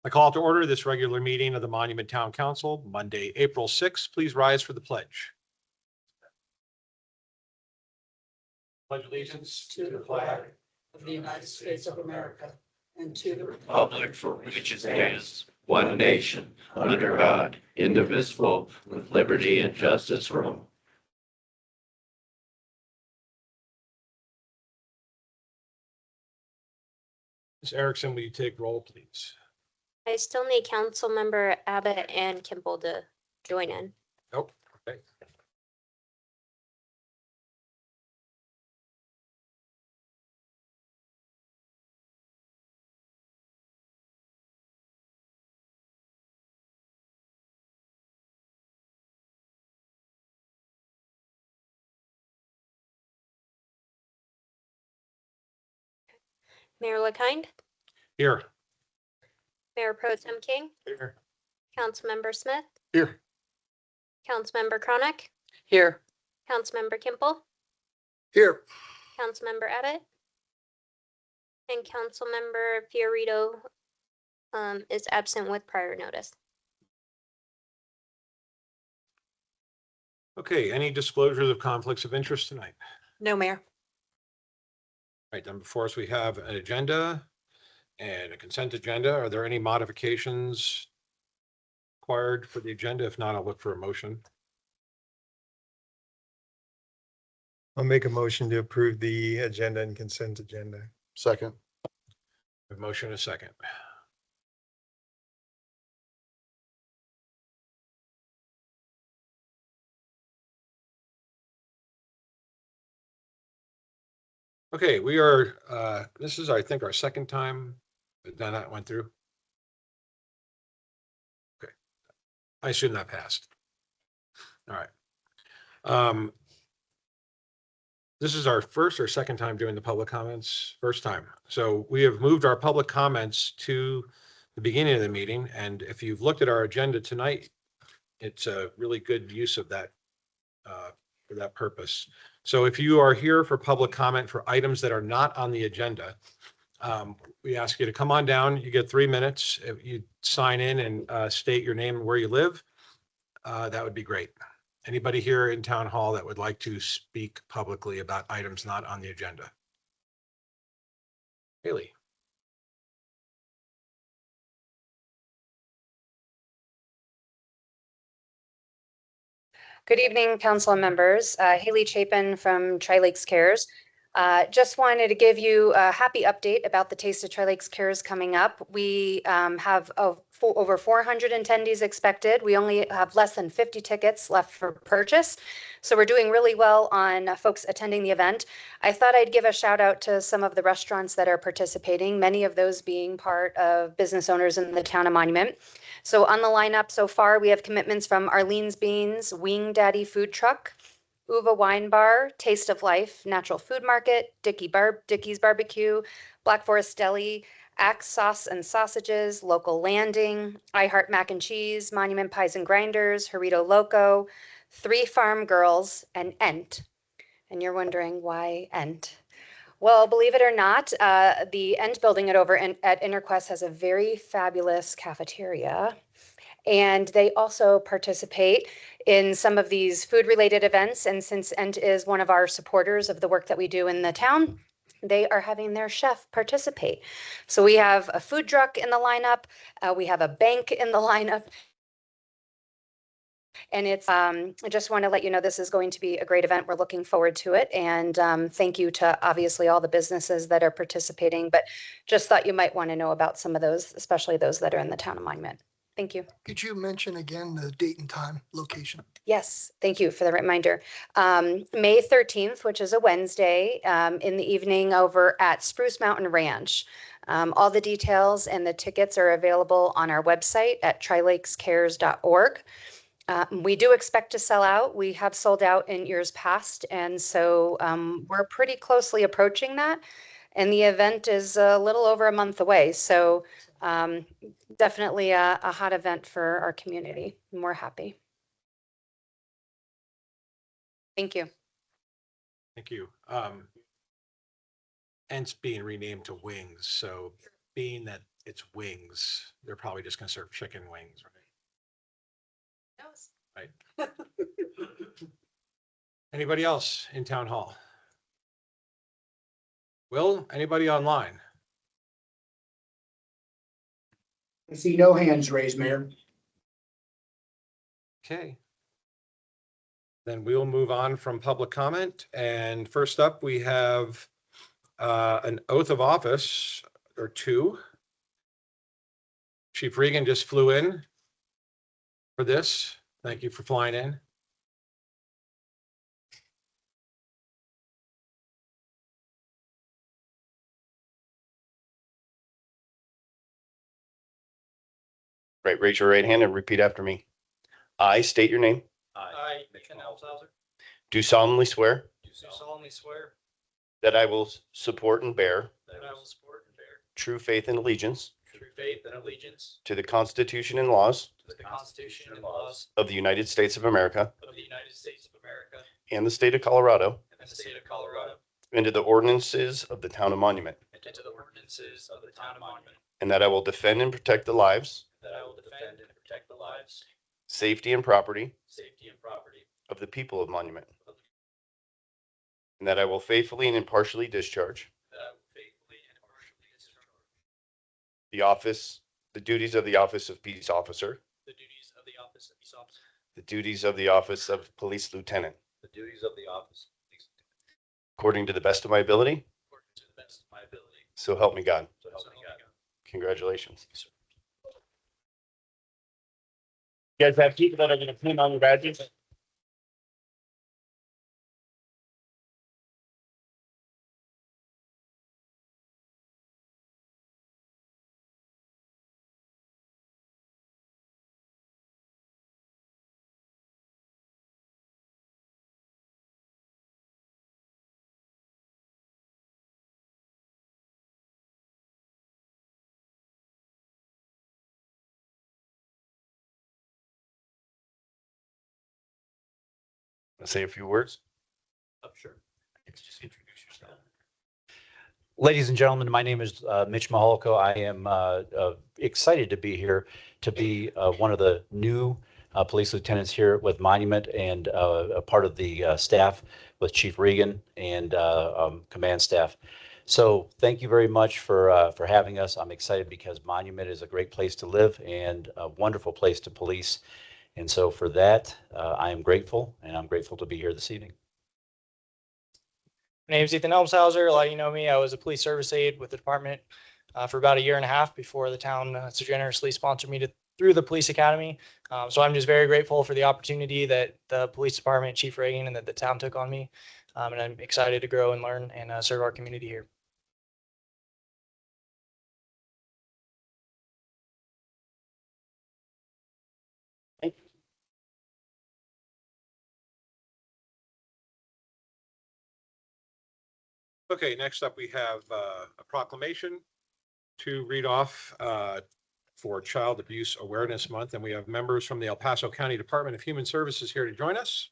I call to order this regular meeting of the Monument Town Council, Monday, April 6th. Please rise for the pledge. Pledge allegiance to the flag of the United States of America and to the republic for which it stands, one nation, under God, indivisible, with liberty and justice for all. Ms. Erickson, will you take roll, please? I still need Councilmember Abbott and Kimball to join in. Nope. Okay. Mayor LaKind, Here. Mayor Pro Tem King, Here. Councilmember Smith, Here. Councilmember Chronic, here. Councilmember Kimball, Here. Councilmember Abbott, and Councilmember Fiorito is absent with prior notice. Okay, any disclosures of conflicts of interest tonight? No, Mayor. Right, then before us, we have an agenda and a consent agenda. Are there any modifications required for the agenda? If not, I'll look for a motion. I'll make a motion to approve the agenda and consent agenda. Second. A motion and a second. Okay, we are, this is, I think, our second time that went through. Okay. I assume that passed. All right. This is our first or second time doing the public comments? First time. So we have moved our public comments to the beginning of the meeting. And if you've looked at our agenda tonight, it's a really good use of that for that purpose. So if you are here for public comment for items that are not on the agenda, we ask you to come on down. You get 3 minutes. If you sign in and state your name and where you live, that would be great. Anybody here in town hall that would like to speak publicly about items not on the agenda? Haley. Good evening, council members. Haley Chapin from Tri-Lakes Cares. Just wanted to give you a happy update about the Taste of Tri-Lakes Cares coming up. We have over 400 attendees expected. We only have less than 50 tickets left for purchase. So we're doing really well on folks attending the event. I thought I'd give a shout out to some of the restaurants that are participating, many of those being part of business owners in the town of Monument. So on the lineup so far, we have commitments from Arlene's Beans, Wing Daddy Food Truck, Uva Wine Bar, Taste of Life, Natural Food Market, Dickie's Barbecue, Black Forest Deli, Axe Sauce and Sausages, Local Landing, I Heart Mac and Cheese, Monument Pies and Grinders, Jarrito Loco, 3 Farm Girls, and Ent. And you're wondering why Ent? Well, believe it or not, the Ent building at Interquest has a very fabulous cafeteria. And they also participate in some of these food-related events. And since Ent is one of our supporters of the work that we do in the town, they are having their chef participate. So we have a food truck in the lineup. We have a bank in the lineup. And it's, I just want to let you know this is going to be a great event. We're looking forward to it. And thank you to obviously all the businesses that are participating, but just thought you might want to know about some of those, especially those that are in the town of Monument. Thank you. Could you mention again the date and time, location? Yes, thank you for the reminder. May 13th, which is a Wednesday, in the evening over at Spruce Mountain Ranch. All the details and the tickets are available on our website at trilakescares.org. We do expect to sell out. We have sold out in years past, and so we're pretty closely approaching that. And the event is a little over a month away, so definitely a hot event for our community, and we're happy. Thank you. Thank you. Ent's being renamed to Wings, so being that it's wings, they're probably just gonna serve chicken wings, right? Right. Anybody else in town hall? Will, anybody online? I see no hands raised, Mayor. Okay. Then we will move on from public comment. And first up, we have an oath of office or two. Chief Regan just flew in for this. Thank you for flying in. Right, raise your right hand and repeat after me. I state your name, I, Beacon Lite Rd, do solemnly swear do solemnly swear that I will support and bear that I will support and bear true faith and allegiance true faith and allegiance to the Constitution and laws to the Constitution and laws of the United States of America of the United States of America and the state of Colorado, and the state of Colorado, and to the ordinances of the town of Monument, and to the ordinances of the town of Monument, and that I will defend and protect the lives, that I will defend and protect the lives, safety, and property safety, and property of the people of Monument, and that I will faithfully and impartially discharge that I will faithfully and impartially discharge the duties of the office of peace officer, the duties of the office of peace officer, the duties of the office of police lieutenant, the duties of the office of police lieutenant, according to the best of my ability. according to the best of my ability, So help me God. so help me God. Congratulations. You guys have people that are going to pin on your badges? Say a few words. Sure. Just introduce yourself. Ladies and gentlemen, my name is Mitch Maholko. I am excited to be here to be one of the new police lieutenants here with Monument and a part of the staff with Chief Regan and command staff. So thank you very much for having us. I'm excited because Monument is a great place to live and a wonderful place to police. And so for that, I am grateful, and I'm grateful to be here this evening. My name is Ethan Elmshauser. A lot of you know me. I was a police service aide with the department for about a year and a half before the town so generously sponsored me through the police academy. So I'm just very grateful for the opportunity that the police department, Chief Reagan, and that the town took on me. And I'm excited to grow and learn and serve our community here. Thank you. Okay, next up, we have a proclamation to read off for Child Abuse Awareness Month. And we have members from the El Paso County Department of Human Services here to join us.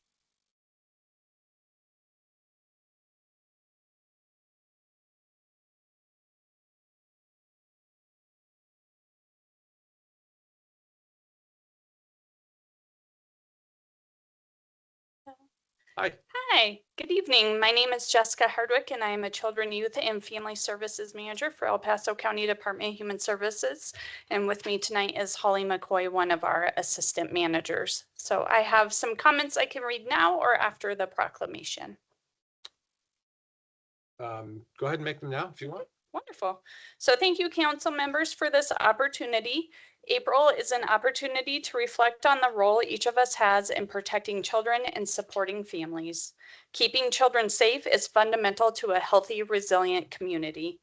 Hi. Hi, good evening. My name is Jessica Hardwick, and I am a Children, Youth, and Family Services Manager for El Paso County Department of Human Services. And with me tonight is Holly McCoy, one of our assistant managers. So I have some comments I can read now or after the proclamation. Go ahead and make them now if you want. Wonderful. So thank you, council members, for this opportunity. April is an opportunity to reflect on the role each of us has in protecting children and supporting families. Keeping children safe is fundamental to a healthy, resilient community.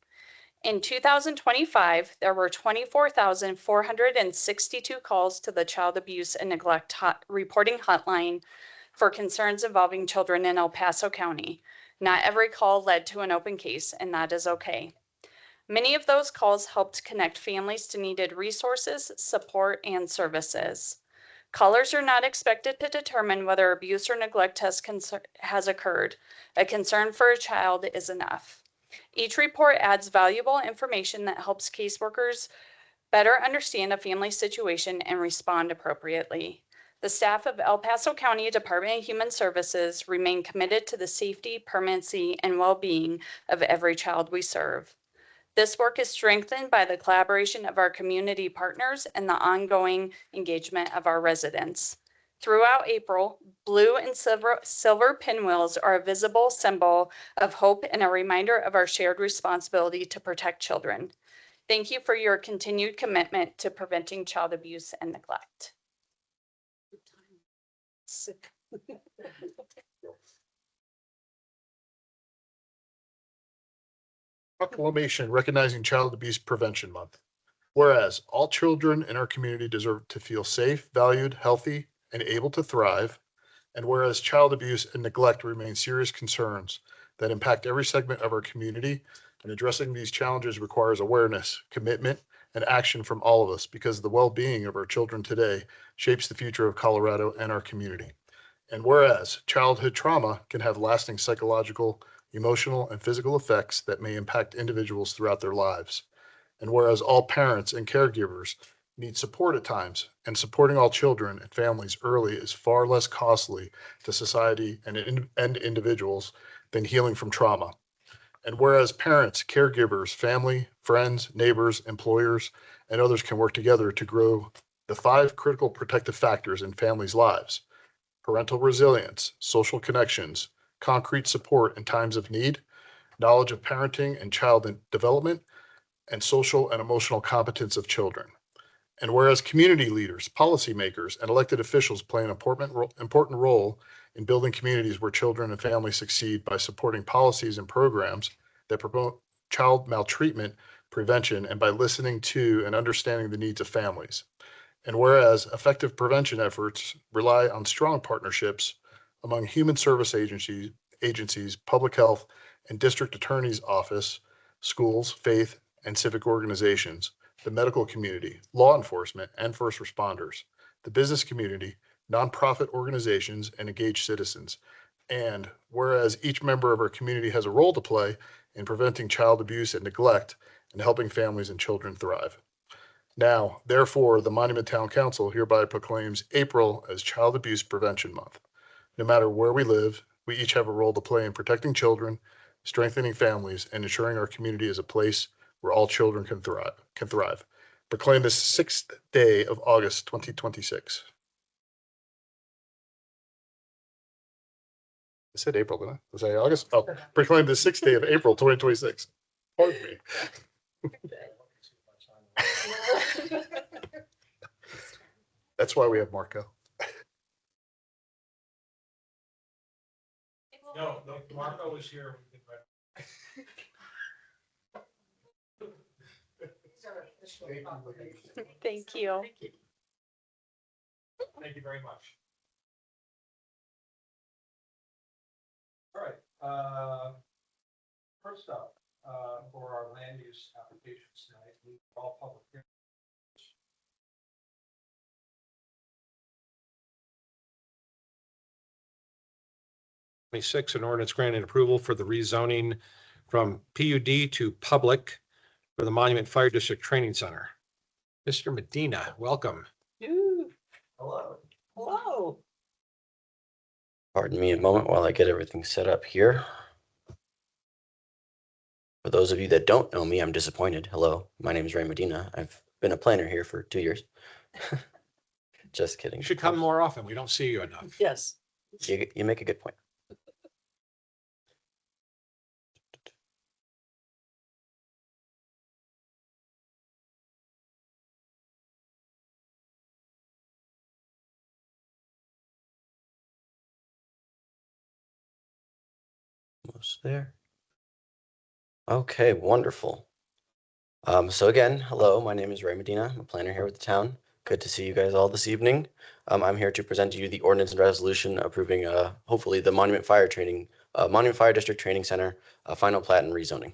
In 2025, there were 24,462 calls to the Child Abuse and Neglect Reporting Hotline for concerns involving children in El Paso County. Not every call led to an open case, and that is okay. Many of those calls helped connect families to needed resources, support, and services. Callers are not expected to determine whether abuse or neglect has occurred. A concern for a child is enough. Each report adds valuable information that helps caseworkers better understand a family's situation and respond appropriately. The staff of El Paso County Department of Human Services remain committed to the safety, permanency, and well-being of every child we serve. This work is strengthened by the collaboration of our community partners and the ongoing engagement of our residents. Throughout April, blue and silver pinwheels are a visible symbol of hope and a reminder of our shared responsibility to protect children. Thank you for your continued commitment to preventing child abuse and neglect. Proclamation recognizing Child Abuse Prevention Month. Whereas all children in our community deserve to feel safe, valued, healthy, and able to thrive. And whereas child abuse and neglect remain serious concerns that impact every segment of our community, and addressing these challenges requires awareness, commitment, and action from all of us because the well-being of our children today shapes the future of Colorado and our community. And whereas childhood trauma can have lasting psychological, emotional, and physical effects that may impact individuals throughout their lives. And whereas all parents and caregivers need support at times, and supporting all children and families early is far less costly to society and individuals than healing from trauma. And whereas parents, caregivers, family, friends, neighbors, employers, and others can work together to grow the 5 critical protective factors in families' lives: parental resilience, social connections, concrete support in times of need, knowledge of parenting and child development, and social and emotional competence of children. And whereas community leaders, policymakers, and elected officials play an important role in building communities where children and families succeed by supporting policies and programs that promote child maltreatment prevention and by listening to and understanding the needs of families. And whereas effective prevention efforts rely on strong partnerships among human service agencies, public health, and district attorney's office, schools, faith, and civic organizations, the medical community, law enforcement, and first responders, the business community, nonprofit organizations, and engaged citizens. And whereas each member of our community has a role to play in preventing child abuse and neglect and helping families and children thrive. Now, therefore, the Monument Town Council hereby proclaims April as Child Abuse Prevention Month. No matter where we live, we each have a role to play in protecting children, strengthening families, and ensuring our community is a place where all children can thrive. Proclaim this 6th day of August, 2026. I said April, didn't I? Was I August? Oh, proclaim the 6th day of April, 2026. Pardon me. That's why we have Marco. No, Marco was here. Thank you. Thank you very much. All right, first up, for our land use applications tonight, we all public hearings. 26, an ordinance granting approval for the rezoning from PUD to public for the Monument Fire District Training Center. Mr. Medina, welcome. Hello. Hello. Pardon me a moment while I get everything set up here. For those of you that don't know me, I'm disappointed. Hello, my name is Ray Medina. I've been a planner here for 2 years. Just kidding. You should come more often. We don't see you enough. Yes. You make a good point. Almost there. Okay, wonderful. So again, hello, my name is Ray Medina. I'm a planner here with the town. Good to see you guys all this evening. I'm here to present to you the ordinance and resolution approving, hopefully, the Monument Fire District Training Center, final plat and rezoning.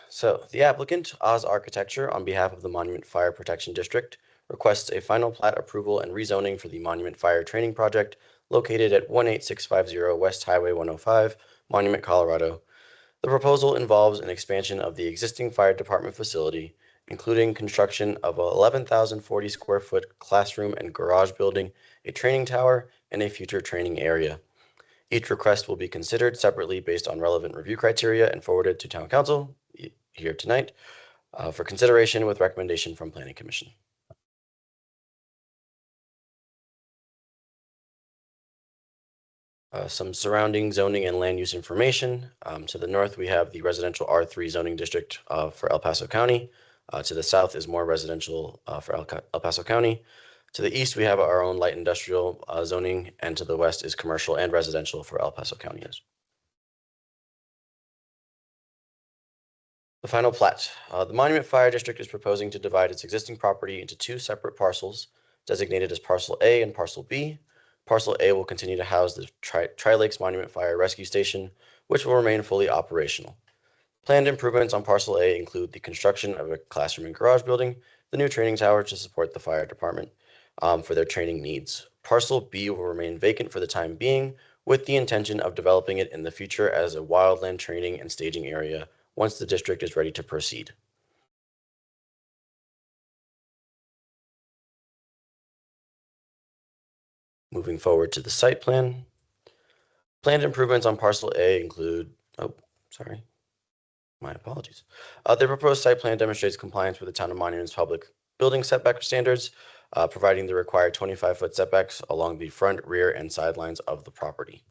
So the applicant, Oz Architecture, on behalf of the Monument Fire Protection District, requests a final plat approval and rezoning for the Monument Fire Training Project located at 18650 West Highway 105, Monument, Colorado. The proposal involves an expansion of the existing fire department facility, including construction of a 11,040 square foot classroom and garage building, a training tower, and a future training area. Each request will be considered separately based on relevant review criteria and forwarded to Town Council here tonight for consideration with recommendation from Planning Commission. Some surrounding zoning and land use information. To the north, we have the residential R3 zoning district for El Paso County. To the south is more residential for El Paso County. To the east, we have our own light industrial zoning, and to the west is commercial and residential for El Paso County. The final plat. The Monument Fire District is proposing to divide its existing property into two separate parcels designated as Parcel A and Parcel B. Parcel A will continue to house the Tri-Lakes Monument Fire Rescue Station, which will remain fully operational. Planned improvements on Parcel A include the construction of a classroom and garage building, the new training tower to support the fire department for their training needs. Parcel B will remain vacant for the time being, with the intention of developing it in the future as a wildland training and staging area once the district is ready to proceed. Moving forward to the site plan. Planned improvements on Parcel A include, my apologies. The proposed site plan demonstrates compliance with the Town of Monument's public building setback standards, providing the required 25-foot setbacks along the front, rear, and sidelines of the property.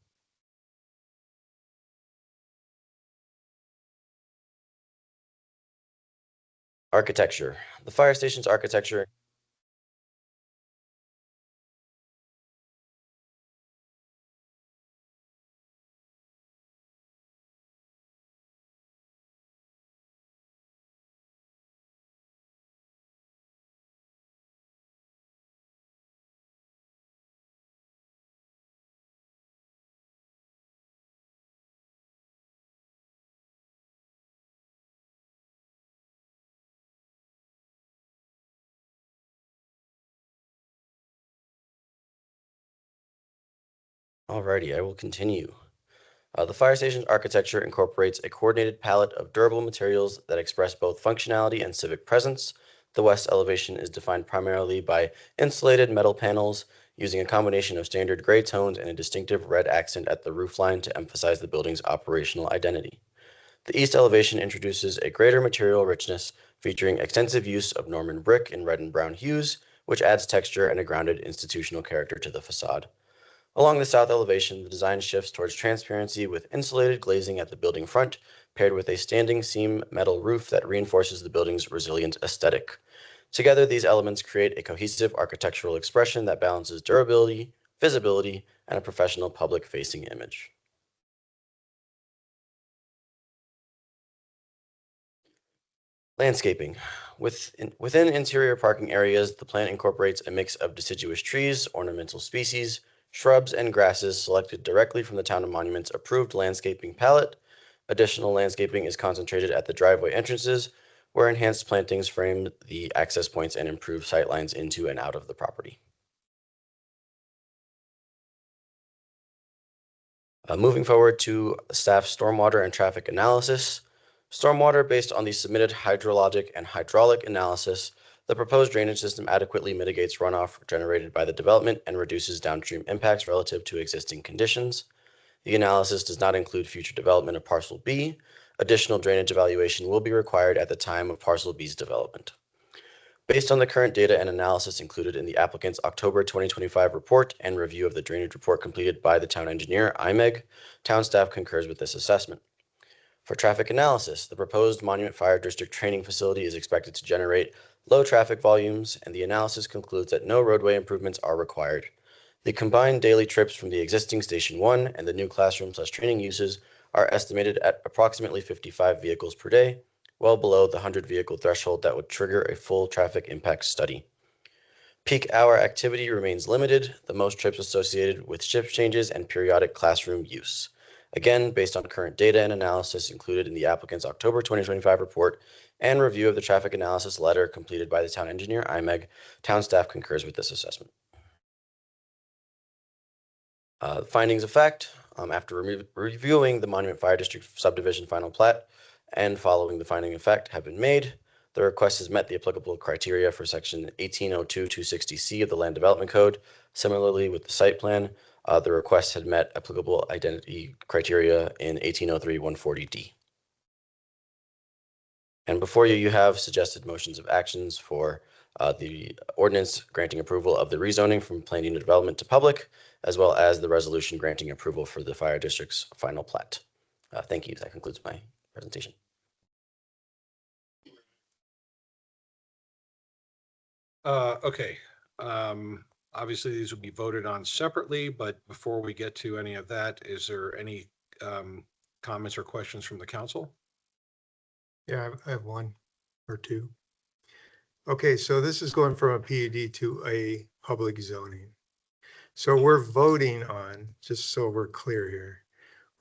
Architecture. The fire station's architecture Alrighty, I will continue. The fire station's architecture incorporates a coordinated palette of durable materials that express both functionality and civic presence. The west elevation is defined primarily by insulated metal panels using a combination of standard gray tones and a distinctive red accent at the roofline to emphasize the building's operational identity. The east elevation introduces a greater material richness featuring extensive use of Norman brick in red and brown hues, which adds texture and a grounded institutional character to the facade. Along the south elevation, the design shifts towards transparency with insulated glazing at the building front, paired with a standing seam metal roof that reinforces the building's resilient aesthetic. Together, these elements create a cohesive architectural expression that balances durability, visibility, and a professional public-facing image. Landscaping. Within interior parking areas, the plan incorporates a mix of deciduous trees, ornamental species, shrubs, and grasses selected directly from the Town of Monument's approved landscaping palette. Additional landscaping is concentrated at the driveway entrances, where enhanced plantings frame the access points and improve sightlines into and out of the property. Moving forward to staff stormwater and traffic analysis. Stormwater based on the submitted hydrologic and hydraulic analysis, the proposed drainage system adequately mitigates runoff generated by the development and reduces downstream impacts relative to existing conditions. The analysis does not include future development of Parcel B. Additional drainage evaluation will be required at the time of Parcel B's development. Based on the current data and analysis included in the applicant's October 2025 report and review of the drainage report completed by the town engineer, IMEG, town staff concurs with this assessment. For traffic analysis, the proposed Monument Fire District training facility is expected to generate low traffic volumes, and the analysis concludes that no roadway improvements are required. The combined daily trips from the existing Station 1 and the new classroom/training uses are estimated at approximately 55 vehicles per day, well below the 100 vehicle threshold that would trigger a full traffic impact study. Peak hour activity remains limited, the most trips associated with shift changes and periodic classroom use. Again, based on current data and analysis included in the applicant's October 2025 report and review of the traffic analysis letter completed by the town engineer, IMEG, town staff concurs with this assessment. Findings of fact, after reviewing the Monument Fire District subdivision final plat and following the finding of fact have been made, the request has met the applicable criteria for section 1802-260C of the Land Development Code. Similarly, with the site plan, the request had met applicable identity criteria in 1803-140D. And before you, you have suggested motions of actions for the ordinance granting approval of the rezoning from planned unit development to public, as well as the resolution granting approval for the fire district's final plat. Thank you. That concludes my presentation. Okay. Obviously, these will be voted on separately, but before we get to any of that, is there any comments or questions from the council? Yeah, I have one or two. Okay, so this is going from a PUD to a public zoning. So we're voting on, just so we're clear here,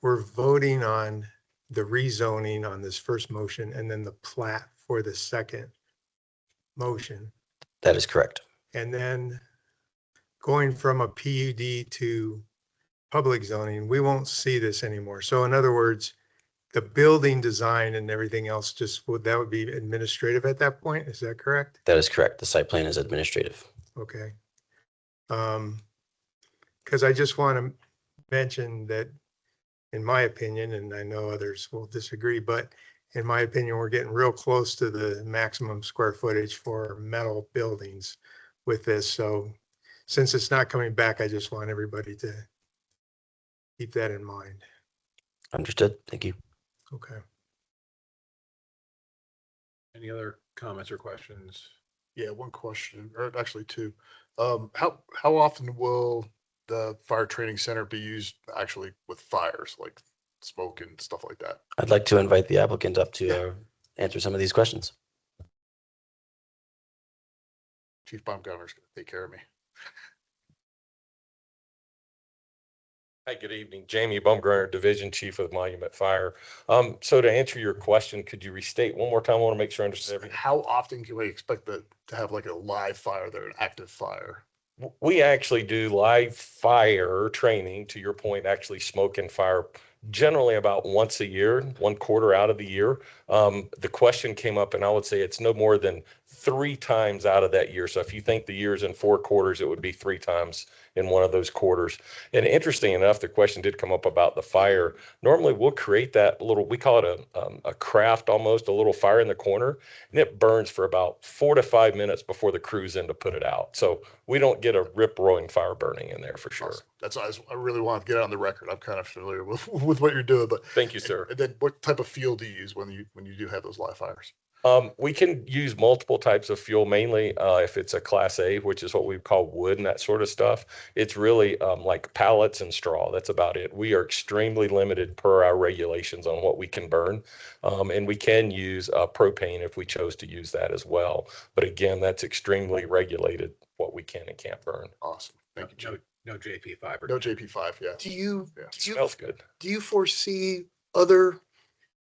we're voting on the rezoning on this first motion and then the plat for the second motion. That is correct. And then going from a PUD to public zoning, we won't see this anymore. So in other words, the building design and everything else that would be administrative at that point. Is that correct? That is correct. The site plan is administrative. Okay. Because I just want to mention that in my opinion, and I know others will disagree, but in my opinion, we're getting real close to the maximum square footage for metal buildings with this. So since it's not coming back, I just want everybody to keep that in mind. Understood. Thank you. Okay. Any other comments or questions? Yeah, one question, or actually two. How often will the fire training center be used actually with fires, like smoke and stuff like that? I'd like to invite the applicant up to answer some of these questions. Chief Baumgartner's gonna take care of me. Hi, good evening. Jamie Baumgartner, Division Chief of Monument Fire. So to answer your question, could you restate one more time? I want to make sure I understand everything. How often can we expect to have like a live fire there, an active fire? We actually do live fire training, to your point, actually smoke and fire, generally about once a year, 1 quarter out of the year. The question came up and I would say it's no more than 3 times out of that year. So if you think the year's in 4 quarters, it would be 3 times in one of those quarters. And interesting enough, the question did come up about the fire. Normally we'll create that little, we call it a craft, almost a little fire in the corner, and it burns for about 4 to 5 minutes before the crew's in to put it out. So we don't get a rip roaring fire burning in there for sure. Awesome. That's I really want to get on the record. I'm kind of familiar with what you're doing, but thank you, sir. And then what type of fuel do you use when you do have those live fires? We can use multiple types of fuel, mainly if it's a class A, which is what we call wood and that sort of stuff. It's really like pallets and straw. That's about it. We are extremely limited per our regulations on what we can burn. And we can use propane if we chose to use that as well. But again, that's extremely regulated, what we can and can't burn. Awesome. Thank you, Chief. No JP5. No JP5, yeah. Smells good. Do you foresee other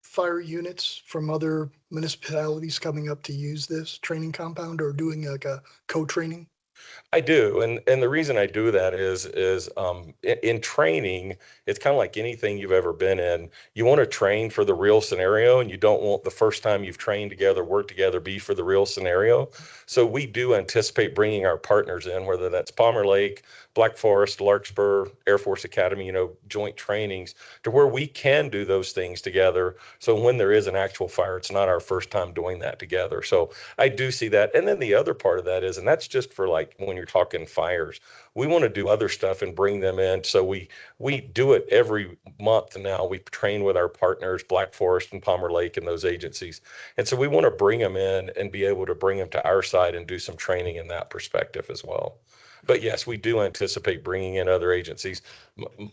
fire units from other municipalities coming up to use this training compound or doing like a co-training? I do. And the reason I do that is in training, it's kind of like anything you've ever been in. You want to train for the real scenario, and you don't want the first time you've trained together, worked together, be for the real scenario. So we do anticipate bringing our partners in, whether that's Palmer Lake, Black Forest, Larkspur, Air Force Academy, joint trainings, to where we can do those things together. So when there is an actual fire, it's not our first time doing that together. So I do see that. And then the other part of that is, and that's just for like when you're talking fires, we want to do other stuff and bring them in. So we do it every month now. We train with our partners, Black Forest and Palmer Lake and those agencies. And so we want to bring them in and be able to bring them to our side and do some training in that perspective as well. But yes, we do anticipate bringing in other agencies.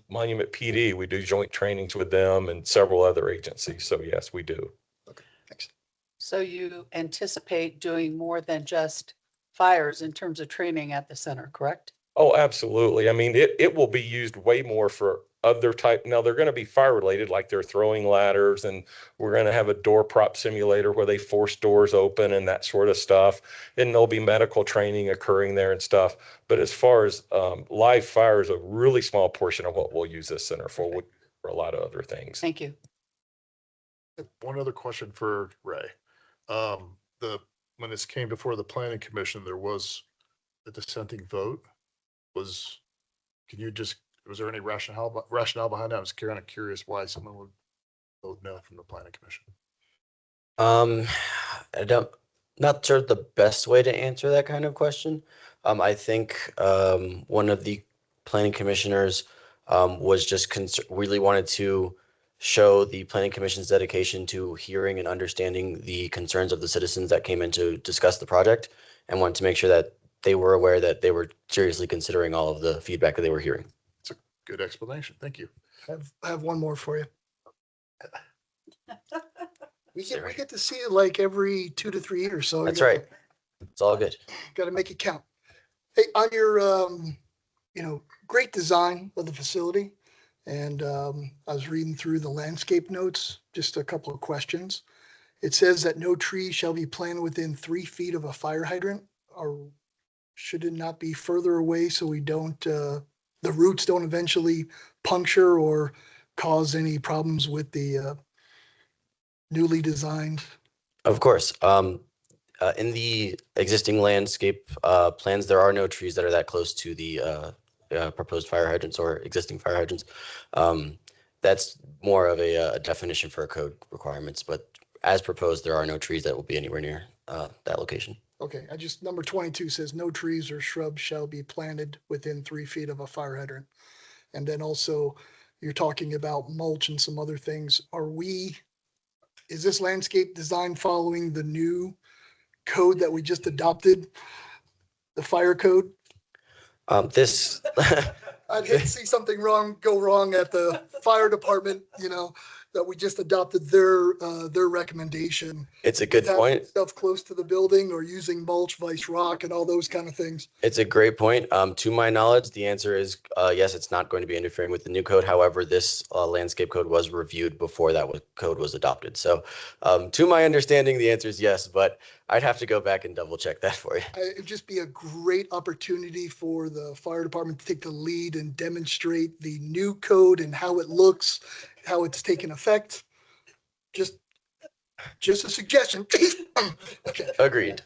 Monument PD, we do joint trainings with them and several other agencies. So yes, we do. Okay, thanks. So you anticipate doing more than just fires in terms of training at the center, correct? Oh, absolutely. I mean, it will be used way more for other type. Now they're going to be fire related, like they're throwing ladders, and we're going to have a door prop simulator where they force doors open and that sort of stuff. And there'll be medical training occurring there and stuff. But as far as live fire is a really small portion of what we'll use this center for. For a lot of other things. Thank you. One other question for Ray. When this came before the planning commission, there was a dissenting vote. Was there any rationale behind that? I was kind of curious why someone would vote no from the planning commission. I don't, not sure the best way to answer that kind of question. I think one of the planning commissioners was just really wanted to show the planning commission's dedication to hearing and understanding the concerns of the citizens that came in to discuss the project, and wanted to make sure that they were aware that they were seriously considering all of the feedback that they were hearing. It's a good explanation. Thank you. I have one more for you. We get to see it like every 2 to 3 years, so. That's right. It's all good. Got to make it count. Hey, on your, great design of the facility, and I was reading through the landscape notes, just a couple of questions. It says that no tree shall be planted within 3 feet of a fire hydrant, or should it not be further away so we don't, the roots don't eventually puncture or cause any problems with the newly designed? Of course. In the existing landscape plans, there are no trees that are that close to the proposed fire hydrants or existing fire hydrants. That's more of a definition for code requirements, but as proposed, there are no trees that will be anywhere near that location. Okay, number 22 says no trees or shrubs shall be planted within 3 feet of a fire hydrant. And then also you're talking about mulch and some other things. Is this landscape design following the new code that we just adopted? The fire code? This I'd hate to see something go wrong at the fire department, that we just adopted their recommendation. It's a good point. Stuff close to the building or using mulch, vice rock and all those kind of things. It's a great point. To my knowledge, the answer is yes, it's not going to be interfering with the new code. However, this landscape code was reviewed before that code was adopted. So to my understanding, the answer is yes, but I'd have to go back and double check that for you. It'd just be a great opportunity for the fire department to take the lead and demonstrate the new code and how it looks, how it's taken effect. Just a suggestion. Okay. Agreed.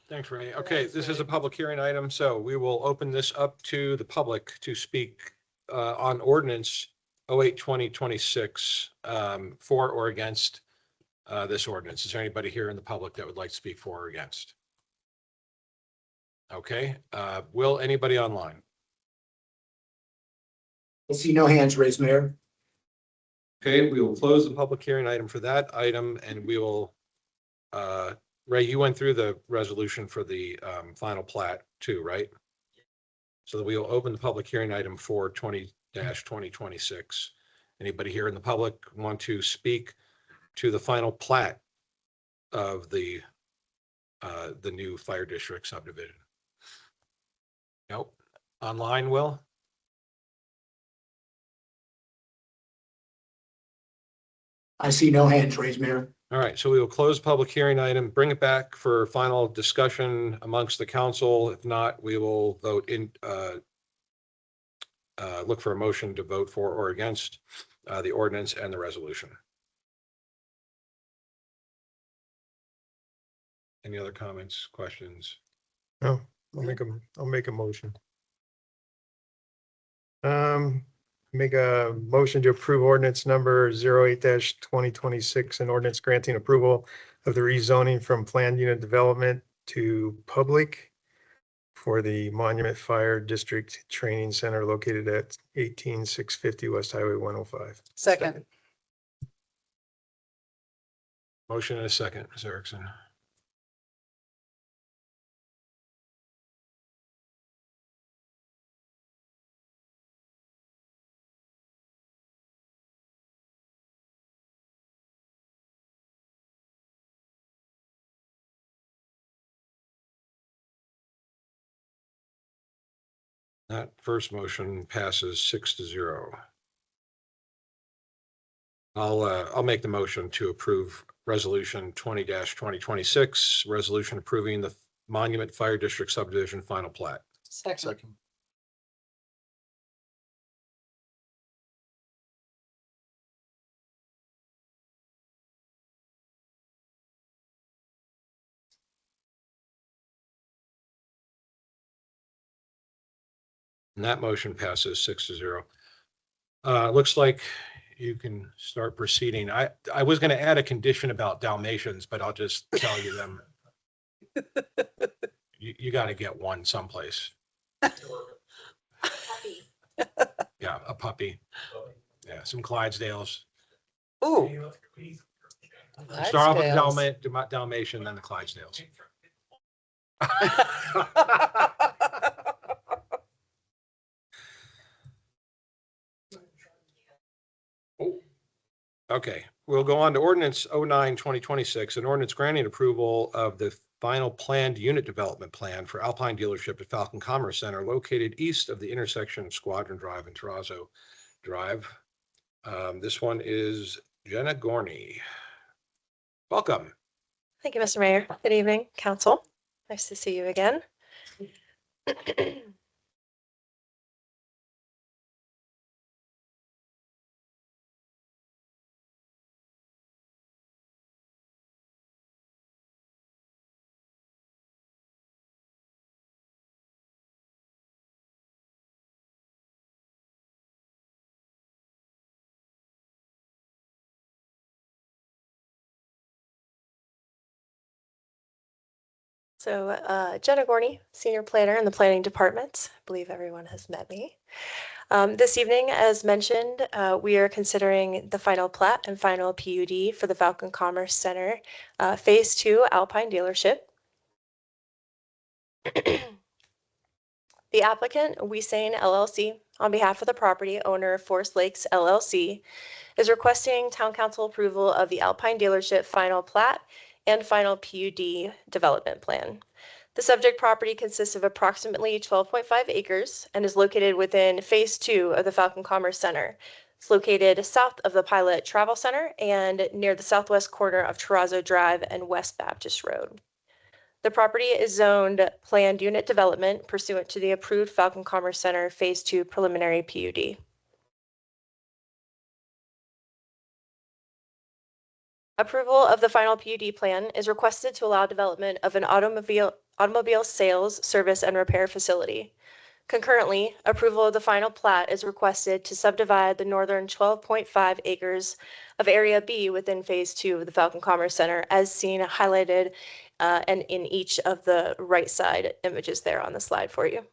Thanks, Ray. Okay, this is a public hearing item, so we will open this up to the public to speak on ordinance 08/2026 for or against this ordinance. Is there anybody here in the public that would like to speak for or against? Okay, will anybody online? I see no hands raised, Mayor. Okay, we will close the public hearing item for that item, and we will, Ray, you went through the resolution for the final plat too, right? So that we will open the public hearing item for 20-2026. Anybody here in the public want to speak to the final plat of the new fire district subdivision? Nope. Online, Will? I see no hands raised, Mayor. All right, so we will close public hearing item, bring it back for final discussion amongst the council. If not, we will vote look for a motion to vote for or against the ordinance and the resolution. Any other comments, questions? No, I'll make a motion. Make a motion to approve ordinance number 08-2026, an ordinance granting approval of the rezoning from planned unit development to public for the Monument Fire District Training Center located at 18650 West Highway 105. Second. Motion and a second, Ms. Erickson. That first motion passes 6-0. I'll make the motion to approve resolution 20-2026, resolution approving the Monument Fire District subdivision final plat. Second. Second. And that motion passes 6-0. Looks like you can start proceeding. I was going to add a condition about Dalmatians, but I'll just tell you them. You got to get one someplace. Yeah, a puppy. Yeah, some Clydesdales. Ooh. Start off with Clydesdales. Dalmatian, then the Clydesdales. Oh, okay, we'll go on to ordinance 09-2026, an ordinance granting approval of the final planned unit development plan for Alpine dealership at Falcon Commerce Center located east of the intersection of Squadron Drive and Terrazzo Drive. This one is Jenna Gorney. Welcome. Thank you, Mr. Mayor. Good evening, council. Nice to see you again. So Jenna Gorney, Senior Planner in the Planning Department. I believe everyone has met me. This evening, as mentioned, we are considering the final plat and final PUD for the Falcon Commerce Center, Phase 2 Alpine dealership. The applicant, Weesane LLC, on behalf of the property owner, Forest Lakes LLC, is requesting Town Council approval of the Alpine dealership final plat and final PUD development plan. The subject property consists of approximately 12.5 acres and is located within Phase 2 of the Falcon Commerce Center. It's located south of the Pilot Travel Center and near the southwest corner of Terrazzo Drive and West Baptist Road. The property is zoned planned unit development pursuant to the approved Falcon Commerce Center Phase 2 preliminary PUD. Approval of the final PUD plan is requested to allow development of an automobile sales, service, and repair facility. Concurrently, approval of the final plat is requested to subdivide the northern 12.5 acres of Area B within Phase 2 of the Falcon Commerce Center, as seen highlighted and in each of the right side images there on the slide for you.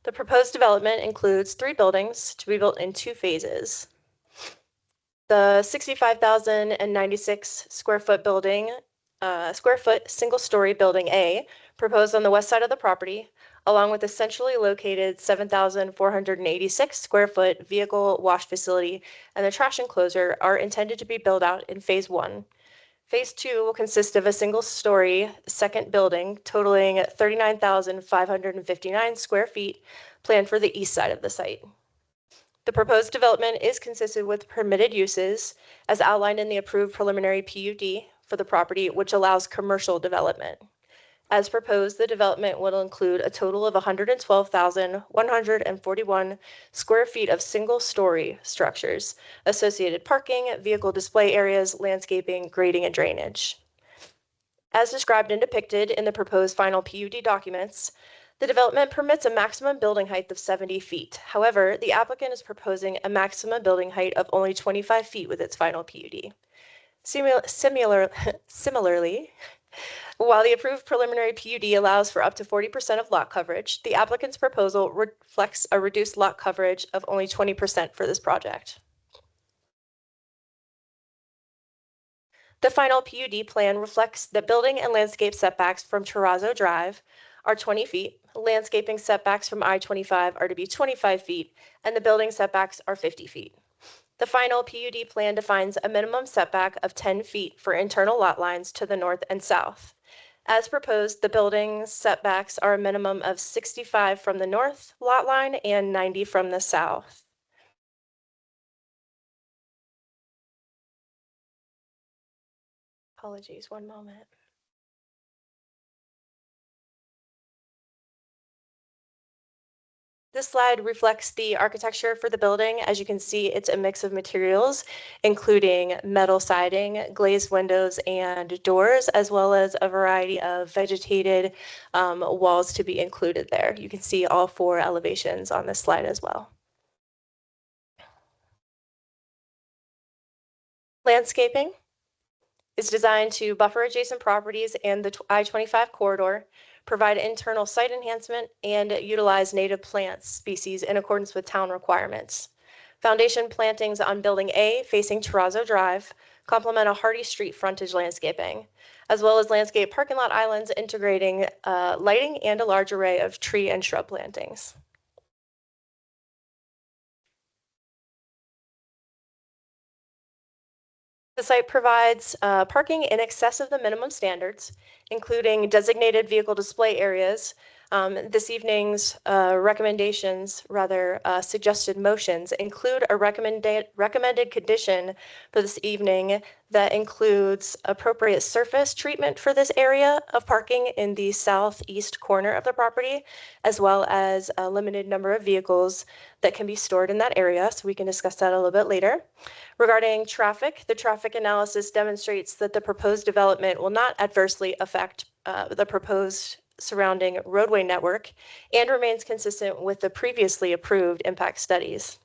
The proposed development includes 3 buildings to be built in 2 phases. The 65,096 square foot building, single-story building A, proposed on the west side of the property, along with a centrally located 7,486 square foot vehicle wash facility and the trash enclosure, are intended to be built out in Phase 1. Phase 2 will consist of a single-story second building totaling 39,559 square feet, planned for the east side of the site. The proposed development is consistent with permitted uses as outlined in the approved preliminary PUD for the property, which allows commercial development. As proposed, the development will include a total of 112,141 square feet of single-story structures, associated parking, vehicle display areas, landscaping, grading, and drainage. As described and depicted in the proposed final PUD documents, the development permits a maximum building height of 70 feet. However, the applicant is proposing a maximum building height of only 25 feet with its final PUD. Similarly, while the approved preliminary PUD allows for up to 40% of lot coverage, the applicant's proposal reflects a reduced lot coverage of only 20% for this project. The final PUD plan reflects that building and landscape setbacks from Terrazzo Drive are 20 feet, landscaping setbacks from I-25 are to be 25 feet, and the building setbacks are 50 feet. The final PUD plan defines a minimum setback of 10 feet for internal lot lines to the north and south. As proposed, the building setbacks are a minimum of 65 from the north lot line and 90 from the south. Apologies, one moment. This slide reflects the architecture for the building. As you can see, it's a mix of materials, including metal siding, glazed windows, and doors, as well as a variety of vegetated walls to be included there. You can see all 4 elevations on this slide as well. Landscaping is designed to buffer adjacent properties and the I-25 corridor, provide internal site enhancement, and utilize native plant species in accordance with town requirements. Foundation plantings on Building A facing Terrazzo Drive complement a hardy street frontage landscaping, as well as landscape parking lot islands integrating lighting and a large array of tree and shrub plantings. The site provides parking in excess of the minimum standards, including designated vehicle display areas. This evening's suggested motions include a recommended condition for this evening that includes appropriate surface treatment for this area of parking in the southeast corner of the property, as well as a limited number of vehicles that can be stored in that area. So we can discuss that a little bit later. Regarding traffic, the traffic analysis demonstrates that the proposed development will not adversely affect the proposed surrounding roadway network and remains consistent with the previously approved impact studies.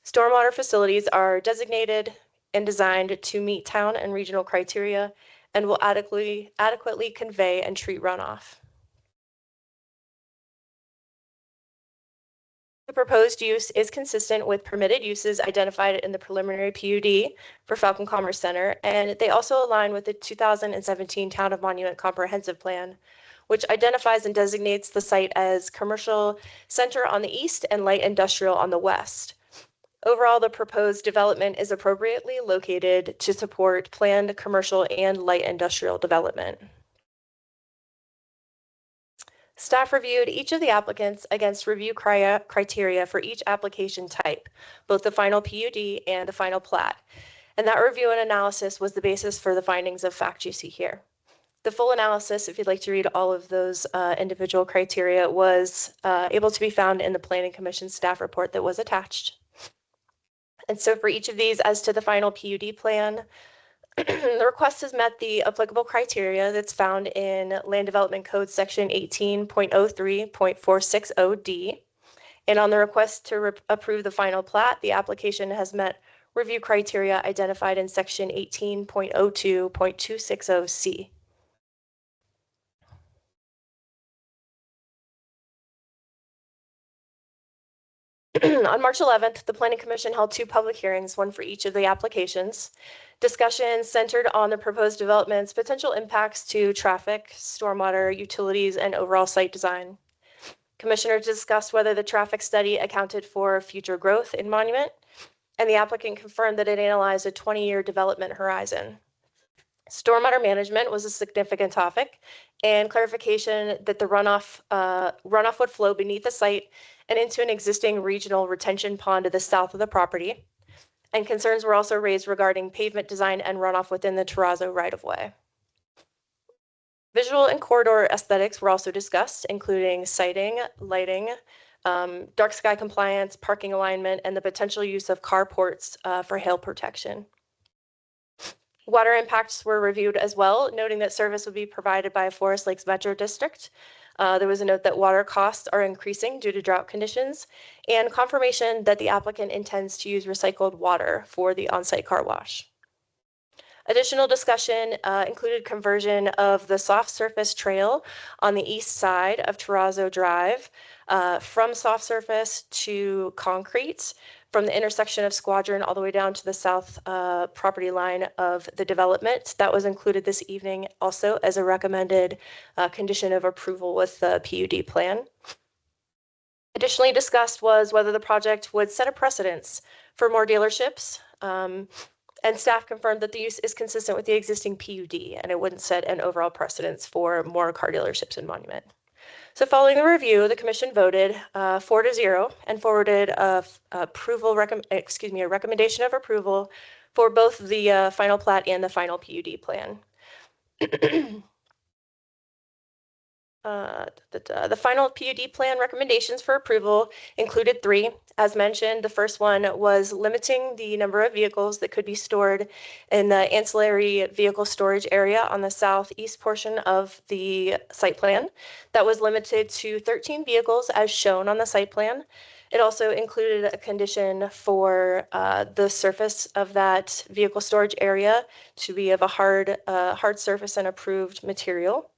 Stormwater facilities are designated and designed to meet town and regional criteria and will adequately convey and treat runoff. The proposed use is consistent with permitted uses identified in the preliminary PUD for Falcon Commerce Center, and they also align with the 2017 Town of Monument Comprehensive Plan, which identifies and designates the site as commercial center on the east and light industrial on the west. Overall, the proposed development is appropriately located to support planned commercial and light industrial development. Staff reviewed each of the applicants against review criteria for each application type, both the final PUD and the final plat. And that review and analysis was the basis for the findings of fact you see here. The full analysis, if you'd like to read all of those individual criteria, was able to be found in the Planning Commission staff report that was attached. And so for each of these, as to the final PUD plan, the request has met the applicable criteria that's found in Land Development Code Section 18.03.460D. And on the request to approve the final plat, the application has met review criteria identified in Section 18.02.260C. On March 11th, the Planning Commission held 2 public hearings, one for each of the applications. Discussions centered on the proposed development's potential impacts to traffic, stormwater, utilities, and overall site design. Commissioners discussed whether the traffic study accounted for future growth in Monument, and the applicant confirmed that it analyzed a 20-year development horizon. Stormwater management was a significant topic, and clarification that the runoff would flow beneath the site and into an existing regional retention pond to the south of the property. And concerns were also raised regarding pavement design and runoff within the Terrazzo right-of-way. Visual and corridor aesthetics were also discussed, including sighting, lighting, dark sky compliance, parking alignment, and the potential use of carports for hail protection. Water impacts were reviewed as well, noting that service would be provided by Forest Lakes Metro District. There was a note that water costs are increasing due to drought conditions, and confirmation that the applicant intends to use recycled water for the on-site car wash. Additional discussion included conversion of the soft surface trail on the east side of Terrazzo Drive from soft surface to concrete from the intersection of Squadron all the way down to the south property line of the development. That was included this evening also as a recommended condition of approval with the PUD plan. Additionally discussed was whether the project would set a precedence for more dealerships And staff confirmed that the use is consistent with the existing PUD and it wouldn't set an overall precedence for more car dealerships in Monument. So following the review, the commission voted 4-0 and forwarded a recommendation of approval for both the final plat and the final PUD plan. The final PUD plan recommendations for approval included 3. As mentioned, the first one was limiting the number of vehicles that could be stored in the ancillary vehicle storage area on the southeast portion of the site plan. That was limited to 13 vehicles as shown on the site plan. It also included a condition for the surface of that vehicle storage area to be of a hard surface and approved material.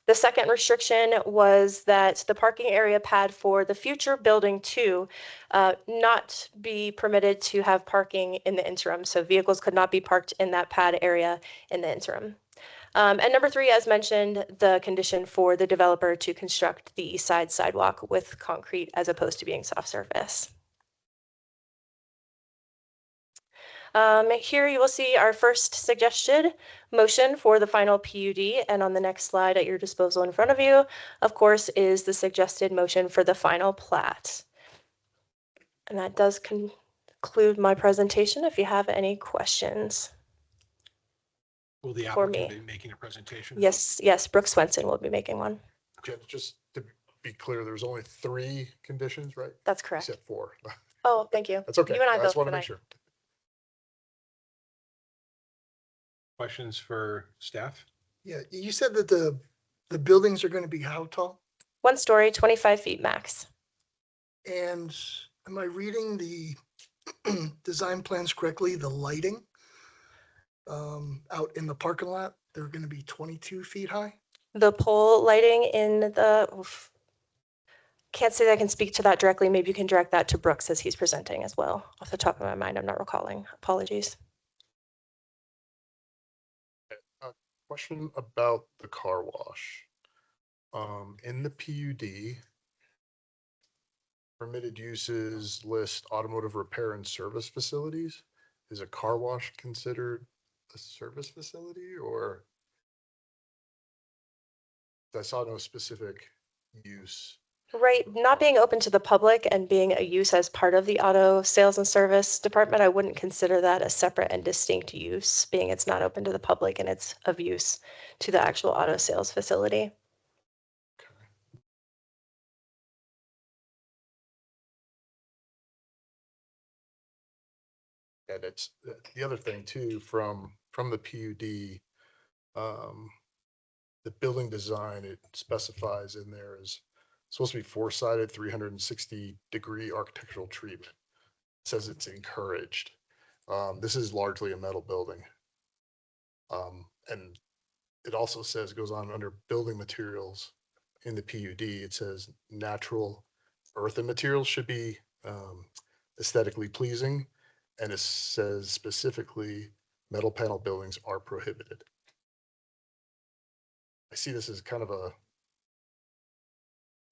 The second restriction was that the parking area pad for the future building 2 not be permitted to have parking in the interim. So vehicles could not be parked in that pad area in the interim. And number 3, as mentioned, the condition for the developer to construct the east side sidewalk with concrete as opposed to being soft surface. Here you will see our first suggested motion for the final PUD, and on the next slide at your disposal in front of you, of course, is the suggested motion for the final plat. And that does conclude my presentation. If you have any questions. Will the For applicant me. be making a presentation? Yes, Brooke Swenson will be making one. Just to be clear, there's only 3 conditions, right? That's You correct. said 4. Oh, thank you. That's okay. You and I just both want to make tonight. sure. Questions for staff? Yeah, you said that the buildings are going to be how tall? 1 story, 25 feet max. And am I reading the design plans correctly? The lighting out in the parking lot, they're going to be 22 feet high? The pole lighting in the, can't say that I can speak to that directly. Maybe you can direct that to Brooks as he's presenting as well. Off the top of my mind, I'm not recalling. Apologies. Question about the car wash. In the PUD, permitted uses list automotive repair and service facilities. Is a car wash considered a service facility, or? I saw no specific use. Right, not being open to the public and being a use as part of the auto sales and service department, I wouldn't consider that a separate and distinct use, being it's not open to the public and it's of use to the actual auto sales facility. And it's the other thing too, from the PUD, the building design, it specifies in there is supposed to be 4-sided, 360-degree architectural treatment. It says it's encouraged. This is largely a metal building. And it also says, goes on under building materials in the PUD, it says natural earthen materials should be aesthetically pleasing. And it says specifically metal panel buildings are prohibited. I see this as kind of a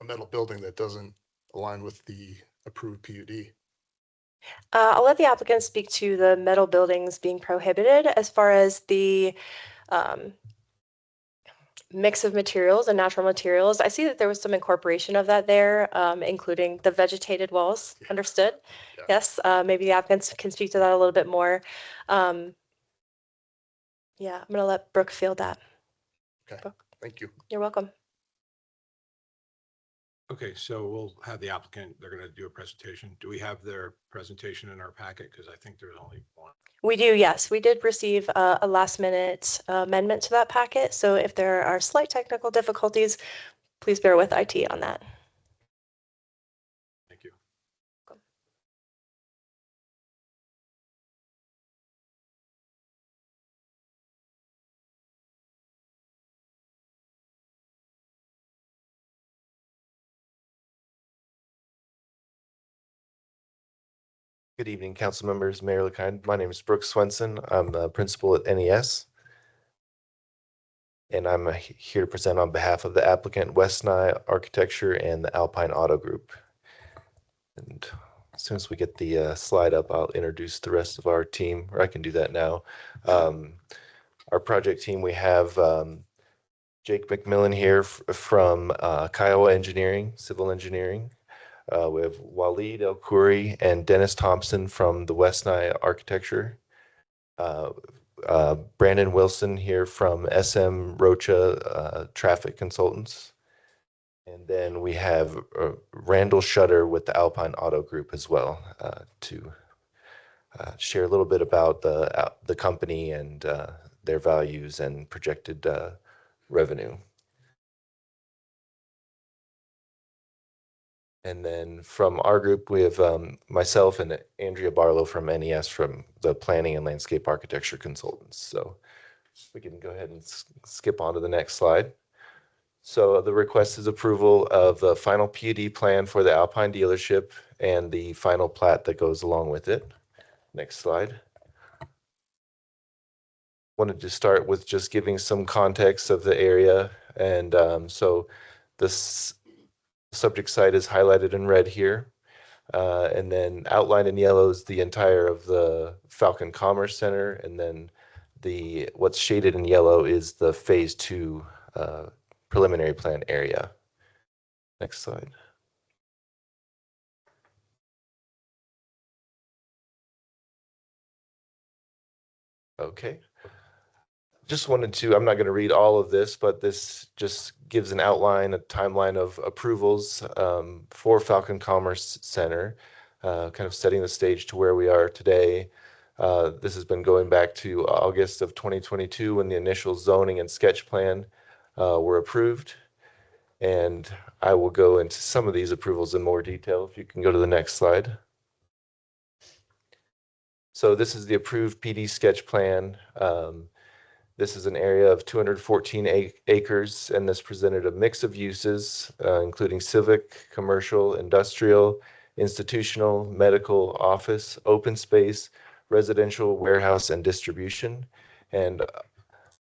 metal building that doesn't align with the approved PUD. I'll let the applicant speak to the metal buildings being prohibited. As far as the mix of materials and natural materials, I see that there was some incorporation of that there, including the vegetated walls. Yeah. Understood? Yeah. Yes, maybe the applicants can speak to that a little bit more. Yeah, I'm gonna let Brooke field that. Okay, Brooke, thank you. you're welcome. Okay, so we'll have the applicant, they're going to do a presentation. Do we have their presentation in our packet? Because I think there's only one. We do, yes. We did receive a last minute amendment to that packet. So if there are slight technical difficulties, please bear with IT on that. Thank you. Good evening, council members, Mayor LeKind. My name is Brooks Swenson. I'm a principal at NES. And I'm here to present on behalf of the applicant West Nye Architecture and the Alpine Auto Group. And As soon as we get the slide up, I'll introduce the rest of our team, or I can do that now. Our project team, we have Jake McMillan here from Kiowa Engineering, Civil Engineering. We have Waleed El Khoury and Dennis Thompson from the West Nile Architecture. Brandon Wilson here from SM Rocha Traffic Consultants. And then we have Randall Shutter with the Alpine Auto Group as well to share a little bit about the company and their values and projected revenue. And then from our group, we have myself and Andrea Barlow from NES from the Planning and Landscape Architecture Consultants. So we can go ahead and skip on to the next slide. So the request is approval of the final PUD plan for the Alpine dealership and the final plat that goes along with it. Next slide. Wanted to start with just giving some context of the area. And so this subject site is highlighted in red here. And then outlined in yellow is the entire of the Falcon Commerce Center. And then what's shaded in yellow is the phase 2 preliminary plan area. Next slide. Okay. Just wanted to, I'm not going to read all of this, but this just gives an outline, a timeline of approvals for Falcon Commerce Center, kind of setting the stage to where we are today. This has been going back to August of 2022 when the initial zoning and sketch plan were approved. And I will go into some of these approvals in more detail. If you can go to the next slide. So this is the approved PD sketch plan. This is an area of 214 acres, and this presented a mix of uses, including civic, commercial, industrial, institutional, medical, office, open space, residential, warehouse, and distribution. And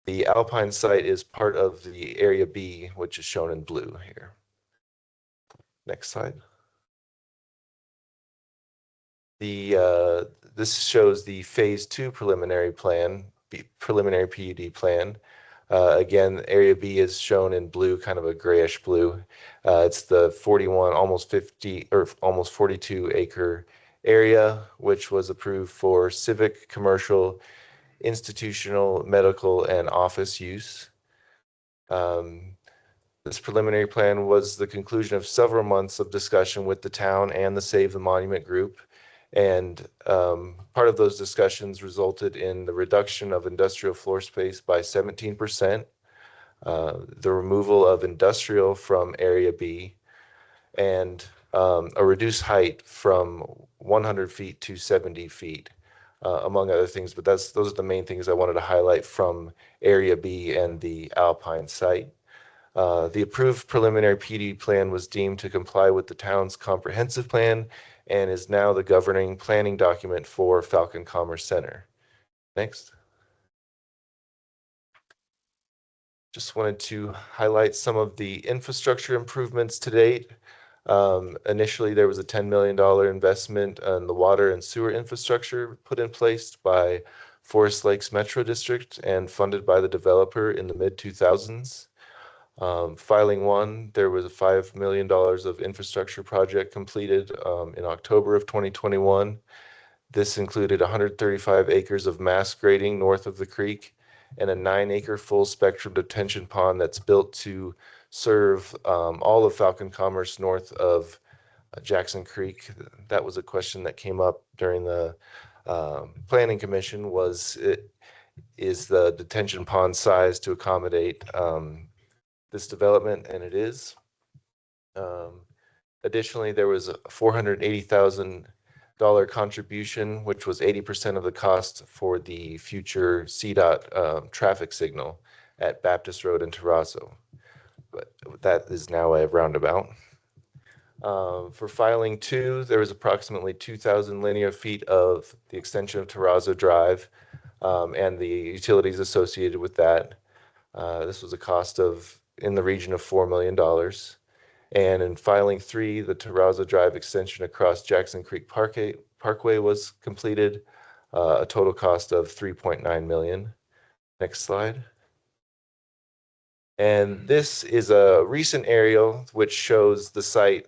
the Alpine site is part of the Area B, which is shown in blue here. Next slide. This shows the phase 2 preliminary plan, preliminary PUD plan. Again, Area B is shown in blue, kind of a grayish blue. It's the 41, almost 50, or almost 42 acre area, which was approved for civic, commercial, institutional, medical, and office use. This preliminary plan was the conclusion of several months of discussion with the town and the Save the Monument group. And part of those discussions resulted in the reduction of industrial floor space by 17%, the removal of industrial from Area B, and a reduced height from 100 feet to 70 feet, among other things. But those are the main things I wanted to highlight from Area B and the Alpine site. The approved preliminary PD plan was deemed to comply with the town's comprehensive plan and is now the governing planning document for Falcon Commerce Center. Next. Just wanted to highlight some of the infrastructure improvements to date. Initially, there was a $10 million investment in the water and sewer infrastructure put in place by Forest Lakes Metro District and funded by the developer in the mid-2000s. Filing 1, there was a $5 million of infrastructure project completed in October of 2021. This included 135 acres of mass grading north of the creek and a 9-acre full spectrum detention pond that's built to serve all of Falcon Commerce north of Jackson Creek. That was a question that came up during the Planning Commission, is the detention pond size to accommodate this development, and it is. Additionally, there was a $480,000 contribution, which was 80% of the cost for the future CDOT traffic signal at Baptist Road in Terrazzo. But that is now a roundabout. For filing 2, there was approximately 2,000 linear feet of the extension of Terrazzo Drive and the utilities associated with that. This was a cost of in the region of $4 million. And in filing 3, the Terrazzo Drive extension across Jackson Creek Parkway was completed, a total cost of 3.9 million. Next slide. And this is a recent aerial which shows the site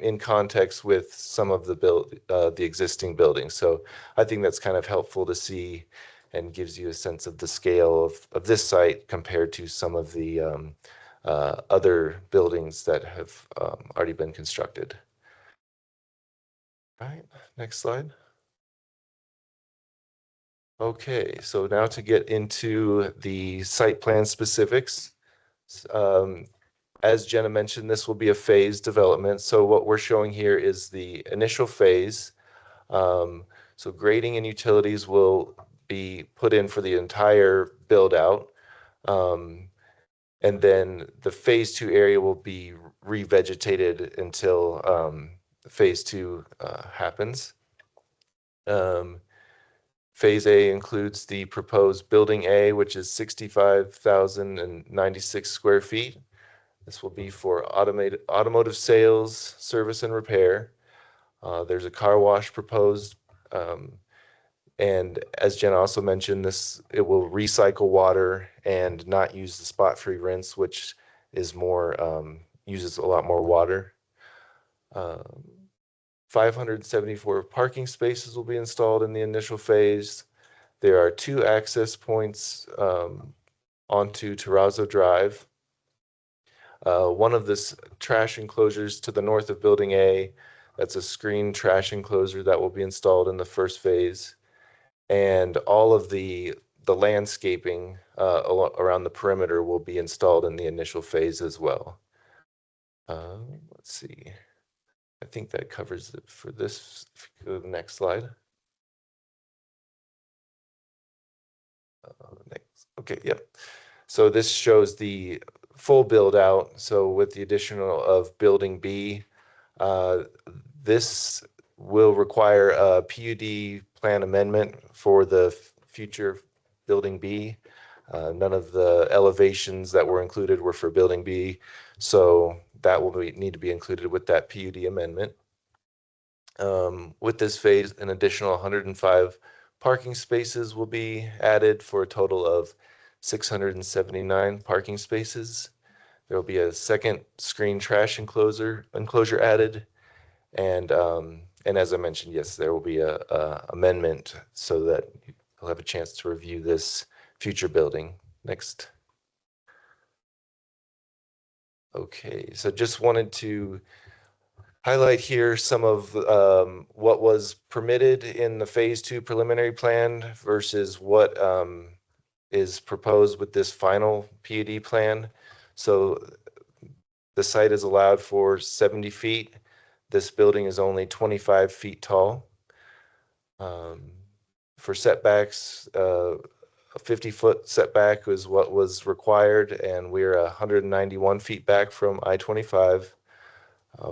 in context with some of the existing buildings. So I think that's kind of helpful to see and gives you a sense of the scale of this site compared to some of the other buildings that have already been constructed. All right, next slide. Okay, so now to get into the site plan specifics. As Jenna mentioned, this will be a phased development. So what we're showing here is the initial phase. So grading and utilities will be put in for the entire build out. And then the phase 2 area will be revegetated until phase 2 happens. Phase A includes the proposed building A, which is 65,096 square feet. This will be for automotive sales, service, and repair. There's a car wash proposed. And as Jen also mentioned, it will recycle water and not use the spot-free rinse, which is more uses a lot more water. 574 parking spaces will be installed in the initial phase. There are 2 access points onto Terrazzo Drive. One of the trash enclosures to the north of Building A, that's a screen trash enclosure that will be installed in the first phase. And all of the landscaping around the perimeter will be installed in the initial phase as well. Let's see. I think that covers it for this. If you go to the next slide. Next. Okay, yep. So this shows the full build out. So with the additional of building B, this will require a PUD plan amendment for the future building B. None of the elevations that were included were for building B. So that will need to be included with that PUD amendment. With this phase, an additional 105 parking spaces will be added for a total of 679 parking spaces. There will be a second screen trash enclosure added. And as I mentioned, yes, there will be a amendment so that you'll have a chance to review this future building. Next. Okay, so just wanted to highlight here some of what was permitted in the phase 2 preliminary plan versus what is proposed with this final PUD plan. So the site is allowed for 70 feet. This building is only 25 feet tall. For setbacks, a 50-foot setback is what was required, and we're 191 feet back from I-25.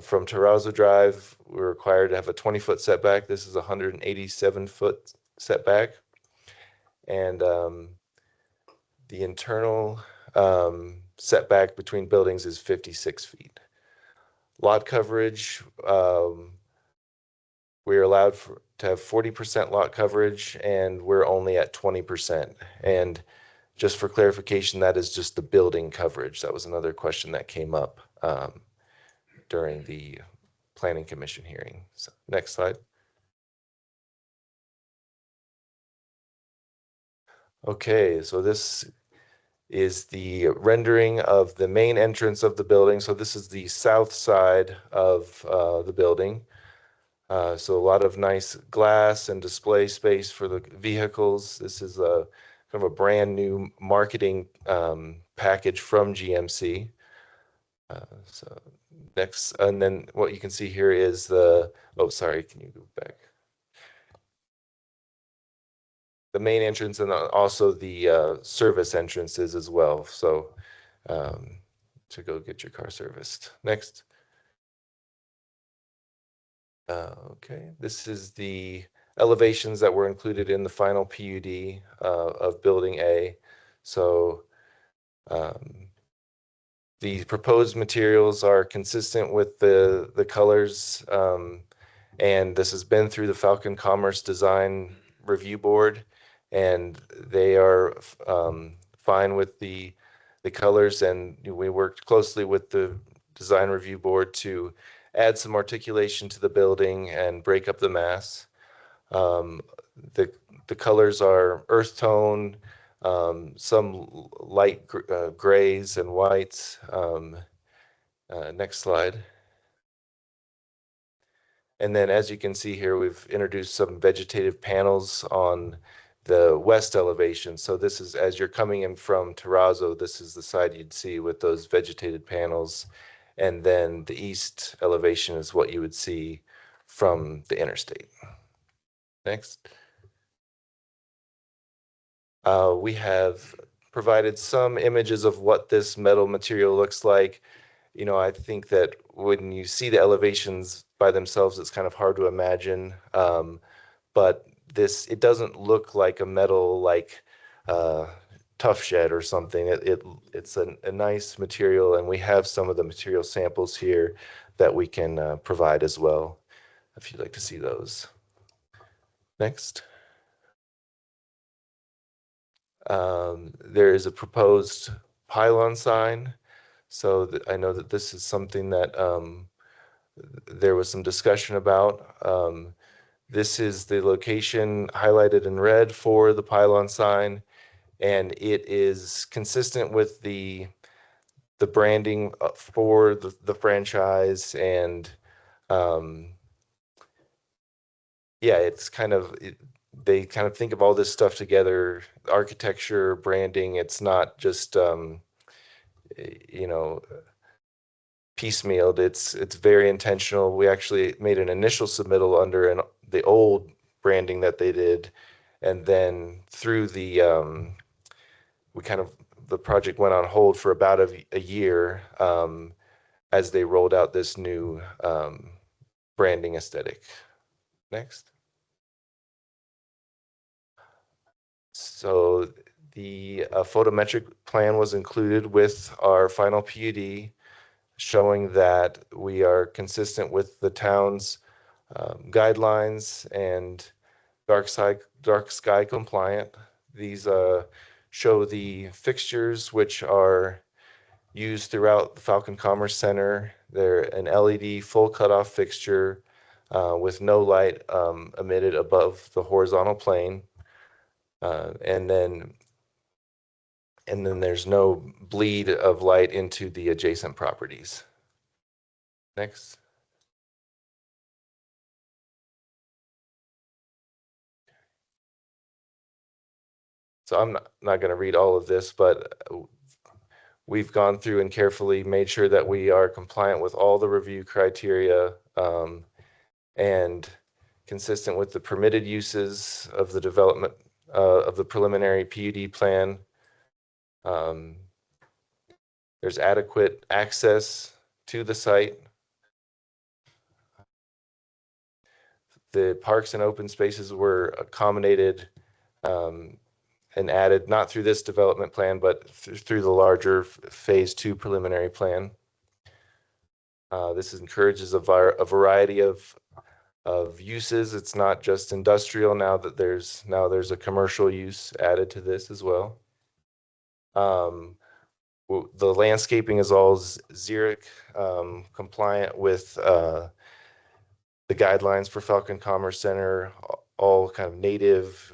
From Terrazzo Drive, we're required to have a 20-foot setback. This is a 187-foot setback. And the internal setback between buildings is 56 feet. Lot coverage, we're allowed to have 40% lot coverage, and we're only at 20%. And just for clarification, that is just the building coverage. That was another question that came up during the Planning Commission hearing. So, next slide. Okay, so this is the rendering of the main entrance of the building. So this is the south side of the building. So a lot of nice glass and display space for the vehicles. This is a kind of a brand new marketing package from GMC. So next, and then what you can see here is the, oh, sorry, can you go back? The main entrance and also the service entrances as well. So to go get your car serviced. Next. Okay, this is the elevations that were included in the final PUD of Building A. So The proposed materials are consistent with the colors, and this has been through the Falcon Commerce Design Review Board, and they are fine with the colors, and we worked closely with the Design Review Board to add some articulation to the building and break up the mass. The colors are earth tone, some light grays and whites. Next slide. And then as you can see here, we've introduced some vegetative panels on the west elevation. So this is, as you're coming in from Terrazzo, this is the side you'd see with those vegetated panels. And then the east elevation is what you would see from the interstate. Next. We have provided some images of what this metal material looks like. You know, I think that when you see the elevations by themselves, it's kind of hard to imagine. But it doesn't look like a metal like tough shed or something. It's a nice material, and we have some of the material samples here that we can provide as well, if you'd like to see those. Next. There is a proposed pylon sign. So I know that this is something that there was some discussion about. This is the location highlighted in red for the pylon sign, and it is consistent with the branding for the franchise, and yeah, it's kind of they kind of think of all this stuff together, architecture, branding. It's not just you know, piecemealed. It's very intentional. We actually made an initial submittal under the old branding that they did, and then through the the project went on hold for about a year as they rolled out this new branding aesthetic. Next. So the photometric plan was included with our final PUD, showing that we are consistent with the town's guidelines and dark sky compliant. These show the fixtures, which are used throughout the Falcon Commerce Center. They're an LED full cutoff fixture with no light emitted above the horizontal plane. And then there's no bleed of light into the adjacent properties. Next. So I'm not going to read all of this, but we've gone through and carefully made sure that we are compliant with all the review criteria and consistent with the permitted uses of the development of the preliminary PUD plan. There's adequate access to the site. The parks and open spaces were accommodated and added, not through this development plan, but through the larger phase 2 preliminary plan. This encourages a variety of uses. It's not just industrial now that there's a commercial use added to this as well. The landscaping is all xeric compliant with the guidelines for Falcon Commerce Center, all kind of native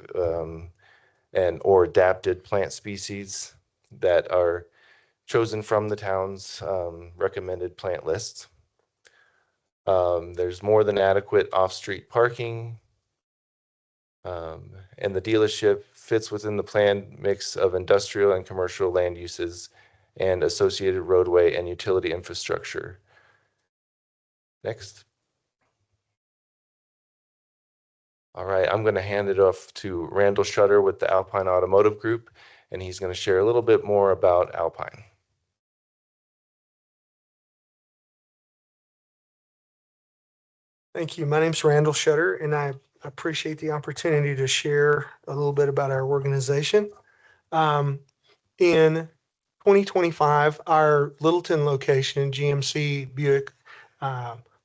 and or adapted plant species that are chosen from the town's recommended plant list. There's more than adequate off-street parking, and the dealership fits within the planned mix of industrial and commercial land uses and associated roadway and utility infrastructure. Next. All right, I'm going to hand it off to Randall Shutter with the Alpine Automotive Group, and he's going to share a little bit more about Alpine. Thank you. My name's Randall Shutter, and I appreciate the opportunity to share a little bit about our organization. In 2025, our Littleton location, GMC Buick,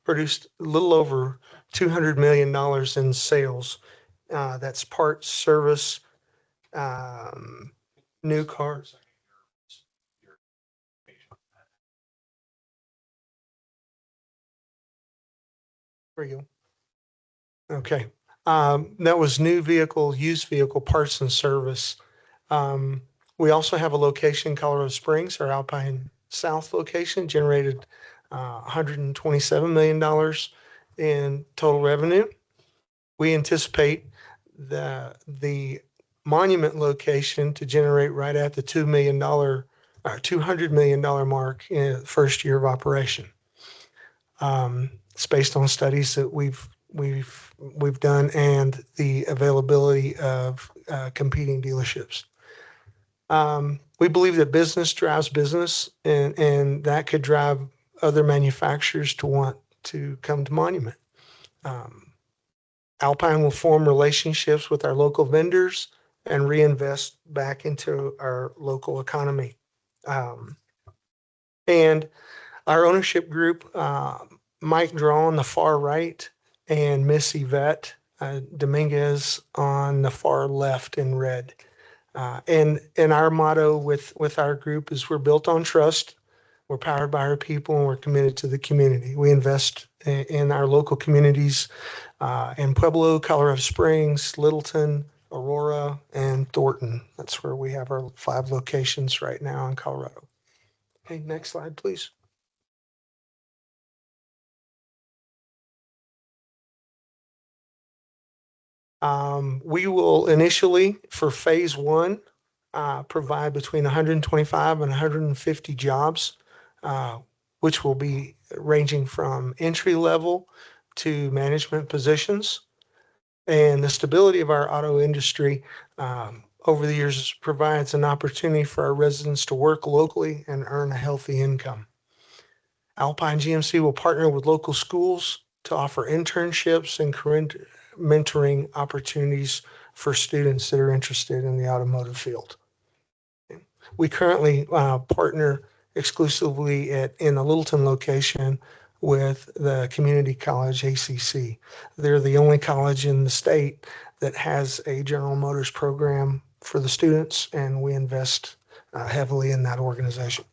produced a little over $200 million in sales. That's parts, service, new cars. There you go. Okay. That was new vehicle, used vehicle parts and service. We also have a location in Colorado Springs, our Alpine South location, generated $127 million in total revenue. We anticipate the Monument location to generate right at the $200 million mark in the first year of operation. It's based on studies that we've done and the availability of competing dealerships. We believe that business drives business, and that could drive other manufacturers to want to come to Monument. Alpine will form relationships with our local vendors and reinvest back into our local economy. And our ownership group, Mike Draw on the far right and Miss Yvette Dominguez on the far left in red. And our motto with our group is we're built on trust, we're powered by our people, and we're committed to the community. We invest in our local communities in Pueblo, Colorado Springs, Littleton, Aurora, and Thornton. That's where we have our 5 locations right now in Colorado. Okay, next slide, please. We will initially, for phase 1, provide between 125 and 150 jobs, which will be ranging from entry level to management positions. And the stability of our auto industry over the years provides an opportunity for our residents to work locally and earn a healthy income. Alpine GMC will partner with local schools to offer internships and career mentoring opportunities for students that are interested in the automotive field. We currently partner exclusively in the Littleton location with the community college ACC. They're the only college in the state that has a General Motors program for the students, and we invest heavily in that organization.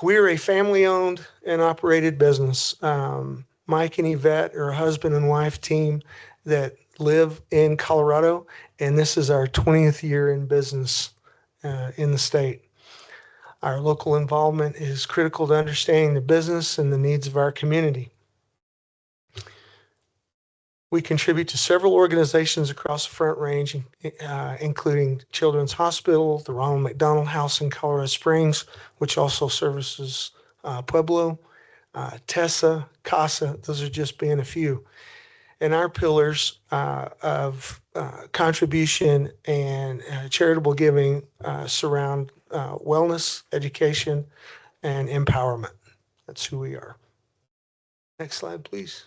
We're a family-owned and operated business. Mike and Yvette are a husband and wife team that live in Colorado, and this is our 20th year in business in the state. Our local involvement is critical to understanding the business and the needs of our community. We contribute to several organizations across the Front Range, including Children's Hospital, the Ronald McDonald House in Colorado Springs, which also services Pueblo, Tessa, CASA. Those are just being a few. And our pillars of contribution and charitable giving surround wellness, education, and empowerment. That's who we are. Next slide, please.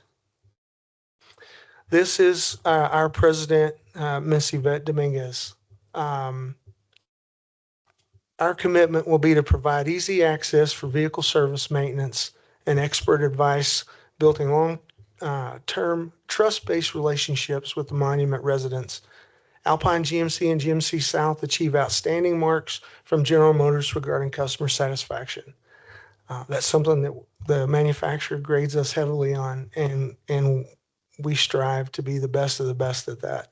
This is our president, Miss Yvette Dominguez. Our commitment will be to provide easy access for vehicle service maintenance and expert advice, building long-term trust-based relationships with the Monument residents. Alpine GMC and GMC South achieve outstanding marks from General Motors regarding customer satisfaction. That's something that the manufacturer grades us heavily on, and we strive to be the best of the best at that.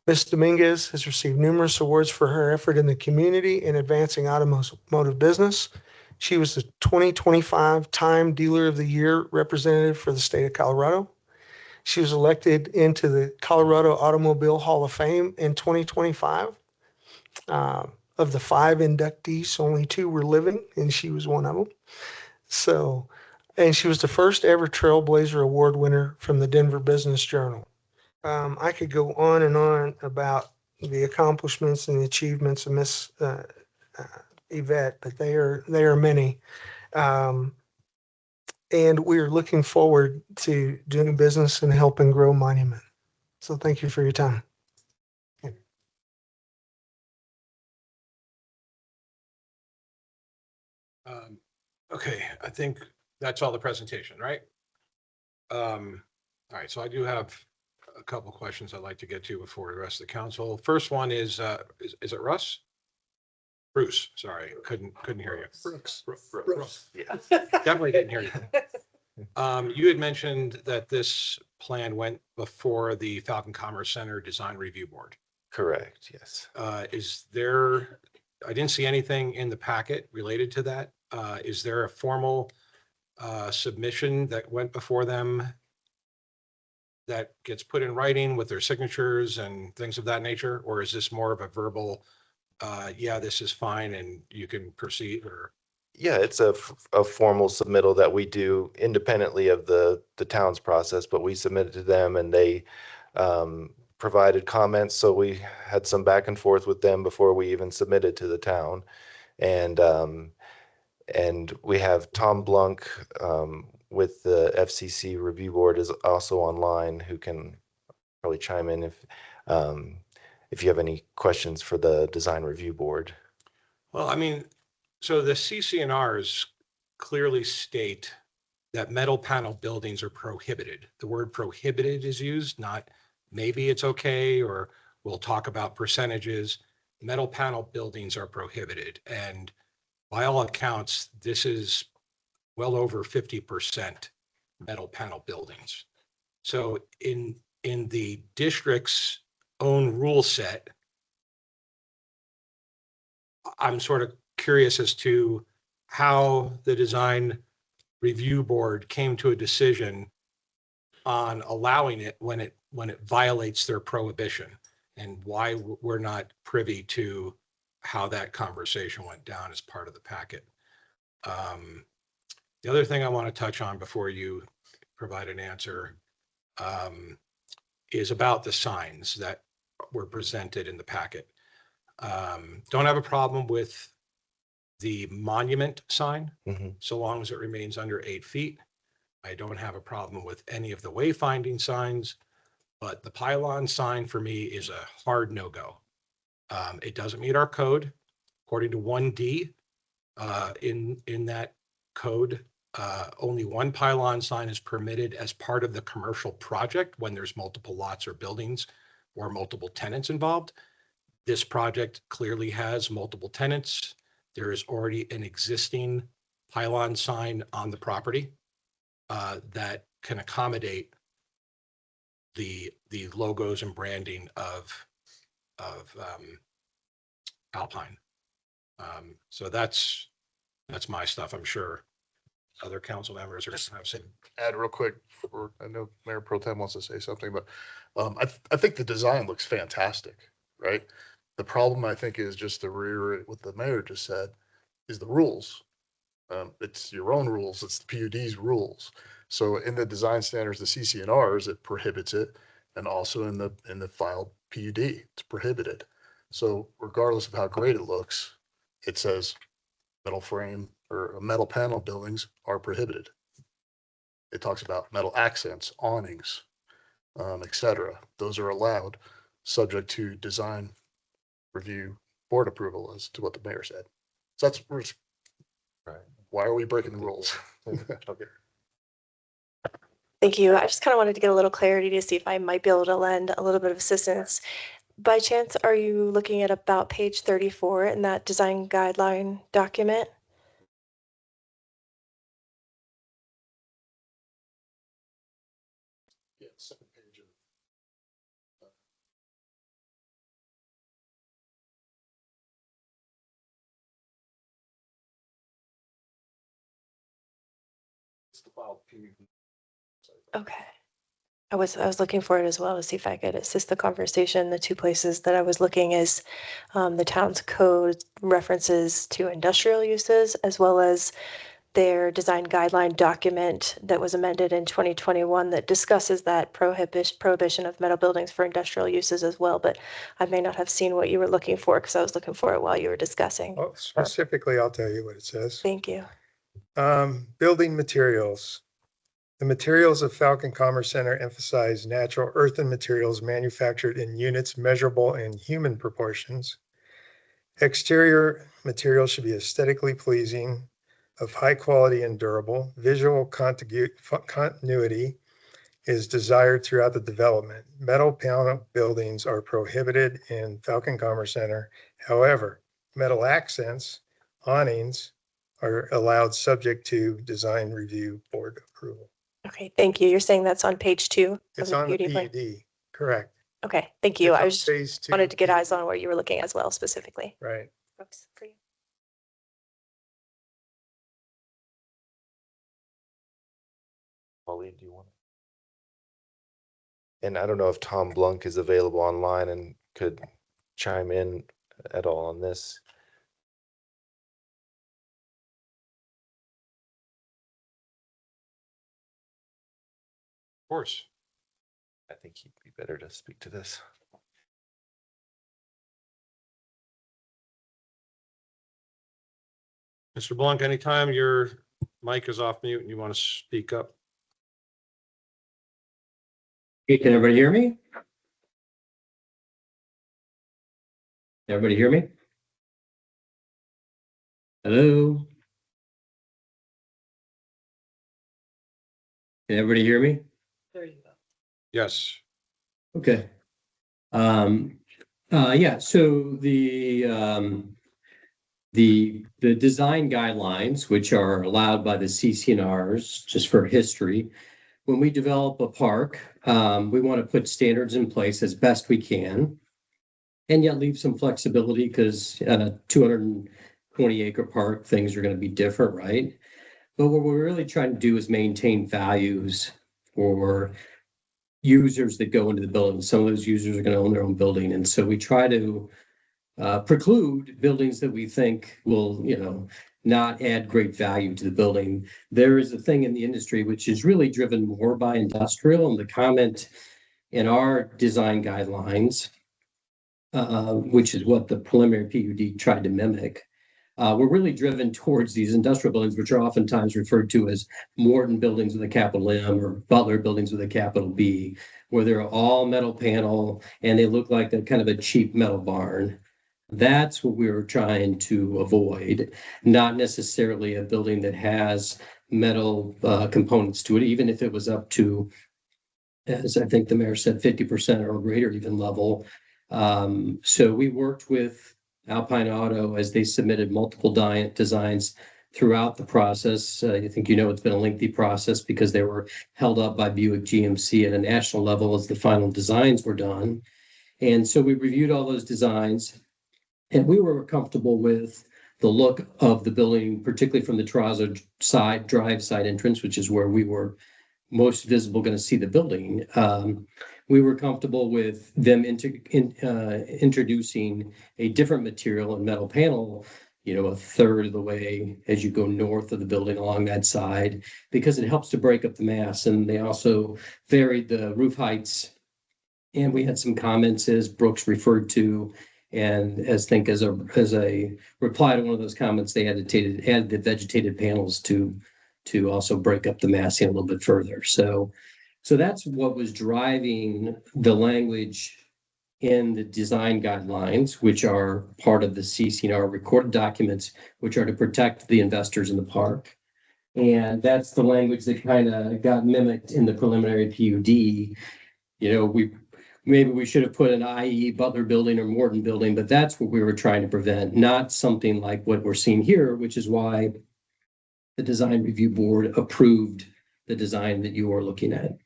Ms. Dominguez has received numerous awards for her effort in the community in advancing automotive business. She was the 2025 Time Dealer of the Year representative for the state of Colorado. She was elected into the Colorado Automobile Hall of Fame in 2025. Of the 5 inductees, only 2 were living, and she was one of them. And she was the first ever Trailblazer Award winner from the Denver Business Journal. I could go on and on about the accomplishments and the achievements of Miss Yvette, but they are many. And we're looking forward to doing business and helping grow Monument. So thank you for your time. Okay, I think that's all the presentation, right? All right, so I do have a couple of questions I'd like to get to before the rest of the council. First one is it Russ? Bruce, sorry, couldn't hear you. Brooks. Yeah. Definitely didn't hear you. You had mentioned that this plan went before the Falcon Commerce Center Design Review Board. Correct, yes. Is there, I didn't see anything in the packet related to that. Is there a formal submission that went before them that gets put in writing with their signatures and things of that nature? Or is this more of a verbal, yeah, this is fine and you can proceed? Or Yeah, it's a formal submittal that we do independently of the town's process, but we submitted to them and they provided comments. So we had some back and forth with them before we even submitted to the town. And we have Tom Blunk with the FCC Review Board is also online, who can probably chime in if you have any questions for the Design Review Board. well, I mean, so the CCNRs clearly state that metal panel buildings are prohibited. The word prohibited is used, not maybe it's okay, or we'll talk about percentages. Metal panel buildings are prohibited. And by all accounts, this is well over 50% metal panel buildings. So in the district's own rule set, I'm sort of curious as to how the design review board came to a decision on allowing it when it violates their prohibition, and why we're not privy to how that conversation went down as part of the packet. The other thing I want to touch on before you provide an answer is about the signs that were presented in the packet. Don't have a problem with the monument sign, so long as it remains under 8 feet. I don't have a problem with any of the wayfinding signs, but the pylon sign for me is a hard no-go. It doesn't meet our code. According to 1D, in that code, only one pylon sign is permitted as part of the commercial project when there's multiple lots or buildings or multiple tenants involved. This project clearly has multiple tenants. There is already an existing pylon sign on the property that can accommodate the logos and branding of Alpine. So that's my stuff. I'm sure other council members are have seen. Add real quick, I know Mayor Pro Tem wants to say something, but I think the design looks fantastic, right? The problem I think is just to reiterate what the mayor just said is the rules. It's your own rules. It's the PUD's rules. So in the design standards, the CCNRs, it prohibits it, and also in the filed PUD, it's prohibited. So regardless of how great it looks, it says metal frame or metal panel buildings are prohibited. It talks about metal accents, awnings, etc. Those are allowed, subject to design review board approval, as to what the mayor said. So that's Right. Why are we breaking the rules? Okay. Thank you. I just kind of wanted to get a little clarity to see if I might be able to lend a little bit of assistance. By chance, are you looking at about page 34 in that design guideline document? Yeah, second page of. It's the filed PUD. Okay. I was looking for it as well to see if I could assist the conversation. The two places that I was looking is the town's code references to industrial uses, as well as their design guideline document that was amended in 2021 that discusses that prohibition of metal buildings for industrial uses as well. But I may not have seen what you were looking for because I was looking for it while you were discussing. Oh, specifically, I'll tell you what it says. Thank you. Building materials. The materials of Falcon Commerce Center emphasize natural earthen materials manufactured in units measurable in human proportions. Exterior materials should be aesthetically pleasing. of high quality and durable. Visual continuity is desired throughout the development. Metal panel buildings are prohibited in Falcon Commerce Center. However, metal accents, awnings are allowed subject to design review board approval. Okay, thank you. You're saying that's on page 2 of It's the on the PUD plan? PUD, correct. Okay, thank you. It's I on was just phase 2. wanted to get eyes on what you were looking at as well specifically. Right. Oops, for you. Pauline, do you want? And I don't know if Tom Blunk is available online and could chime in at all on this. Of course. I think he'd be better to speak to this. Mr. Blanc, anytime your mic is off mute and you want to speak up. Hey, can everybody hear me? Everybody hear me? Hello? Can everybody hear me? There you go. Yes. Okay. Yeah, so the design guidelines, which are allowed by the CCNRs, just for history, when we develop a park, we want to put standards in place as best we can, and yet leave some flexibility because 220-acre park, things are going to be different, right? But what we're really trying to do is maintain values for users that go into the building. Some of those users are going to own their own building, and so we try to preclude buildings that we think will, not add great value to the building. There is a thing in the industry which is really driven more by industrial, and the comment in our design guidelines, which is what the preliminary PUD tried to mimic, we're really driven towards these industrial buildings, which are oftentimes referred to as Morton buildings with a capital M or Butler buildings with a capital B, where they're all metal panel and they look like a kind of a cheap metal barn. That's what we were trying to avoid, not necessarily a building that has metal components to it, even if it was up to, as I think the mayor said, 50% or greater even level. So we worked with Alpine Auto as they submitted multiple designs throughout the process. I think it's been a lengthy process because they were held up by Buick GMC at a national level as the final designs were done. And so we reviewed all those designs, and we were comfortable with the look of the building, particularly from the Terrazzo side, drive side entrance, which is where we were most visible going to see the building. We were comfortable with them introducing a different material and metal panel, a third of the way as you go north of the building along that side, because it helps to break up the mass. And they also varied the roof heights. And we had some comments, as Brooks referred to, and as a reply to one of those comments, they added the vegetated panels to also break up the massing a little bit further. So that's what was driving the language in the design guidelines, which are part of the CCNR recorded documents, which are to protect the investors in the park. And that's the language that kind of got mimicked in the preliminary PUD. Maybe we should have put an IE Butler building or Morton building, but that's what we were trying to prevent, not something like what we're seeing here, which is why the design review board approved the design that you are looking at.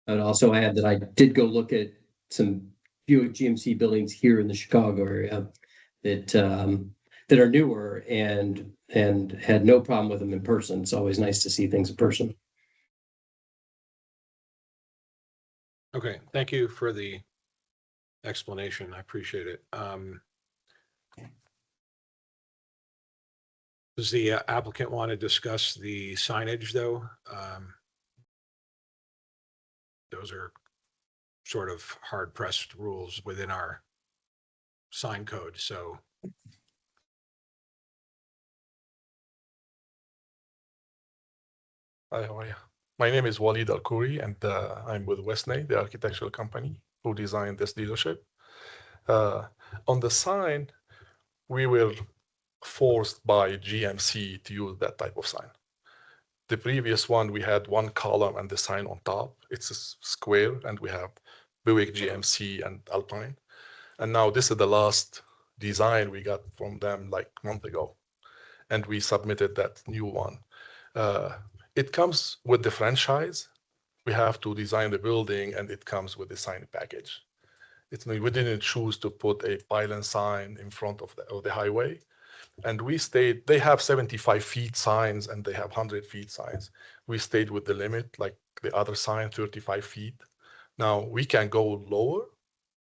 I'd also add that I did go look at some Buick GMC buildings here in the Chicago area that are newer and had no problem with them in person. It's always nice to see things in person. Okay, thank you for the explanation. I appreciate it. Does the applicant want to discuss the signage, though? Those are sort of hard-pressed rules within our sign code, so. Hi, how are you? My name is Walid Al-Kouri, and I'm with Westney, the architectural company who designed this dealership. On the sign, we will forced by GMC to use that type of sign. The previous one, we had one column and the sign on top. It's a square, and we have Buick, GMC, and Alpine. And now this is the last design we got from them like a month ago. And we submitted that new one. It comes with the franchise. We have to design the building, and it comes with the sign package. We didn't choose to put a pylon sign in front of the highway. And we stayed, they have 75 feet signs and they have 100 feet signs. We stayed with the limit, like the other sign, 35 feet. Now we can go lower,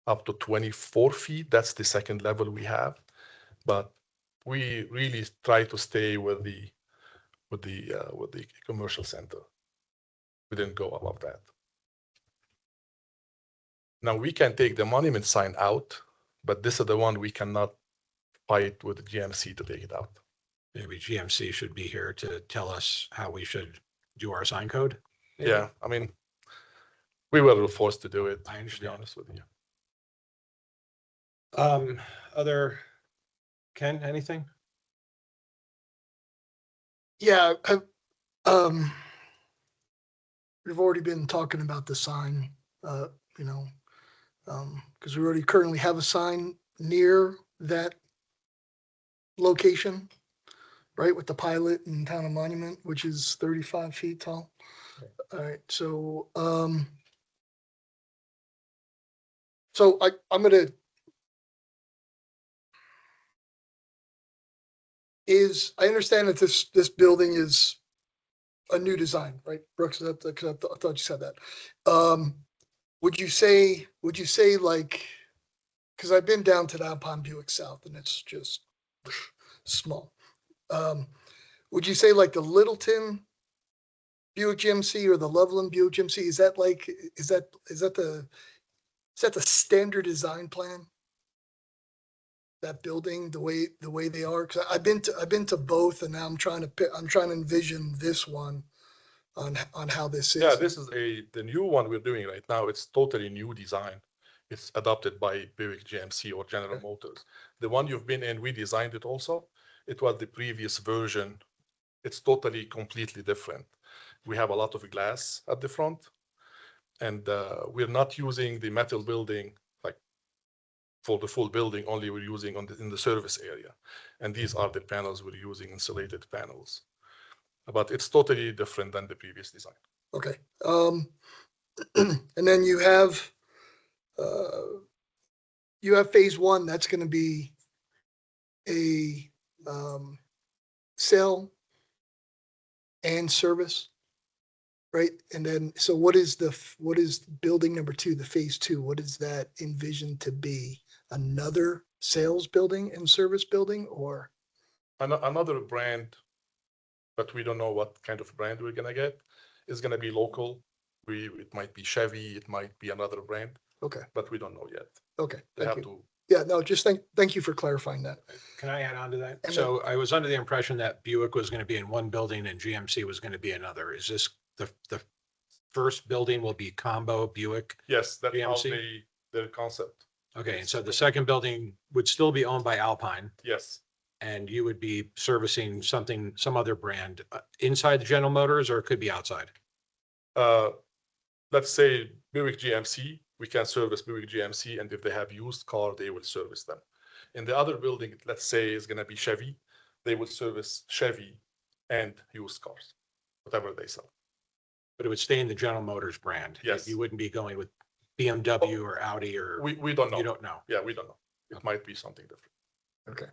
up to 24 feet. That's the second level we have. But we really try to stay with the commercial center. We didn't go above that. Now we can take the monument sign out, but this is the one we cannot fight with the GMC to take it out. Maybe GMC should be here to tell us how we should do our sign code. maybe? Yeah, I mean, we were forced to do it, I to be understand. honest with you. Other, Ken, anything? Yeah, we've already been talking about the sign, you know, because we already currently have a sign near that location, right, with the pilot and town of Monument, which is 35 feet tall. All right, so, I'm gonna, I understand that this building is a new design, right? Brooks, I thought you said that. Would you say like, because I've been down to the Alpine Buick South and it's just small. Would you say like the Littleton Buick GMC or the Loveland Buick GMC, is that the standard design plan? That building, the way they are? Because I've been to both, and now I'm trying to envision this one on how this is. Yeah, this is the new one we're doing right now. It's totally new design. It's adopted by Buick GMC or General Motors. The one you've been in, we designed it also. It was the previous version. It's totally completely different. We have a lot of glass at the front, and we're not using the metal building like for the full building. Only we're using in the service area, and these are the panels we're using, insulated panels. But it's totally different than the previous design. Okay. And then you have phase one, that's going to be a sale and service, right? And then, so what is building number two, the phase two? What is that envisioned to be? Another sales building and service building, or? Another brand, but we don't know what kind of brand we're gonna get. It's gonna be local. It might be Chevy, it might be another brand. Okay. But we don't know yet. Okay. They Thank have you. to. Yeah, no, just thank you for clarifying that. Can I add on to that? And So I was under the impression that Buick was going to be in one building and GMC was going to be another. Is this the first building will be combo Buick? Yes, that's how GMC? their concept. Okay, and so the second building would still be owned by Alpine, Yes. and you would be servicing some other brand inside the General Motors, or it could be outside? Let's say Buick GMC, we can service Buick GMC, and if they have used car, they will service them. In the other building, let's say is gonna be Chevy, they will service Chevy and used cars, whatever they sell. But it would stay in the General Motors brand? Yes. You wouldn't be going with BMW or Audi or? We don't know. You don't know? Yeah, we don't know. It might be something different. Okay.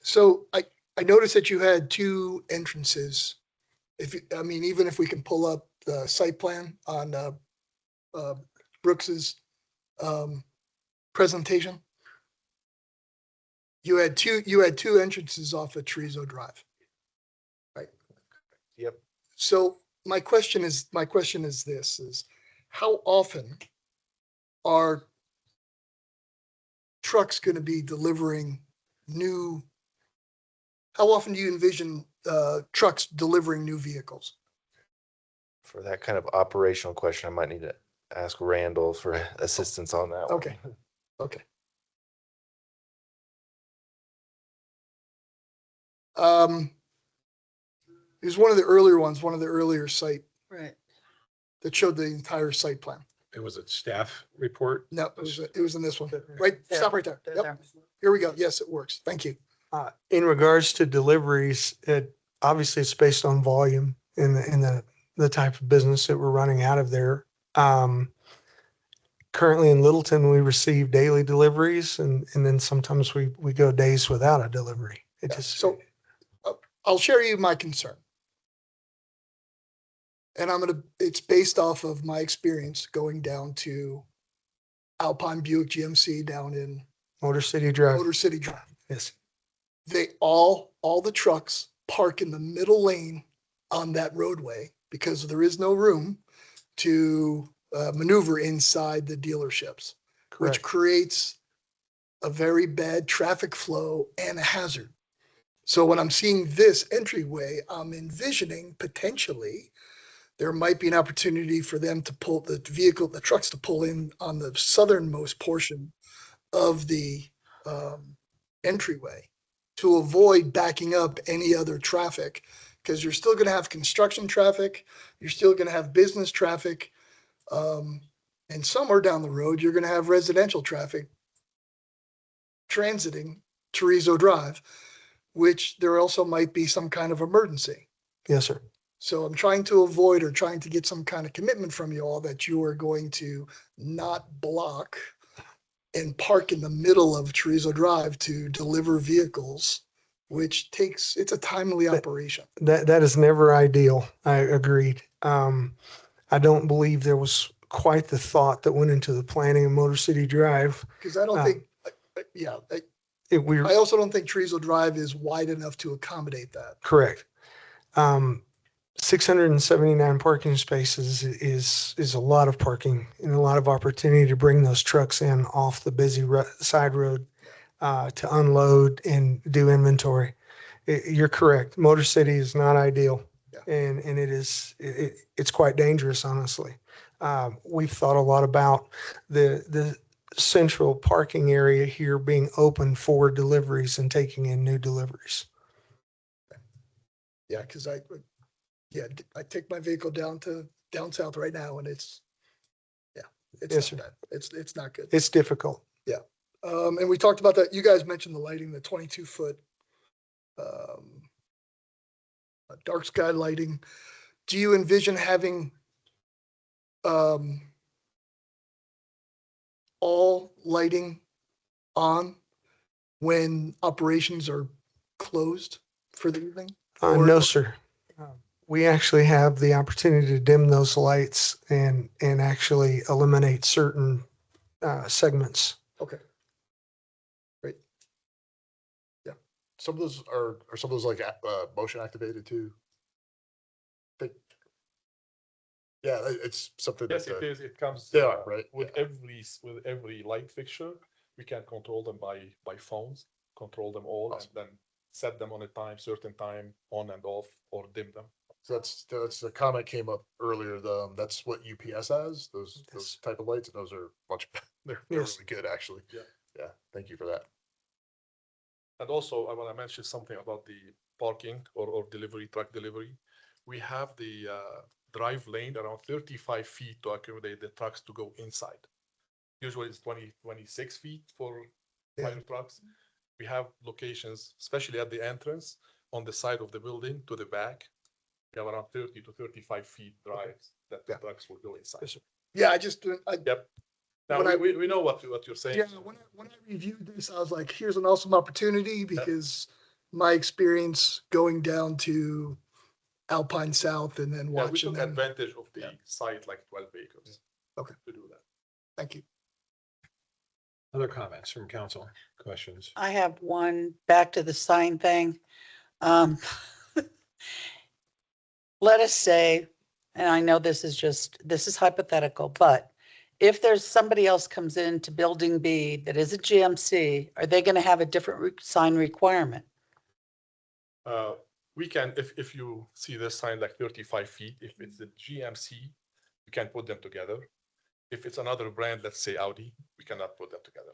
So I noticed that you had two entrances. Even if we can pull up the site plan on Brooks's presentation, you had two entrances off of Trezo Drive, right? Yep. So my question is this: how often are trucks going to be delivering new? How often do you envision trucks delivering new vehicles? For that kind of operational question, I might need to ask Randall for assistance on that one. Okay. It was one of the earlier ones, one of the earlier site Right. that showed the entire site plan. It was a staff report. No, it was in this one, right? There. Stop right there. There, Yep. there. Here we go. Yes, it works. Thank you. In regards to deliveries, obviously it's based on volume in the type of business that we're running out of there. Currently in Littleton, we receive daily deliveries and then sometimes we go days without a delivery. It Yeah, just, so I'll share you my concern. And it's based off of my experience going down to Alpine Buick GMC down in Motor City Drive. Motor City Drive. Yes. They all the trucks park in the middle lane on that roadway because there is no room to maneuver inside the dealerships, which Correct. creates a very bad traffic flow and a hazard. So when I'm seeing this entryway, I'm envisioning potentially there might be an opportunity for them to pull the trucks to pull in on the southernmost portion of the entryway to avoid backing up any other traffic, because you're still going to have construction traffic, you're still going to have business traffic, and somewhere down the road, you're going to have residential traffic transiting Chorizo Drive, which there also might be some kind of emergency. Yes, sir. So I'm trying to avoid or trying to get some kind of commitment from you all that you are going to not block and park in the middle of Chorizo Drive to deliver vehicles, which it's a timely operation. That is never ideal. I agreed. I don't believe there was quite the thought that went into the planning of Motor City Drive. Because I don't think, I also don't think Chorizo Drive is wide enough to accommodate that. Correct. 679 parking spaces is a lot of parking and a lot of opportunity to bring those trucks in off the busy side road to unload and do inventory. You're correct. Motor City is not ideal, and it's quite dangerous, honestly. We've thought a lot about the central parking area here being open for deliveries and taking in new deliveries. Yeah, because I take my vehicle down south right now, and it's Yes, not bad. It's not good. It's difficult. Yeah. And we talked about that. You guys mentioned the lighting, the 22-foot dark sky lighting. Do you envision having all lighting on when operations are closed for the evening? No, sir. We actually have the opportunity to dim those lights and actually eliminate certain segments. Okay. Great. Yeah. Some of those are some of those like motion activated too. Yeah, it's something. Yes, that, it is. It comes right. with every light fixture. We can control them by phones, control them all, and then set them on a certain time, on and off, or dim them. So that's a comment came up earlier. That's what UPS has. Those type of lights, and those are much better. They're really good, actually. Yeah. Thank you for that. And also, I want to mention something about the parking or truck delivery. We have the drive lane around 35 feet to accommodate the trucks to go inside. Usually it's 26 feet for fire trucks. We have locations, especially at the entrance, on the side of the building to the back. We have around 30 to 35 feet drives that the trucks will go inside. Yeah, Yep. Now we know what you're saying. Yeah, when I reviewed this, I was like, here's an awesome opportunity, because my experience going down to Alpine South and then watching. We took advantage of the site like 12 acres. Okay. To do that. Thank you. Other comments from council, questions? I have one back to the sign thing. Let us say, and I know this is hypothetical, but if there's somebody else comes into building B that is a GMC, are they going to have a different sign requirement? We can, if you see this sign like 35 feet, if it's a GMC, you can put them together. If it's another brand, let's say Audi, we cannot put them together.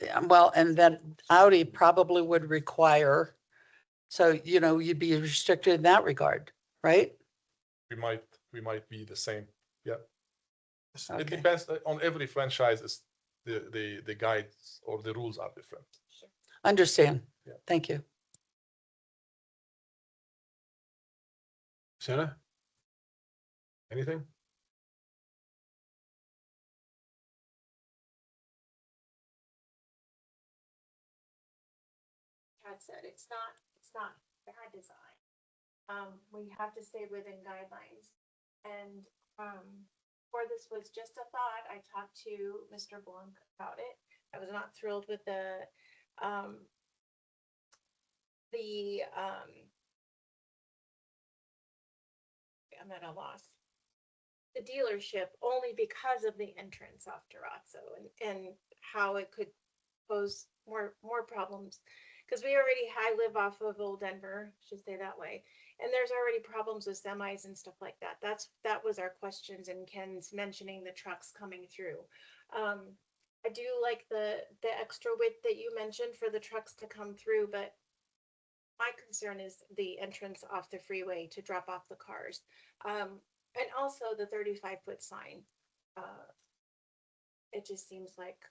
Yeah, well, and then Audi probably would require So, you'd be restricted in that regard, right? We might be the same. Yeah. It Okay. depends on every franchise. Is the guides or the rules are different. Understand. Yeah. Thank you. Senna? Anything? Chad said, it's not bad design. We have to stay within guidelines. And, or this was just a thought, I talked to Mr. Blanc about it. I was not thrilled with I'm at a loss. The dealership only because of the entrance off Durazzo and how it could pose more problems. Because I live off of Old Denver, should say that way. And there's already problems with semis and stuff like that. That was our questions and Ken's mentioning the trucks coming through. I do like the extra width that you mentioned for the trucks to come through, but my concern is the entrance off the freeway to drop off the cars. And also the 35-foot sign. It just seems like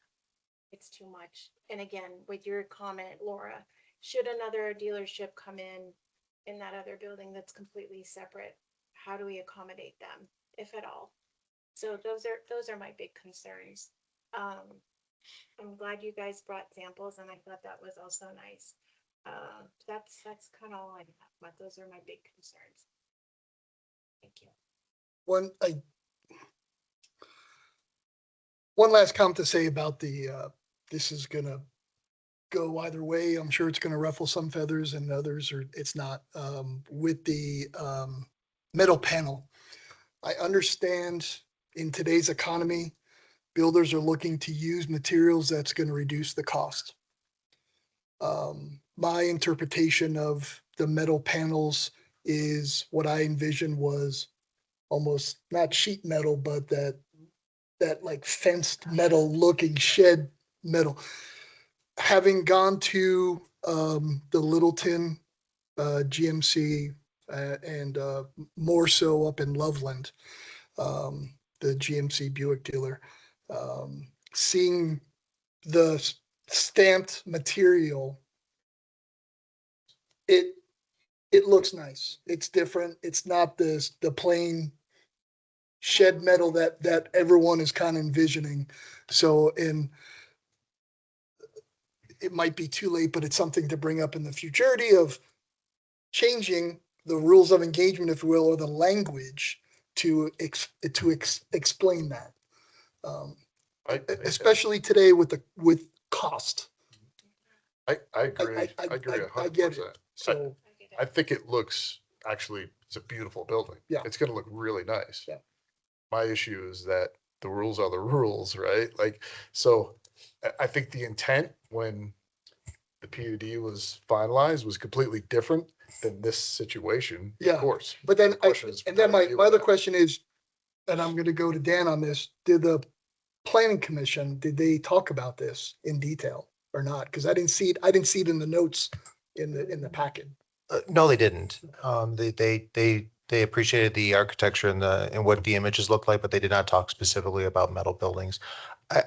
it's too much. And again, with your comment, Laura, should another dealership come in that other building that's completely separate, how do we accommodate them, if at all? So those are my big concerns. I'm glad you guys brought samples and I thought that was also nice. That's kind of all I have, but those are my big concerns. Thank you. One last comment to say about this is gonna go either way. I'm sure it's gonna ruffle some feathers and others, or it's not. With the metal panel, I understand in today's economy, builders are looking to use materials that's gonna reduce the cost. My interpretation of the metal panels is what I envisioned was almost not sheet metal, but that like fenced metal looking shed metal. Having gone to the Littleton GMC and more so up in Loveland, the GMC Buick dealer, seeing the stamped material, it looks nice. It's different. It's not the plain shed metal that everyone is kind of envisioning. So it might be too late, but it's something to bring up in the futurity of changing the rules of engagement, if you will, or the language to explain that. Especially today with cost. I agree. I agree 100%. So I think it looks it's a beautiful building. Yeah. It's gonna look really nice. Yeah. My issue is that the rules are the rules, right? So I think the intent when the PUD was finalized was completely different than this situation. Yeah. Of course. But then, The question is and then how to my deal with other that. question is, and I'm gonna go to Dan on this, did the planning commission, did they talk about this in detail or not? Because I didn't see it in the notes in the packet. No, they didn't. They appreciated the architecture and what the images look like, but they did not talk specifically about metal buildings.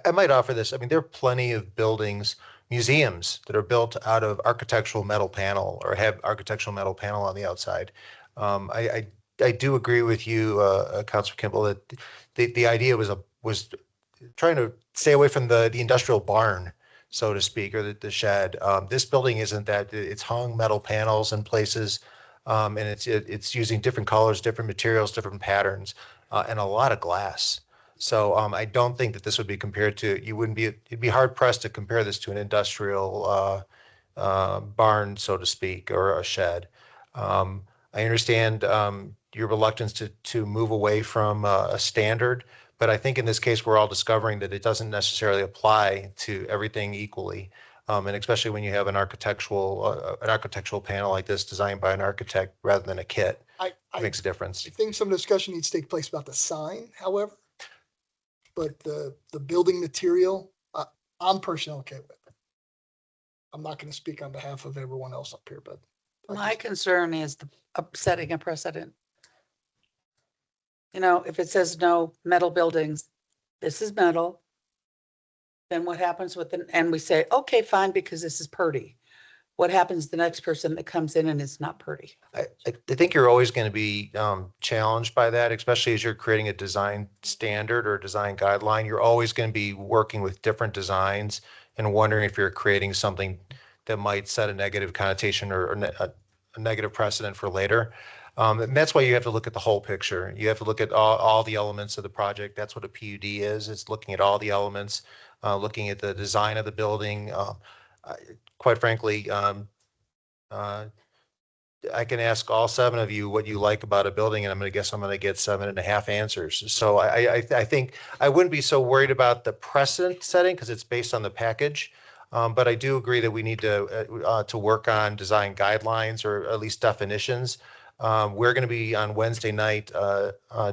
I might offer this. I mean, there are plenty of buildings, museums that are built out of architectural metal panel or have architectural metal panel on the outside. I do agree with you, Councilor Kimball, that the idea was trying to stay away from the industrial barn, so to speak, or the shed. This building isn't that. It's hung metal panels in places, and it's using different colors, different materials, different patterns, and a lot of glass. So I don't think that this would be compared to. It'd be hard pressed to compare this to an industrial barn, so to speak, or a shed. I understand your reluctance to move away from a standard, but I think in this case, we're all discovering that it doesn't necessarily apply to everything equally. And especially when you have an architectural panel like this designed by an architect rather than a kit, it makes a difference. I think some discussion needs to take place about the sign, however. But the building material, I'm personally okay with. I'm not going to speak on behalf of everyone else up here, but My concern is setting a precedent. You know, if it says no metal buildings, this is metal. Then what happens with it? And we say, okay, fine, because this is pretty. What happens the next person that comes in and it's not pretty? I think you're always going to be challenged by that, especially as you're creating a design standard or design guideline. You're always going to be working with different designs and wondering if you're creating something that might set a negative connotation or a negative precedent for later. And that's why you have to look at the whole picture. You have to look at all the elements of the project. That's what a PUD is. It's looking at all the elements, looking at the design of the building. Quite frankly, I can ask all 7 of you what you like about a building, and I'm going to guess I'm going to get 7.5 answers. So I think I wouldn't be so worried about the precedent setting because it's based on the package. But I do agree that we need to work on design guidelines or at least definitions. We're going to be on Wednesday night.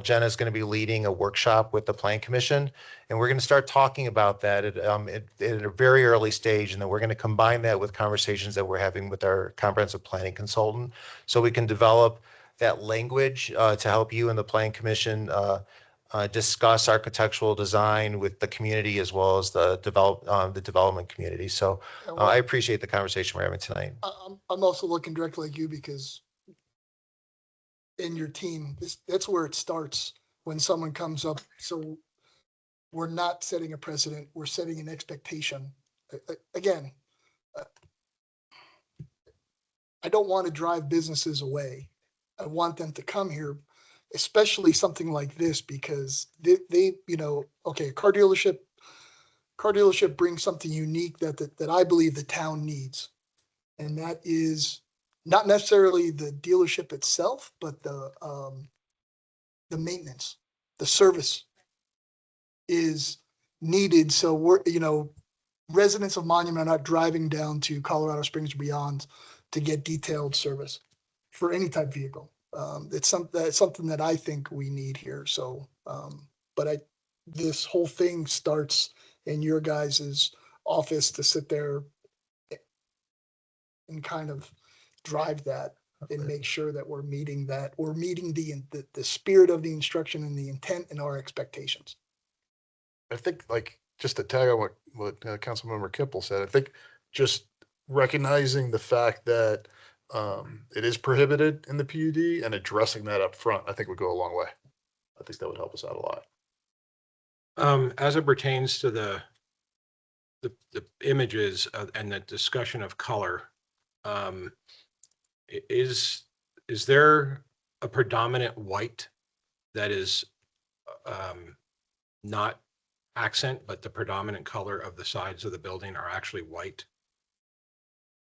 Jenna's going to be leading a workshop with the Plan Commission, and we're going to start talking about that at a very early stage. And then we're going to combine that with conversations that we're having with our comprehensive planning consultant, so we can develop that language to help you and the Plan Commission discuss architectural design with the community as well as the development community. So I appreciate the conversation we're having tonight. I'm also looking directly at you because in your team, that's where it starts when someone comes up. So we're not setting a precedent, we're setting an expectation. Again, I don't want to drive businesses away. I want them to come here, especially something like this, because they you know, okay, a car dealership brings something unique that I believe the town needs. And that is not necessarily the dealership itself, but the maintenance, the service is needed. So we're, you know, residents of Monument are not driving down to Colorado Springs or beyond to get detailed service for any type of vehicle. It's something that I think we need here. So, but this whole thing starts in your guys's office to sit there and kind of drive that and make sure that we're meeting the spirit of the instruction and the intent and our expectations. I think, like, just to tag on what Councilmember Kimpel said, I think just recognizing the fact that it is prohibited in the PUD and addressing that up front, I think would go a long way. I think that would help us out a lot. As it pertains to the images and the discussion of color, is there a predominant white that is not accent, but the predominant color of the sides of the building are actually white?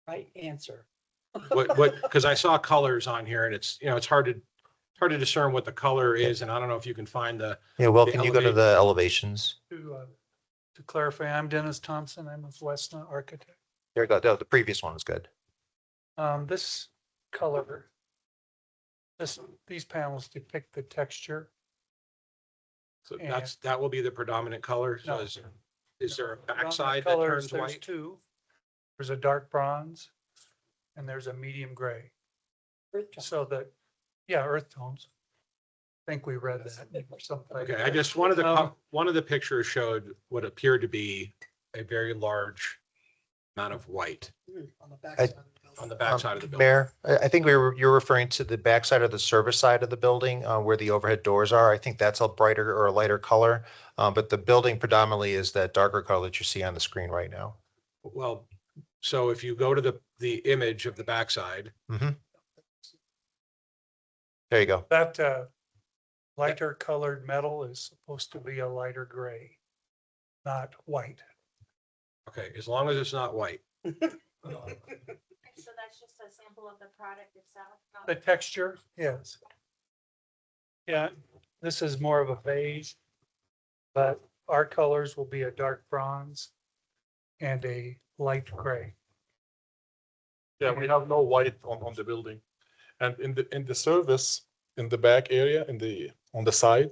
Right answer. What, because I saw colors on here and it's, you know, it's hard to discern what the color is, and I don't know if you can find the. Yeah, well, the can you go to the elevations? To clarify, I'm Dennis Thompson. I'm a Westna architect. There you go. The previous one was good. This color, these panels depict the texture. So that will be the predominant color. So No. is there a Predominant backside that colors, turns there's white? 2. There's a dark bronze and there's a medium gray. So that, yeah, earth tones. I think we read that or something. Okay, I just one of the pictures showed what appeared to be a very large amount of white on the backside of the building. Mayor, I think you're referring to the backside or the service side of the building where the overhead doors are. I think that's a brighter or a lighter color, but the building predominantly is that darker color that you see on the screen right now. Well, so if you go to the image of the backside. Mm-hmm. There you go. That lighter colored metal is supposed to be a lighter gray, not white. Okay, as long as it's not white. So that's just a sample of the product itself? The texture, yes. Yeah, this is more of a beige, but our colors will be a dark bronze and a light gray. Yeah, we have no white on the building. And in the service, in the back area, on the side,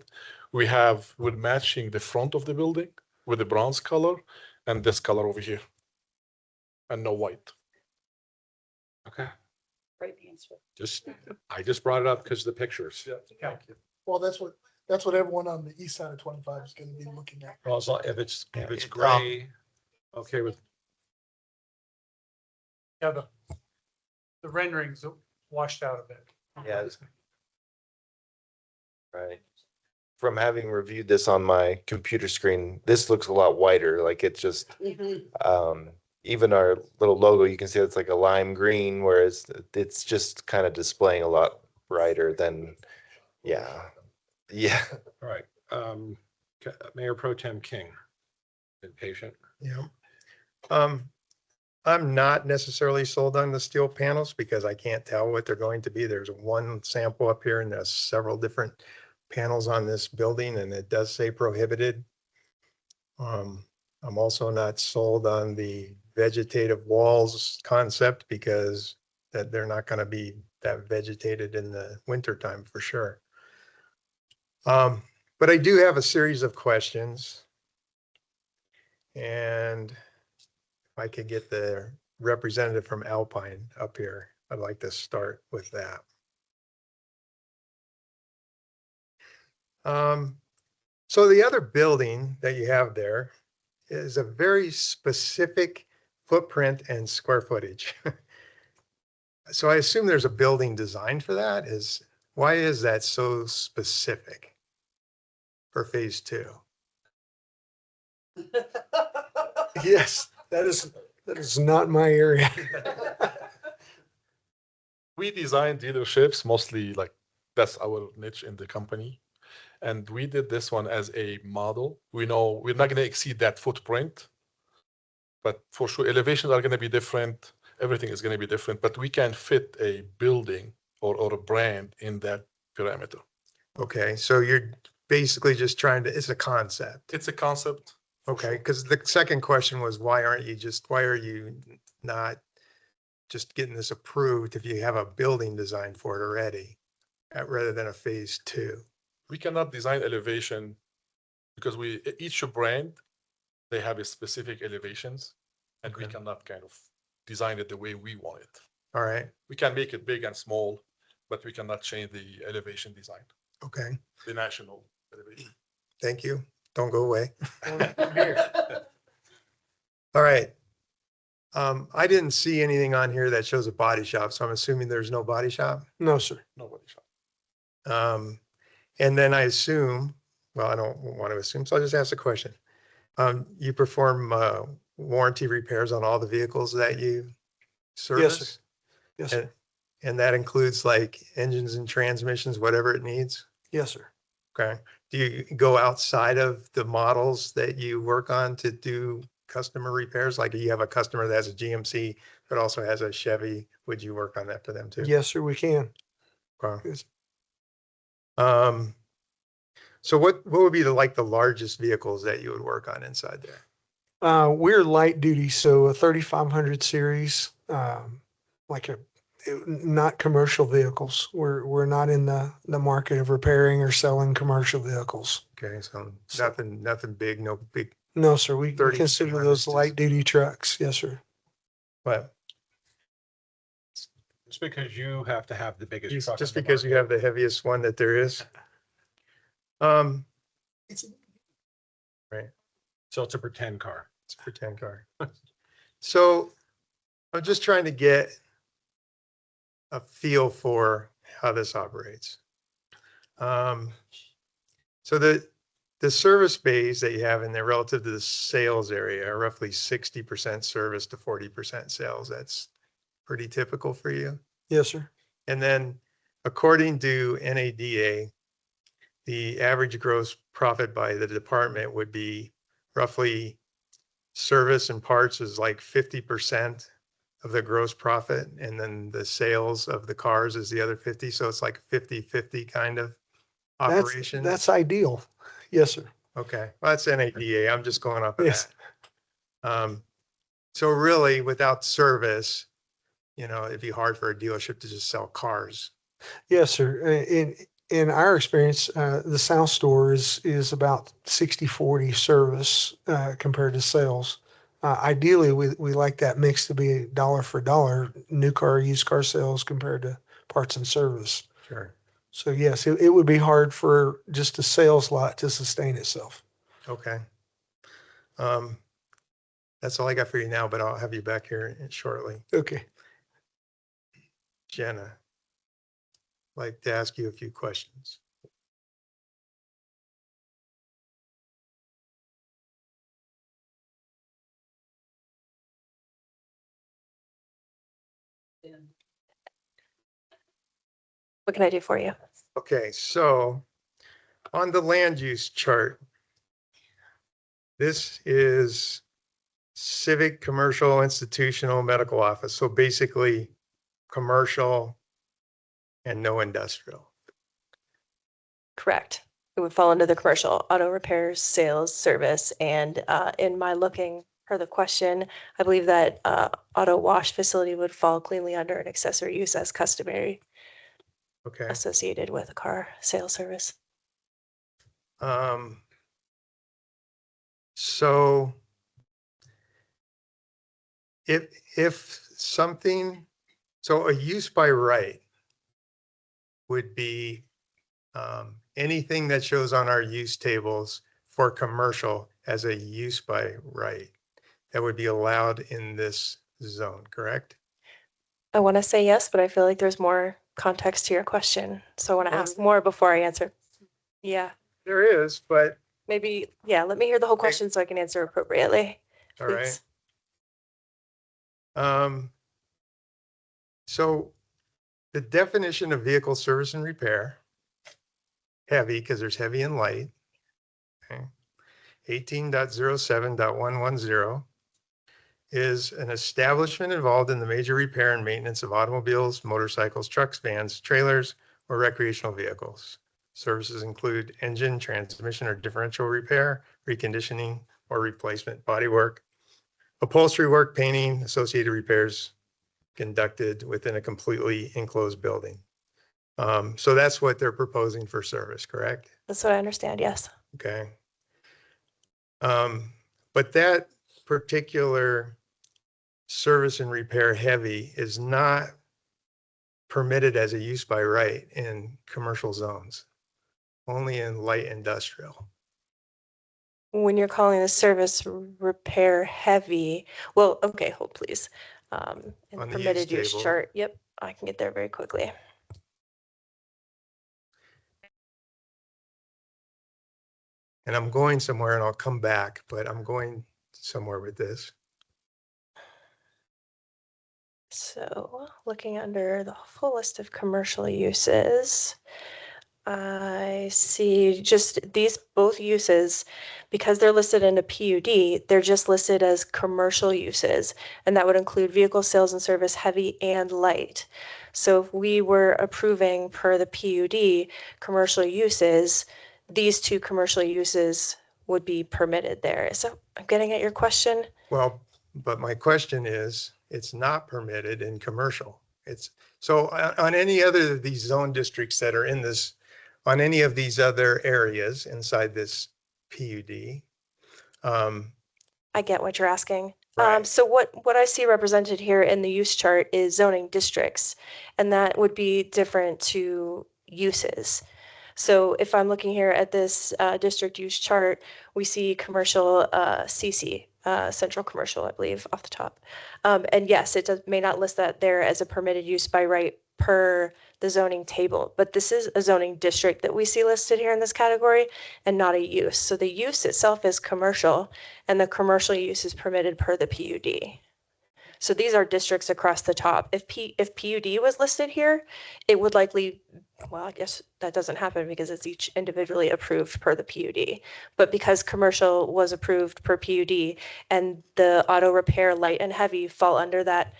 we're matching the front of the building with the bronze color and this color over here. And no white. Okay. Right answer. I just brought it up because of the pictures. Well, that's what everyone on the east side of 25 is going to be looking at. Also, if it's gray, okay with, Yeah, the renderings washed out a bit. Yeah. Right. From having reviewed this on my computer screen, this looks a lot whiter, like it's just, even our little logo, you can see it's like a lime green, whereas it's just kind of displaying a lot brighter than, yeah. Yeah. all right. Mayor Pro Tem King, been patient. Yeah. I'm not necessarily sold on the steel panels because I can't tell what they're going to be. There's one sample up here and there's several different panels on this building and it does say prohibited. I'm also not sold on the vegetative walls concept because that they're not going to be that vegetated in the winter time for sure. But I do have a series of questions. And if I could get the representative from Alpine up here, I'd like to start with that. So the other building that you have there is a very specific footprint and square footage. So I assume there's a building designed for that. Why is that so specific for phase 2? Yes, that is not my area. We design dealerships mostly, like that's our niche in the company. And we did this one as a model. We know we're not going to exceed that footprint, but for sure elevations are going to be different. Everything is going to be different, but we can fit a building or a brand in that parameter. Okay, so you're basically just trying to, it's a concept. It's a concept. Okay, because the second question was, why are you not just getting this approved if you have a building designed for it already, rather than a phase 2? We cannot design elevation because each brand, they have a specific elevations and we cannot kind of design it the way we want it. All right, We can make it big and small, but we cannot change the elevation design, okay, the national elevation. thank you. Don't go away. All right. I didn't see anything on here that shows a body shop, so I'm assuming there's no body shop. No, sir. Nobody shop. And then I assume, well, I don't want to assume, so I'll just ask the question. You perform warranty repairs on all the vehicles that you service? Yes, sir. And that includes like engines and transmissions, whatever it needs? Yes, sir. Okay. Do you go outside of the models that you work on to do customer repairs? Like you have a customer that has a GMC, but also has a Chevy. Would you work on that for them too? Yes, sir, we can. Okay. So what would be the largest vehicles that you would work on inside there? We're light duty, so a 3500 series, not commercial vehicles. We're not in the market of repairing or selling commercial vehicles. Okay, so nothing big, no big. No, sir. We 30, consider those light duty trucks. Yes, sir. What? Just because you have to have the biggest truck. Just because you have the heaviest one that there is. Right. So it's a pretend car. It's a pretend car. So I'm just trying to get a feel for how this operates. So the service bays that you have in there relative to the sales area are roughly 60% service to 40% sales. That's pretty typical for you. Yes, sir. And then according to NADA, the average gross profit by the department would be roughly service and parts is like 50% of the gross profit. And then the sales of the cars is the other 50. So it's like 50-50 kind of operation. That's ideal. Yes, sir. Okay. Well, that's NADA. I'm just going off of that. So really without service, it'd be hard for a dealership to just sell cars. Yes, sir. In our experience, the South store is about 60-40 service compared to sales. Ideally, we like that mix to be dollar for dollar, new car, used car sales compared to parts and service. Sure. So yes, it would be hard for just a sales lot to sustain itself. Okay. That's all I got for you now, but I'll have you back here shortly. Okay. Jenna, I'd like to ask you a few questions. What can I do for you? Okay, so on the land use chart, this is civic, commercial, institutional, medical office. So basically commercial and no industrial. Correct. It would fall under the commercial auto repairs, sales, service, and in my looking for the question, I believe that auto wash facility would fall cleanly under an accessory use as customary. Okay. Associated with a car sales service. So if something, so a use by right would be anything that shows on our use tables for commercial as a use by right that would be allowed in this zone, correct? I want to say yes, but I feel like there's more context to your question. So I want to ask more before I answer. Yeah. There is, but. Maybe, yeah, let me hear the whole question so I can answer appropriately. All right. So the definition of vehicle service and repair, heavy, because there's heavy and light. Okay. 18.07.110 is an establishment involved in the major repair and maintenance of automobiles, motorcycles, trucks, vans, trailers, or recreational vehicles. Services include engine, transmission, or differential repair, reconditioning, or replacement, bodywork, upholstery work, painting, associated repairs conducted within a completely enclosed building. So that's what they're proposing for service, correct? That's what I understand, yes. Okay. But that particular service and repair heavy is not permitted as a use by right in commercial zones, only in light industrial. When you're calling the service repair heavy, well, okay, hold please. In On the permitted use use table. chart, yep, I can get there very quickly. And I'm going somewhere and I'll come back, but I'm going somewhere with this. So looking under the full list of commercial uses, I see just these both uses, because they're listed in a PUD, they're just listed as commercial uses, and that would include vehicle sales and service heavy and light. So if we were approving per the PUD commercial uses, these two commercial uses would be permitted there. So I'm getting at your question. Well, but my question is, it's not permitted in commercial. It's so on any other of these zone districts that are in this, on any of these other areas inside this PUD. I get what you're asking. Right. So what I see represented here in the use chart is zoning districts, and that would be different to uses. So if I'm looking here at this district use chart, we see commercial CC, central commercial, I believe, off the top. And yes, it may not list that there as a permitted use by right per the zoning table, but this is a zoning district that we see listed here in this category and not a use. So the use itself is commercial, and the commercial use is permitted per the PUD. So these are districts across the top. If PUD was listed here, it would likely, well, I guess that doesn't happen because it's each individually approved per the PUD. But because commercial was approved per PUD and the auto repair light and heavy fall under that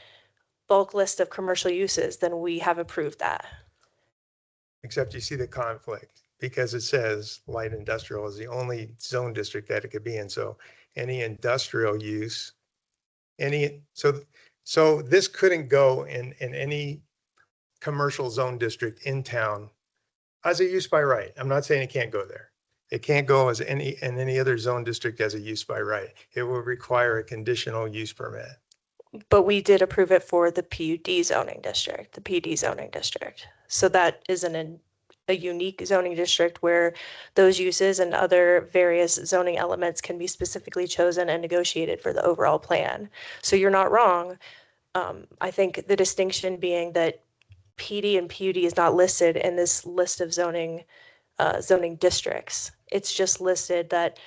bulk list of commercial uses, then we have approved that. Except you see the conflict because it says light industrial is the only zone district that it could be in. So any industrial use, so this couldn't go in any commercial zone district in town as a use by right. I'm not saying it can't go there. It can't go as in any other zone district as a use by right. It will require a conditional use permit. but we did approve it for the PUD zoning district, the PD zoning district. So that is a unique zoning district where those uses and other various zoning elements can be specifically chosen and negotiated for the overall plan. So you're not wrong. I think the distinction being that PD and PUD is not listed in this list of zoning districts. It's just listed that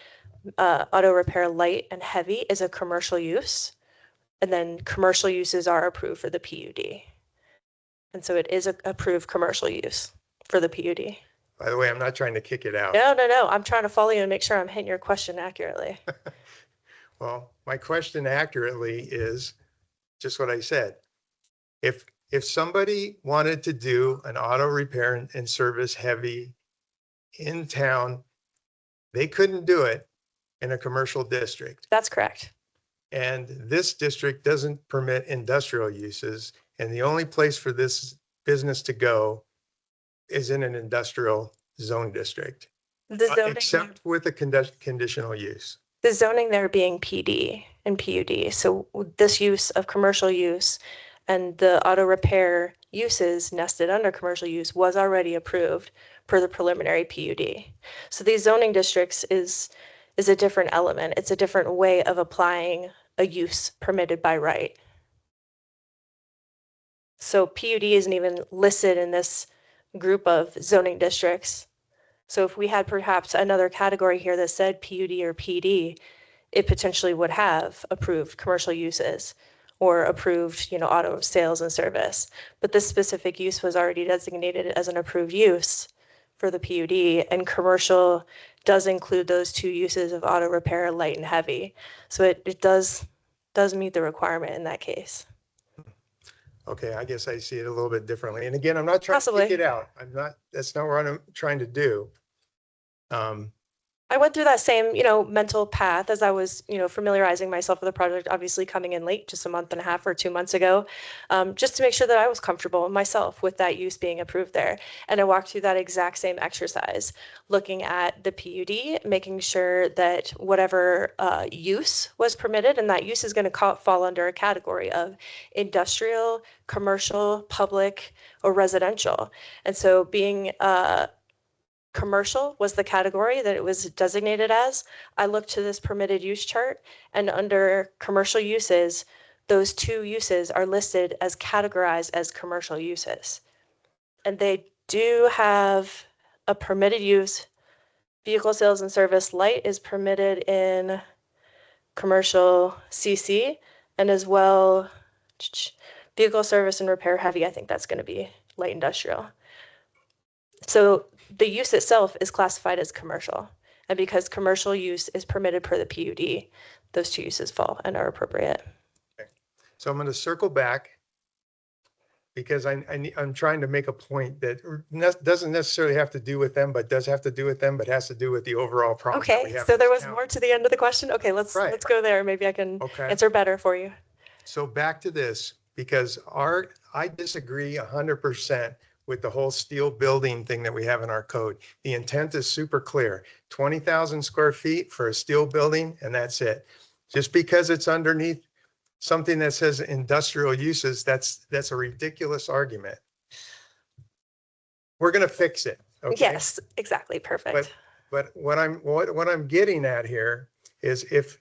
auto repair light and heavy is a commercial use, and then commercial uses are approved for the PUD. And so it is a approved commercial use for the PUD. By the way, I'm not trying to kick it out. No. I'm trying to follow you and make sure I'm hitting your question accurately. Well, my question accurately is just what I said. If somebody wanted to do an auto repair and service heavy in town, they couldn't do it in a commercial district. That's correct. And this district doesn't permit industrial uses. And the only place for this business to go is in an industrial zone district, The zoning, except with a conditional use. the zoning there being PD and PUD. So this use of commercial use and the auto repair uses nested under commercial use was already approved per the preliminary PUD. So these zoning districts is a different element. It's a different way of applying a use permitted by right. So PUD isn't even listed in this group of zoning districts. So if we had perhaps another category here that said PUD or PD, it potentially would have approved commercial uses or approved, auto sales and service. But this specific use was already designated as an approved use for the PUD, and commercial does include those two uses of auto repair, light and heavy. So it does meet the requirement in that case. Okay, I guess I see it a little bit differently. And again, I'm not trying to kick it out. That's not what I'm trying to do. I went through that same, mental path as I was, familiarizing myself with the project, obviously coming in late, just a month and a half or 2 months ago, just to make sure that I was comfortable myself with that use being approved there. And I walked through that exact same exercise, looking at the PUD, making sure that whatever use was permitted, and that use is going to fall under a category of industrial, commercial, public, or residential. And so being commercial was the category that it was designated as. I looked to this permitted use chart, and under commercial uses, those two uses are listed as categorized as commercial uses. And they do have a permitted use. Vehicle sales and service light is permitted in commercial CC, and as well vehicle service and repair heavy, I think that's going to be light industrial. So the use itself is classified as commercial. And because commercial use is permitted per the PUD, those two uses fall and are appropriate. Okay. So I'm going to circle back because I'm trying to make a point that doesn't necessarily have to do with them, but does have to do with them, but has to do with the overall problem. Okay, so there was more to the end of the question. Okay, let's go there. Maybe I can answer better for you. So back to this, because I disagree 100% with the whole steel building thing that we have in our code. The intent is super clear, 20,000 square feet for a steel building, and that's it. Just because it's underneath something that says industrial uses, that's a ridiculous argument. We're going to fix it. Okay? Yes, exactly. Perfect. But what I'm getting at here is if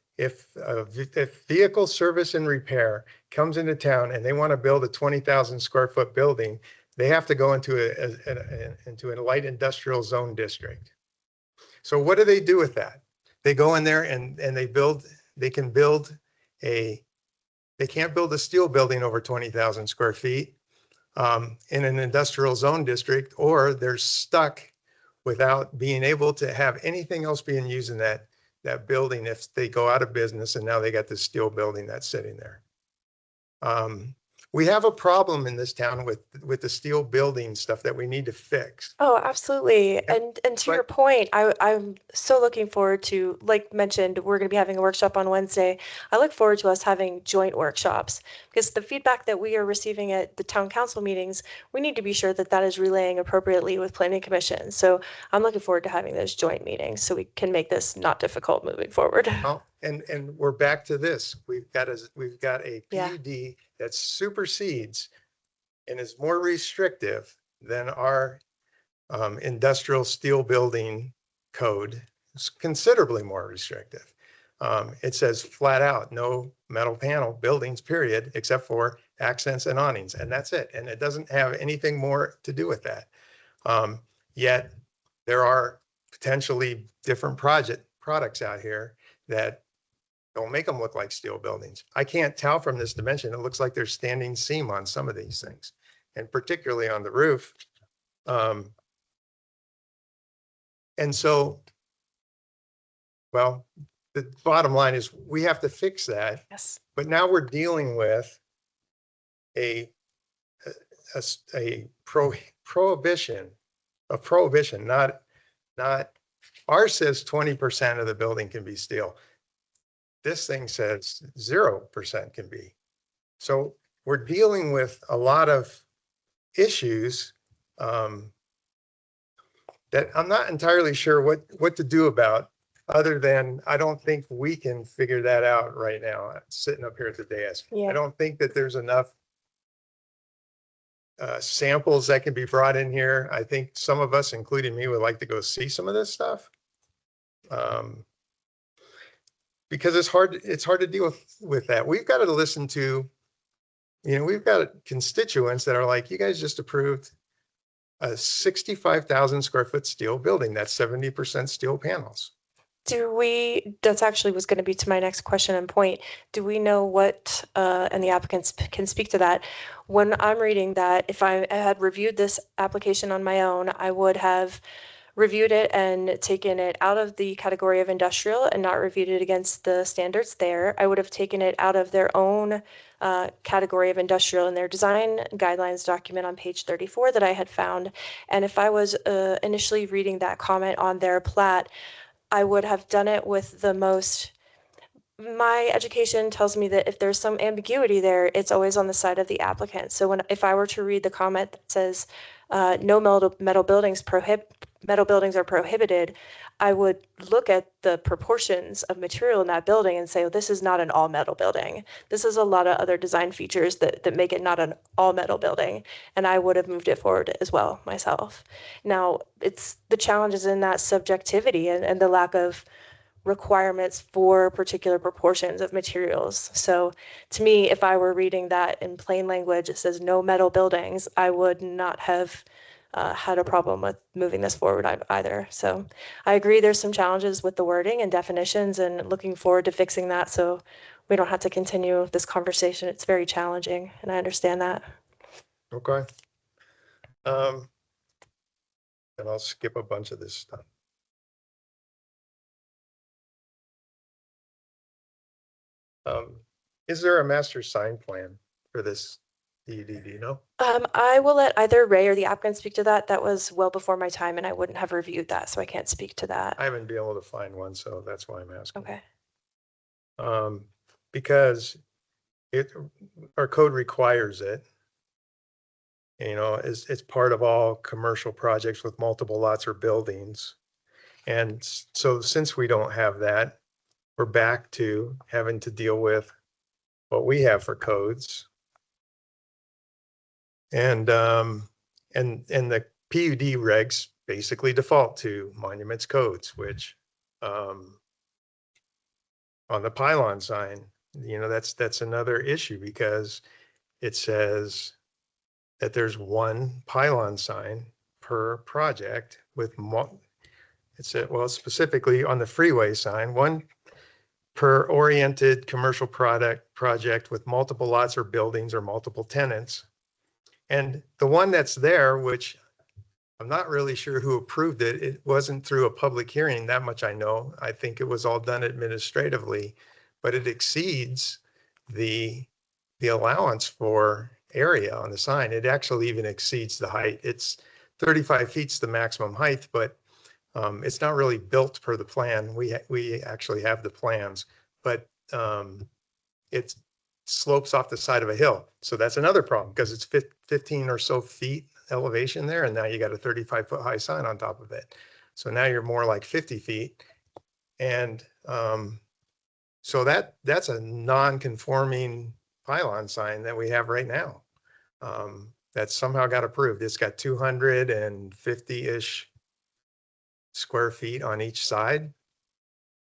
vehicle service and repair comes into town and they want to build a 20,000 square foot building, they have to go into a light industrial zone district. So what do they do with that? They go in there and they can't build a steel building over 20,000 square feet in an industrial zone district, or they're stuck without being able to have anything else being used in that building if they go out of business and now they got this steel building that's sitting there. We have a problem in this town with the steel building stuff that we need to fix. Oh, absolutely. And to your point, I'm so looking forward to, like mentioned, we're going to be having a workshop on Wednesday. I look forward to us having joint workshops because the feedback that we are receiving at the town council meetings, we need to be sure that that is relaying appropriately with planning commission. So I'm looking forward to having those joint meetings so we can make this not difficult moving forward. Well, and we're back to this. We've got a Yeah. PUD that supersedes and is more restrictive than our industrial steel building code. It's considerably more restrictive. It says flat out, no metal panel buildings, period, except for accents and awnings, and that's it. And it doesn't have anything more to do with that. Yet there are potentially different products out here that don't make them look like steel buildings. I can't tell from this dimension. It looks like there's standing seam on some of these things, and particularly on the roof. And so, well, the bottom line is we have to fix that. Yes. But now we're dealing with a prohibition, not ours says 20% of the building can be steel. This thing says 0% can be. So we're dealing with a lot of issues that I'm not entirely sure what to do about, other than I don't think we can figure that out right now, sitting up here at the dais. Yeah. I don't think that there's enough samples that can be brought in here. I think some of us, including me, would like to go see some of this stuff. Because it's hard to deal with that. We've got to listen to, we've got constituents that are like, you guys just approved a 65,000 square foot steel building. That's 70% steel panels. That's actually was going to be to my next question and point. Do we know what, and the applicants can speak to that. When I'm reading that, if I had reviewed this application on my own, I would have reviewed it and taken it out of the category of industrial and not reviewed it against the standards there. I would have taken it out of their own category of industrial in their design guidelines document on page 34 that I had found. And if I was initially reading that comment on their plat, I would have done it with the most. My education tells me that if there's some ambiguity there, it's always on the side of the applicant. So if I were to read the comment that says no metal buildings are prohibited, I would look at the proportions of material in that building and say, well, this is not an all metal building. This is a lot of other design features that make it not an all metal building. And I would have moved it forward as well myself. Now, it's the challenges in that subjectivity and the lack of requirements for particular proportions of materials. So to me, if I were reading that in plain language, it says no metal buildings, I would not have had a problem with moving this forward either. So I agree there's some challenges with the wording and definitions, and looking forward to fixing that so we don't have to continue this conversation. It's very challenging, and I understand that. Okay. And I'll skip a bunch of this stuff. Is there a master sign plan for this PUD? Do you know? I will let either Ray or the applicant speak to that. That was well before my time, and I wouldn't have reviewed that, so I can't speak to that. I haven't been able to find one, so that's why I'm asking. Okay. Because our code requires it. It's part of all commercial projects with multiple lots or buildings. And so since we don't have that, we're back to having to deal with what we have for codes. And the PUD regs basically default to monuments codes, which on the pylon sign, that's another issue, because it says that there's one pylon sign per project with specifically on the freeway sign, one per oriented commercial project with multiple lots or buildings or multiple tenants. And the one that's there, which I'm not really sure who approved it, it wasn't through a public hearing, that much I know. I think it was all done administratively, but it exceeds the allowance for area on the sign. It actually even exceeds the height. It's 35 feet's the maximum height, but it's not really built per the plan. We actually have the plans, but it slopes off the side of a hill. So that's another problem, because it's 15 or so feet elevation there, and now you got a 35-foot high sign on top of it. So now you're more like 50 feet. And So that's a non-conforming pylon sign that we have right now. That somehow got approved. It's got 250-ish square feet on each side.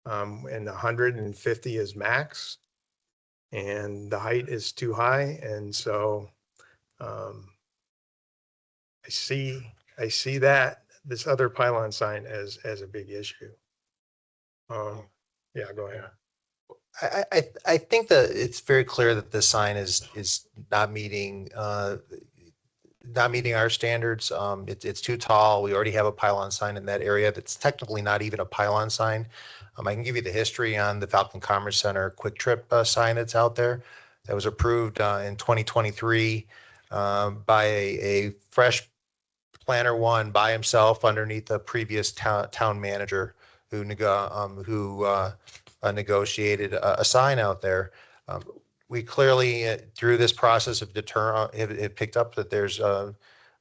And 150 is max. And the height is too high. And so I see that this other pylon sign as a big issue. Yeah, go ahead. I think that it's very clear that the sign is not meeting our standards. It's too tall. We already have a pylon sign in that area that's technically not even a pylon sign. I can give you the history on the Falcon Commerce Center Quick Trip sign that's out there. That was approved in 2023 by a fresh planner one by himself underneath the previous town manager who negotiated a sign out there. We clearly, through this process of have picked up that there's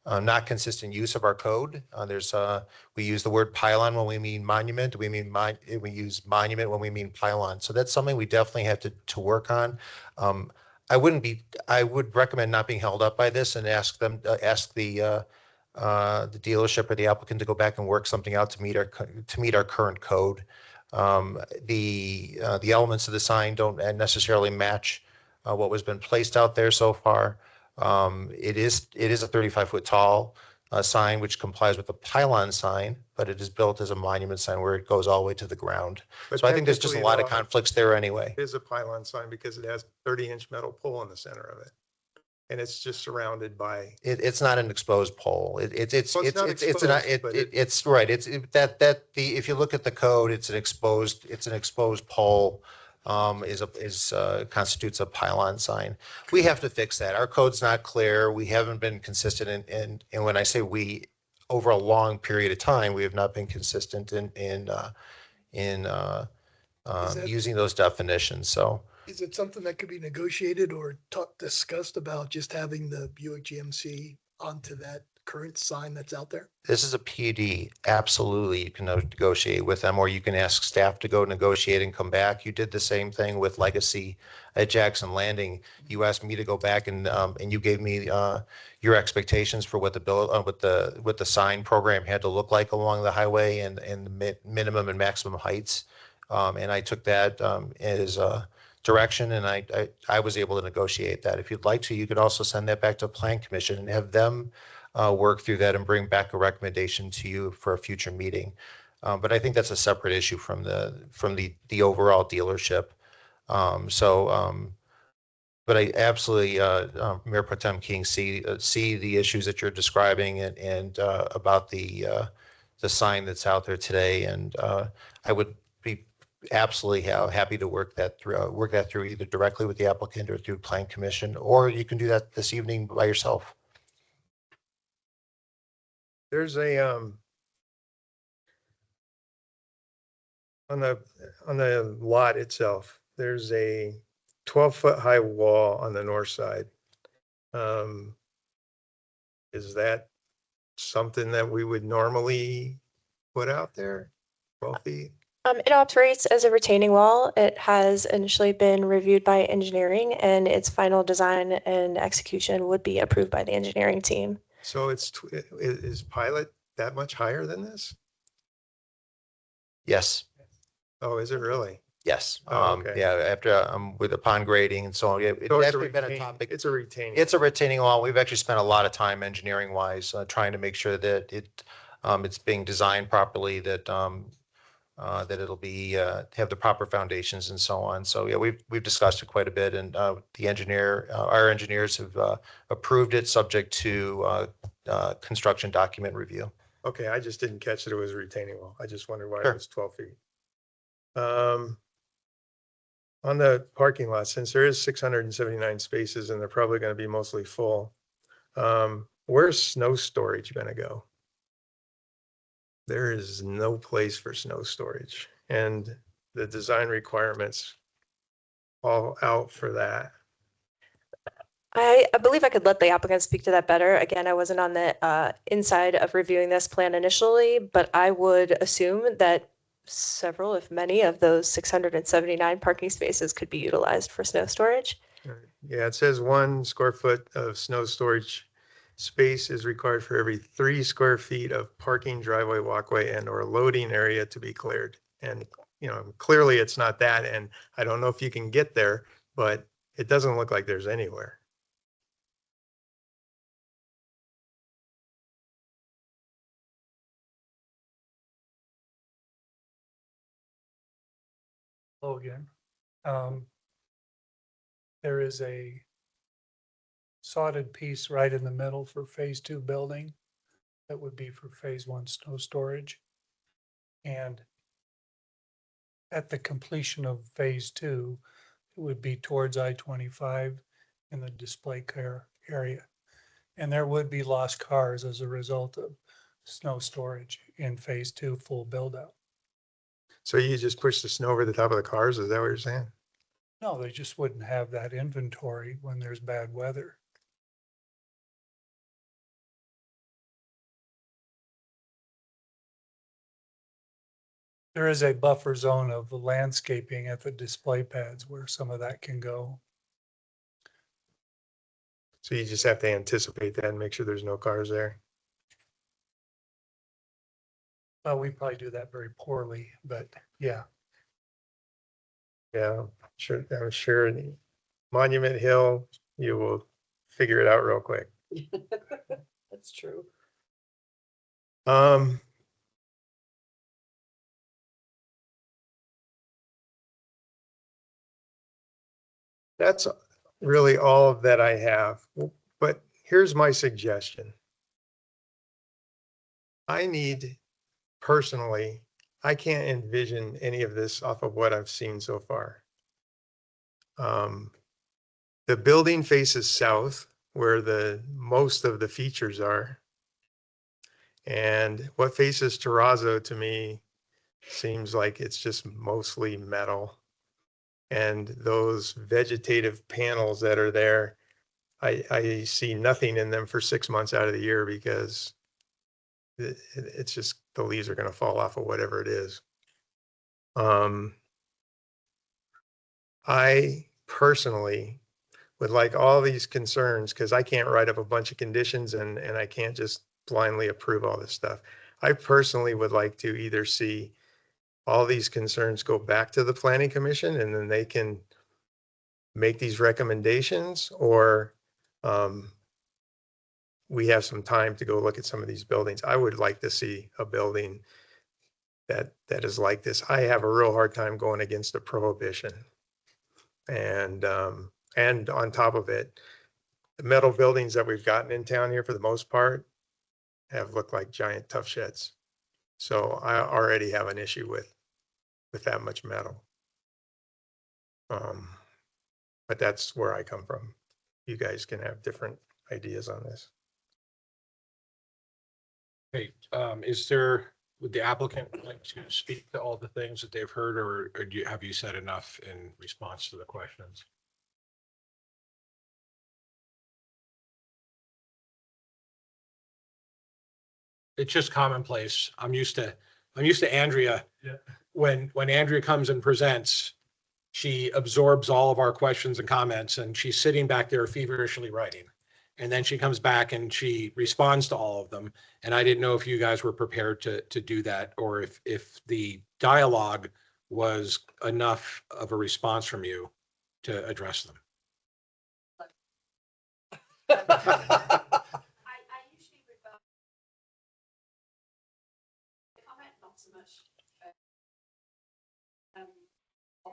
not consistent use of our code. We use the word pylon when we mean monument. We use monument when we mean pylon. So that's something we definitely have to work on. I would recommend not being held up by this and ask the dealership or the applicant to go back and work something out to meet our current code. The elements of the sign don't necessarily match what was been placed out there so far. It is a 35-foot tall sign, which complies with the pylon sign, but it is built as a monument sign where it goes all the way to the ground. But So I think there's just a lot of conflicts there anyway. It is a pylon sign because it has a 30-inch metal pole in the center of it. And it's just surrounded by. It's not an exposed pole. It's Well, it's not exposed, but it's right. If you look at the code, it's an exposed pole. Constitutes a pylon sign. We have to fix that. Our code's not clear. We haven't been consistent and when I say we, over a long period of time, we have not been consistent in using those definitions. So. Is it something that could be negotiated or discussed about just having the Buick GMC onto that current sign that's out there? This is a PUD. Absolutely, you can negotiate with them, or you can ask staff to go negotiate and come back. You did the same thing with Legacy at Jackson Landing. You asked me to go back and you gave me your expectations for what the sign program had to look like along the highway and the minimum and maximum heights. And I took that as direction, and I was able to negotiate that. If you'd like to, you could also send that back to the Plan Commission and have them work through that and bring back a recommendation to you for a future meeting. But I think that's a separate issue from the overall dealership. But I absolutely, Mayor Pro Tem King, see the issues that you're describing and about the sign that's out there today. And I would be absolutely happy to work that through either directly with the applicant or through Plan Commission, or you can do that this evening by yourself. There's a on the lot itself, there's a 12-foot high wall on the north side. Is that something that we would normally put out there? 12 feet? It operates as a retaining wall. It has initially been reviewed by engineering, and its final design and execution would be approved by the engineering team. So is Pilot that much higher than this? Yes. Oh, is it really? Yes. Oh, okay. Yeah. After with the pond grading and so on, it's So actually been a topic. It's a retaining. It's a retaining wall. We've actually spent a lot of time engineering wise trying to make sure that it's being designed properly, that that it'll be have the proper foundations and so on. So yeah, we've discussed it quite a bit, and our engineers have approved it subject to construction document review. Okay, I just didn't catch that it was a retaining wall. I just wondered why Sure. it was 12 feet. On the parking lot, since there is 679 spaces and they're probably going to be mostly full, where's snow storage going to go? There is no place for snow storage, and the design requirements all out for that. I believe I could let the applicant speak to that better. Again, I wasn't on the inside of reviewing this plan initially, but I would assume that several, if many, of those 679 parking spaces could be utilized for snow storage. Yeah, it says 1 square foot of snow storage space is required for every 3 square feet of parking, driveway, walkway, and or loading area to be cleared. And, you know, clearly it's not that. And I don't know if you can get there, but it doesn't look like there's anywhere. Hello again. There is a sodded piece right in the middle for phase 2 building. That would be for phase 1 snow storage. And at the completion of phase 2, it would be towards I-25 in the display car area. And there would be lost cars as a result of snow storage in phase 2 full build out. So you just push the snow over the top of the cars? Is that what you're saying? No, they just wouldn't have that inventory when there's bad weather. There is a buffer zone of landscaping at the display pads where some of that can go. So you just have to anticipate that and make sure there's no cars there. Well, we probably do that very poorly, but yeah. Yeah, I'm sure in Monument Hill, you will figure it out real quick. That's true. That's really all that I have, but here's my suggestion. Personally, I can't envision any of this off of what I've seen so far. The building faces south where most of the features are. And what faces Terrazzo to me seems like it's just mostly metal. And those vegetative panels that are there, I see nothing in them for 6 months out of the year because it's just the leaves are going to fall off of whatever it is. I personally would like all these concerns because I can't write up a bunch of conditions and I can't just blindly approve all this stuff. I personally would like to either see all these concerns go back to the planning commission and then they can make these recommendations, or we have some time to go look at some of these buildings. I would like to see a building that is like this. I have a real hard time going against a prohibition. And on top of it, the metal buildings that we've gotten in town here for the most part have looked like giant tough sheds. So I already have an issue with that much metal. But that's where I come from. You guys can have different ideas on this. Okay, would the applicant like to speak to all the things that they've heard, or have you said enough in response to the questions? It's just commonplace. I'm used to Andrea. Yeah. When Andrea comes and presents, she absorbs all of our questions and comments, and she's sitting back there feverishly writing. And then she comes back and she responds to all of them. And I didn't know if you guys were prepared to do that, or if the dialogue was enough of a response from you to address them.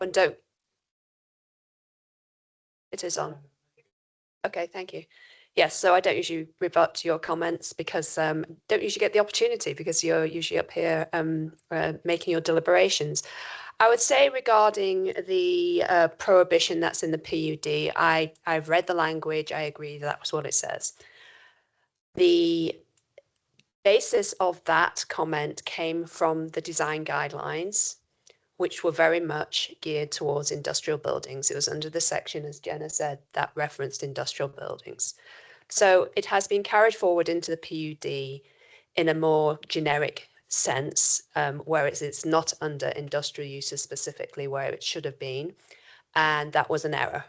And don't. It is on. Okay, thank you. Yes, so I don't usually revert to your comments because don't usually get the opportunity because you're usually up here making your deliberations. I would say regarding the prohibition that's in the PUD, I've read the language. I agree that was what it says. The basis of that comment came from the design guidelines, which were very much geared towards industrial buildings. It was under the section, as Jenna said, that referenced industrial buildings. So it has been carried forward into the PUD in a more generic sense, where it's not under industrial uses specifically where it should have been. And that was an error.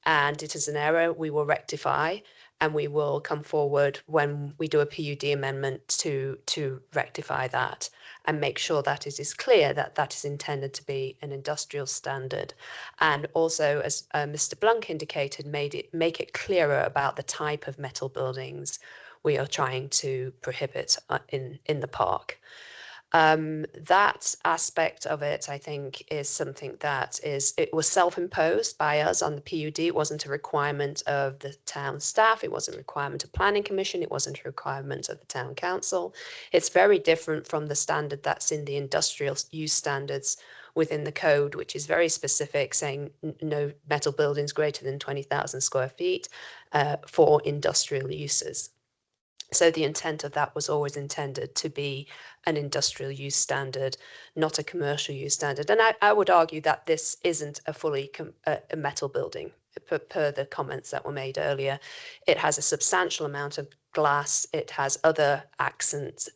And it is an error we will rectify, and we will come forward when we do a PUD amendment to rectify that and make sure that it is clear that that is intended to be an industrial standard. And also, as Mr. Blunk indicated, make it clearer about the type of metal buildings we are trying to prohibit in the park. That aspect of it, I think, is something that it was self-imposed by us on the PUD. It wasn't a requirement of the town staff. It wasn't a requirement of planning commission. It wasn't a requirement of the town council. It's very different from the standard that's in the industrial use standards within the code, which is very specific, saying no metal buildings greater than 20,000 square feet for industrial uses. So the intent of that was always intended to be an industrial use standard, not a commercial use standard. And I would argue that this isn't a fully a metal building, per the comments that were made earlier. It has a substantial amount of glass. It has other accents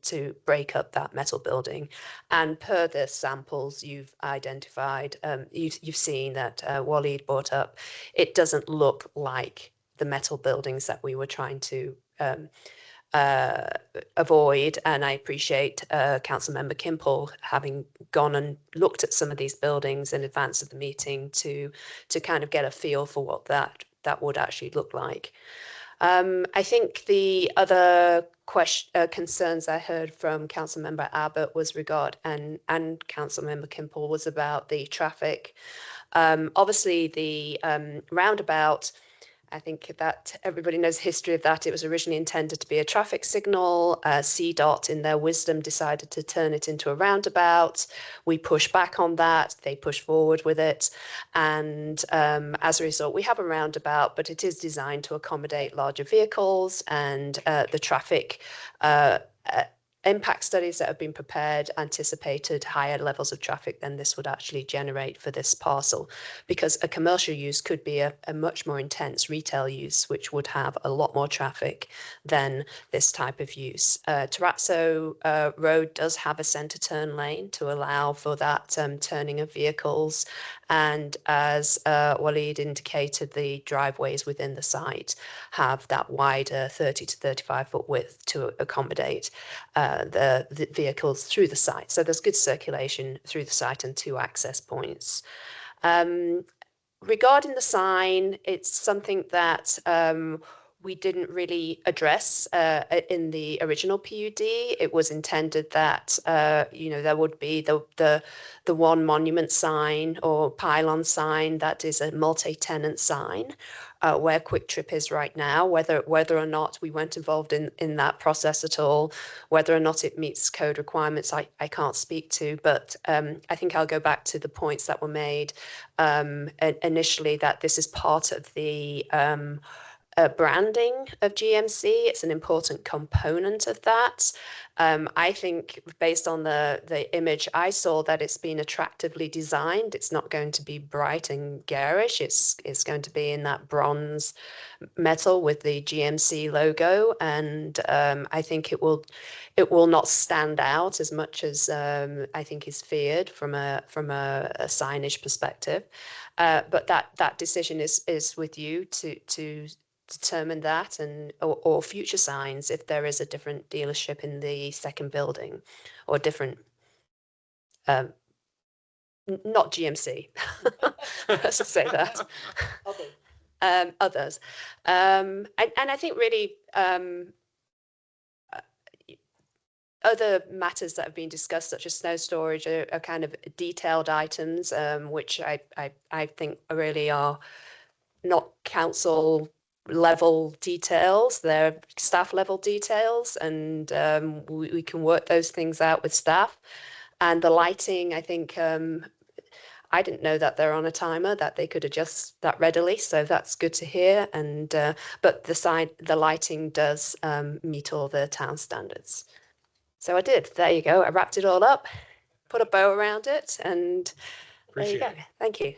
to break up that metal building. And per the samples you've identified, you've seen that Waleed brought up, it doesn't look like the metal buildings that we were trying to avoid. And I appreciate Councilmember Kimpel having gone and looked at some of these buildings in advance of the meeting to kind of get a feel for what that would actually look like. I think the other concerns I heard from Councilmember Abbott was and Councilmember Kimpel was about the traffic. Obviously, the roundabout, I think that everybody knows the history of that. It was originally intended to be a traffic signal. CDOT, in their wisdom, decided to turn it into a roundabout. We pushed back on that. They pushed forward with it. And as a result, we have a roundabout, but it is designed to accommodate larger vehicles, and the traffic impact studies that have been prepared anticipated higher levels of traffic than this would actually generate for this parcel, because a commercial use could be a much more intense retail use, which would have a lot more traffic than this type of use. Terrazzo Road does have a centre turn lane to allow for that turning of vehicles. And as Waleed indicated, the driveways within the site have that wider 30 to 35 foot width to accommodate the vehicles through the site. So there's good circulation through the site and 2 access points. Regarding the sign, it's something that we didn't really address in the original PUD. It was intended that there would be the one monument sign or pylon sign that is a multi-tenant sign, where Quick Trip is right now. Whether or not we weren't involved in that process at all, whether or not it meets code requirements, I can't speak to. But I think I'll go back to the points that were made initially, that this is part of the branding of GMC. It's an important component of that. I think based on the image I saw, that it's been attractively designed. It's not going to be bright and garish. It's going to be in that bronze metal with the GMC logo, and I think it will not stand out as much as I think is feared from a signage perspective. But that decision is with you to determine that, and or future signs if there is a different dealership in the second building, or different not GMC. Let's just say that. Others. And I think really other matters that have been discussed, such as snow storage, are kind of detailed items, which I think really are not council level details, they're staff level details, and we can work those things out with staff. And the lighting, I think, I didn't know that they're on a timer, that they could adjust that readily, so that's good to hear. And but the lighting does meet all the town standards. So I did. There you go. I wrapped it all up, put a bow around it, and Appreciate there you go. Thank you.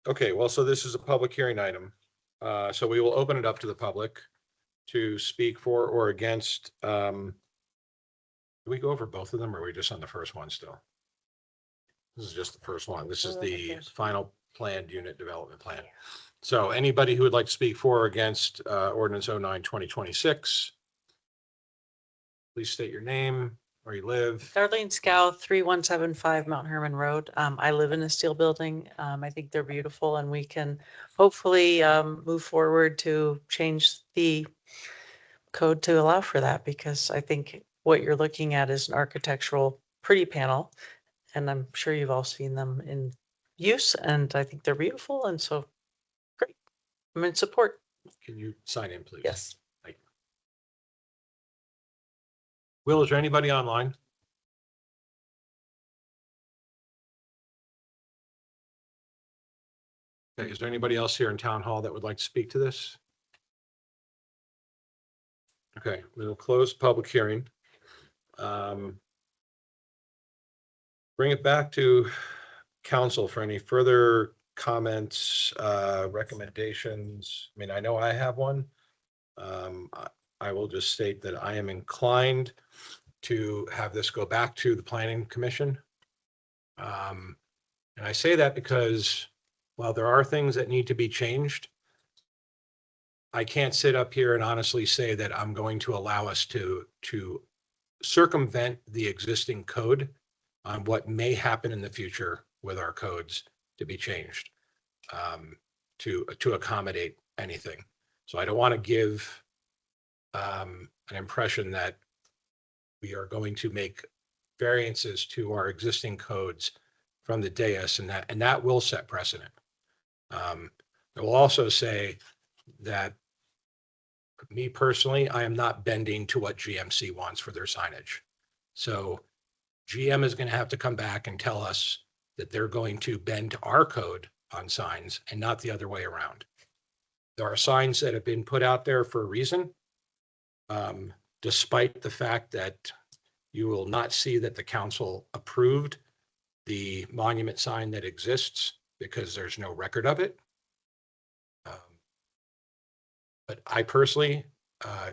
Okay, well, so this is a public hearing item. So we will open it up to the public. to speak for or against, do we go over both of them or are we just on the first one still? This is just the first one. This is the final planned unit development plan. So anybody who would like to speak for or against ordinance 09/2026, please state your name, where you live. Darlene Scow, 3175 Mount Herman Road. I live in a steel building. I think they're beautiful and we can hopefully move forward to change the code to allow for that, because I think what you're looking at is an architectural pretty panel. And I'm sure you've all seen them in use and I think they're beautiful. And so, great. I'm in support. Can you sign in, please? Yes. Thank you. Will, is there anybody online? Okay, is there anybody else here in town hall that would like to speak to this? Okay, we'll close public hearing. Bring it back to council for any further comments, recommendations. I mean, I know I have one. I will just state that I am inclined to have this go back to the planning commission. And I say that because while there are things that need to be changed, I can't sit up here and honestly say that I'm going to allow us to circumvent the existing code on what may happen in the future with our codes to be changed to accommodate anything. So I don't want to give an impression that we are going to make variances to our existing codes from the dais, and that will set precedent. I will also say that me personally, I am not bending to what GMC wants for their signage. So GM is going to have to come back and tell us that they're going to bend to our code on signs and not the other way around. There are signs that have been put out there for a reason, despite the fact that you will not see that the council approved the monument sign that exists because there's no record of it. But I personally, I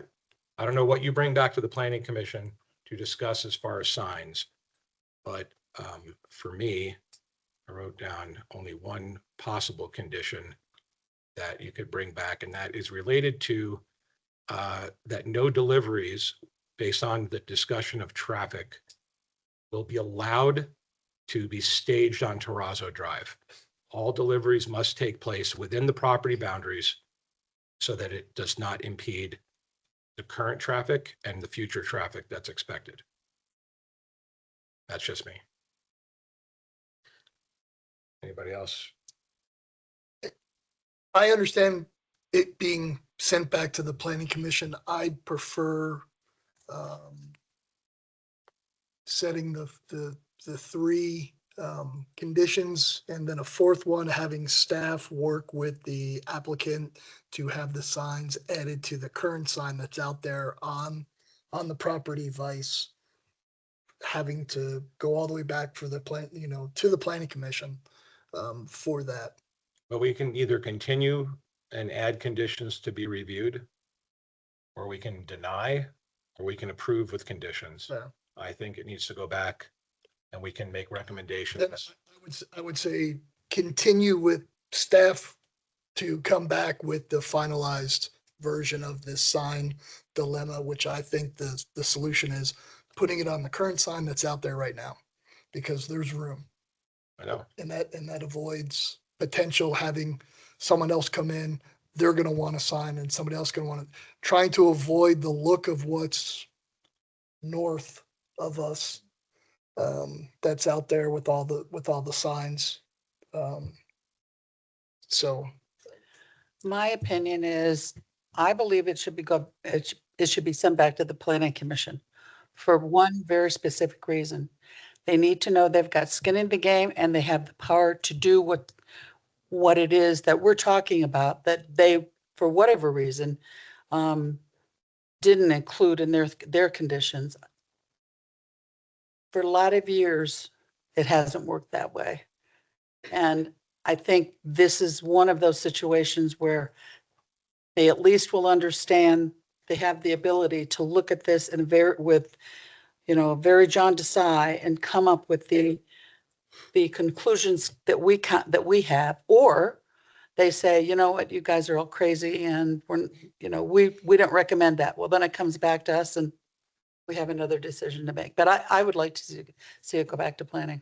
don't know what you bring back to the planning commission to discuss as far as signs, but for me, I wrote down only one possible condition that you could bring back, and that is related to that no deliveries based on the discussion of traffic will be allowed to be staged on Terrazzo Drive. All deliveries must take place within the property boundaries so that it does not impede the current traffic and the future traffic that's expected. That's just me. Anybody else? I understand it being sent back to the planning commission. I prefer setting the three conditions and then a fourth one, having staff work with the applicant to have the signs added to the current sign that's out there on the property, vice having to go all the way back for the plan, to the planning commission for that. But we can either continue and add conditions to be reviewed, or we can deny, or we can approve with conditions. Yeah. I think it needs to go back and we can make Then recommendations. I would say continue with staff to come back with the finalized version of this sign dilemma, which I think the solution is putting it on the current sign that's out there right now, because there's room. I know. And that avoids potential having someone else come in, they're gonna want a sign and somebody else gonna want it. Trying to avoid the look of what's north of us, that's out there with all the signs. So My opinion is, I believe it should it should be sent back to the planning commission for one very specific reason. They need to know they've got skin in the game and they have the power to do what it is that we're talking about, that they, for whatever reason, didn't include in their conditions. For a lot of years, it hasn't worked that way. And I think this is one of those situations where they at least will understand they have the ability to look at this and with, very John Desai and come up with the conclusions that we have, or they say, you know what, you guys are all crazy and we don't recommend that. Well, then it comes back to us and we have another decision to make. But I would like to see it go back to planning.